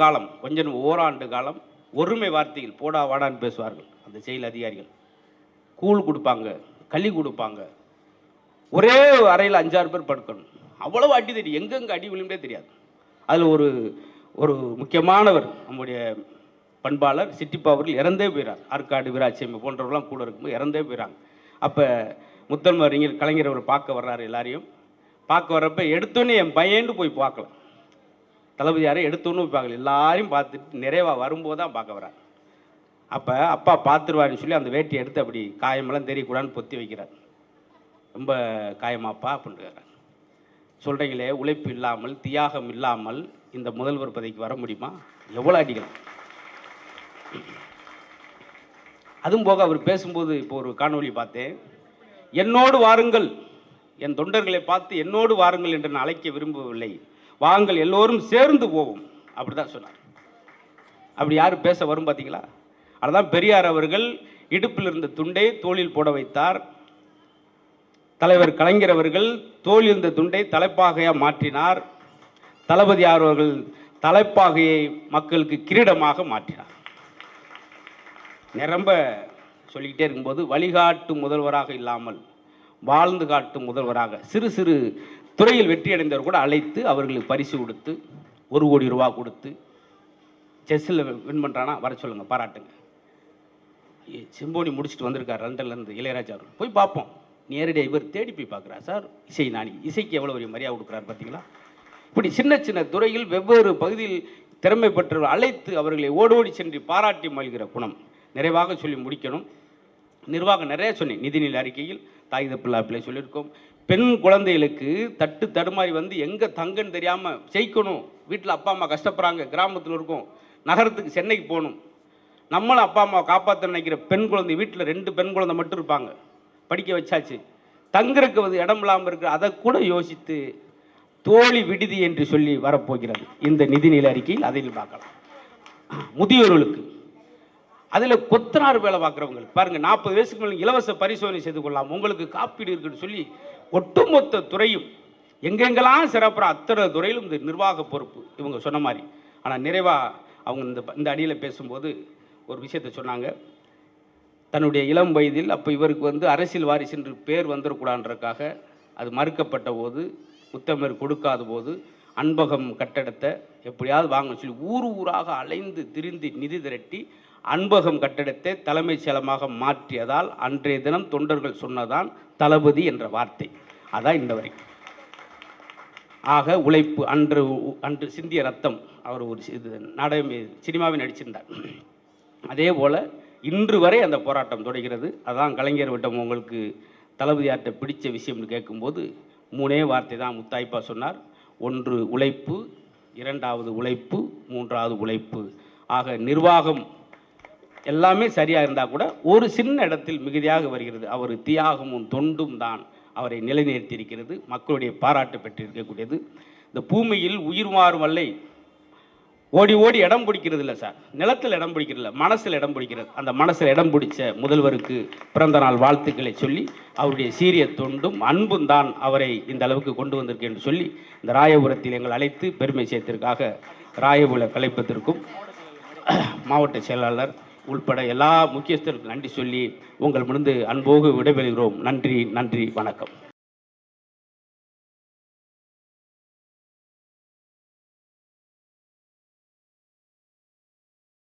காலம் ஒருமை வார்த்தையில் போடா வாடான்னு பேசுவார்கள் அந்த செயல் அதிகாரிகள். கூழ் கொடுப்பாங்க, களி கொடுப்பாங்க, ஒரே அறையில் 5-6 பேர் படுக்கணும். அவ்வளவு அடி தடி, எங்கெங்கே அடி விழுந்தே தெரியாது. அதில் ஒரு முக்கியமானவர் நம்முடைய பண்பாளர் சிட்டிப்பா அவர்கள் இறந்தே போயிறார். ஆற்காடு வீராட்சியம்மை போன்றவர்களாம் கூட இருக்கும்போது இறந்தே போயிறாங்க. அப்போ முத்தமிழ் கலைஞர் அவர் பார்க்க வர்றாரு. எல்லாரையும் பார்க்க வர்றப்ப எடுத்தோன்னே என் பையன்னு போய் பார்க்கலாம், தளபதி யாரை எடுத்தோன்னு போய் பார்க்கல, எல்லாரையும் பார்த்துட்டு நிறைவாக வரும்போது தான் பார்க்க வர்றார். அப்போ அப்பா பார்த்துருவாருன்னு சொல்லி அந்த வேட்டியை எடுத்து அப்படி காயமெல்லாம் தெரியக்கூடாதுன்னு பொத்தி வைக்கிறார். ரொம்ப காயமாப்பா அப்படின்னு கேட்குறாங்க. சொல்கிறீங்களே, உழைப்பு இல்லாமல் தியாகம் இல்லாமல் இந்த முதல்வர் பதவிக்கு வர முடியுமா? எவ்வளோ அடிக்கலாம். அதுவும் போக அவர் பேசும்போது இப்போ ஒரு காணொலி பார்த்தேன், என்னோடு வாருங்கள், என் தொண்டர்களை பார்த்து என்னோடு வாருங்கள் என்று நான் அழைக்க விரும்பவில்லை, வாங்கள் எல்லோரும் சேர்ந்து போவோம் அப்படி தான் சொன்னார். அப்படி யார் பேச வரும் பார்த்தீங்களா? அதுதான் பெரியார் அவர்கள் இடுப்பில் இருந்த துண்டை தோளில் போட வைத்தார். தலைவர் கலைஞர் அவர்கள் தோளில் இருந்த துண்டை தலைப்பாகையாக மாற்றினார். தளபதியார் அவர்கள் தலைப்பாகையை மக்களுக்கு கிரீடமாக மாற்றினார். நிரம்ப சொல்லிக்கிட்டே இருக்கும்போது வழிகாட்டு முதல்வராக இல்லாமல் வாழ்ந்து காட்டும் முதல்வராக சிறு சிறு துறையில் வெற்றி அடைந்தவர் கூட அழைத்து அவர்களுக்கு பரிசு கொடுத்து 1 கோடி ரூபா கொடுத்து செஸ்ஸில் வின் பண்ணுறானா வர சொல்லுங்கள், பாராட்டுங்க. சிம்போனி முடிச்சுட்டு வந்திருக்கார் லண்டன்லேருந்து இளையராஜா அவர்கள். போய் பார்ப்போம். நேரடியாக இவர் தேடி போய் பார்க்குறார். சார் இசை நாணி, இசைக்கு எவ்வளோ ஒரு மரியாதை கொடுக்குறாரு பார்த்தீங்களா? இப்படி சின்ன சின்ன துறையில் வெவ்வேறு பகுதியில் திறமை பெற்றவர் அழைத்து அவர்களை ஓடோடி சென்று பாராட்டி மகிழ்கிற குணம். நிறைவாக சொல்லி முடிக்கணும். நிர்வாகம் நிறைய சொன்னேன். நிதிநிலை அறிக்கையில் தாய் தப்பில்லா பிள்ளை சொல்லியிருக்கோம். பெண் குழந்தைகளுக்கு தட்டு தடுமாறி வந்து எங்கே தங்கன்னு தெரியாமல் ஜெயிக்கணும். வீட்டில் அப்பா அம்மா கஷ்டப்படுறாங்க, கிராமத்தில் இருக்கும், நகரத்துக்கு சென்னைக்கு போகணும். நம்மளும் அப்பா அம்மாவை காப்பாற்ற நினைக்கிற பெண் குழந்தை வீட்டில் 2 பெண் குழந்தை மட்டும் இருப்பாங்க, படிக்க வச்சாச்சு, தங்குறதுக்கு வந்து இடம் இல்லாமல் இருக்கிற அதை கூட யோசித்து தோழி விடுதி என்று சொல்லி வரப்போகிறது இந்த நிதிநிலை அறிக்கையில். அதையும் பார்க்கலாம். முதியோர்களுக்கு அதில் கொத்தனார் வேலை பார்க்குறவங்களுக்கு பாருங்கள், 40 வயசுக்கு மேலே இலவச பரிசோதனை செய்து கொள்ளலாம், உங்களுக்கு காப்பீடு இருக்குன்னு சொல்லி ஒட்டுமொத்த துறையும் எங்கெங்கெல்லாம் சிறப்புற அத்தனை துறையிலும் இந்த நிர்வாக பொறுப்பு இவங்க சொன்ன மாதிரி. ஆனால் நிறைவாக அவங்க இந்த அடியில் பேசும்போது ஒரு விஷயத்தை சொன்னாங்க. தன்னுடைய இளம் வயதில் அப்போ இவருக்கு வந்து அரசியல் வாரிசு என்று பேர் வந்துடக்கூடாதுன்றக்காக அது மறுக்கப்பட்ட போது, முத்தமிழ் கொடுக்காத போது அன்பகம் கட்டடத்தை எப்படியாவது வாங்கன்னு சொல்லி ஊராக அலைந்து திரிந்து நிதி திரட்டி அன்பகம் கட்டடத்தை தலைமைச் செயலமாக மாற்றியதால் அன்றைய தினம் தொண்டர்கள் சொன்னதான் தளபதி என்ற வார்த்தை. அதான் இந்த வரை. ஆக உழைப்பு அன்று சிந்திய ரத்தம். அவர் ஒரு நாடகம் சினிமாவில் நடிச்சிருந்தார். அதே போல் இன்று வரை அந்த போராட்டம் தொடர்கிறது. அதான் கலைஞர் விட்டம் உங்களுக்கு தளபதியார்கிட்ட பிடிச்ச விஷயம்னு கேட்கும்போது 3 வார்த்தை தான் முத்தாய்ப்பா சொன்னார். 1 உழைப்பு, 2வது உழைப்பு, 3வது உழைப்பு. ஆக நிர்வாகம் எல்லாமே சரியாக இருந்தால் கூட ஒரு சின்ன இடத்தில் மிகுதியாக வருகிறது. அவர் தியாகமும் தொண்டும் தான் அவரை நிலைநிறுத்தியிருக்கிறது, மக்களுடைய பாராட்டு பெற்றிருக்கக்கூடியது. இந்த பூமியில் உயிர் மாறும் வல்லை ஓடி ஓடி இடம் பிடிக்கிறது இல்லை சார், நிலத்தில் இடம் பிடிக்கிறது இல்லை, மனசில் இடம் பிடிக்கிறது. அந்த மனசில் இடம் பிடிச்ச முதல்வருக்கு பிறந்த நாள் வாழ்த்துக்களை சொல்லி அவருடைய சீரிய தொண்டும் அன்பும் தான் அவரை இந்த அளவுக்கு கொண்டு வந்திருக்கு என்று சொல்லி இந்த ராயபுரத்தில் எங்கள் அழைத்து பெருமை சேர்த்திற்காக ராயபுர கலைப்பத்திற்கும் மாவட்ட செயலாளர் உள்பட எல்லா முக்கியஸ்தருக்கும் நன்றி சொல்லி உங்கள் முன்பு அன்போடு விடைபெறுகிறோம். நன்றி, நன்றி, வணக்கம்.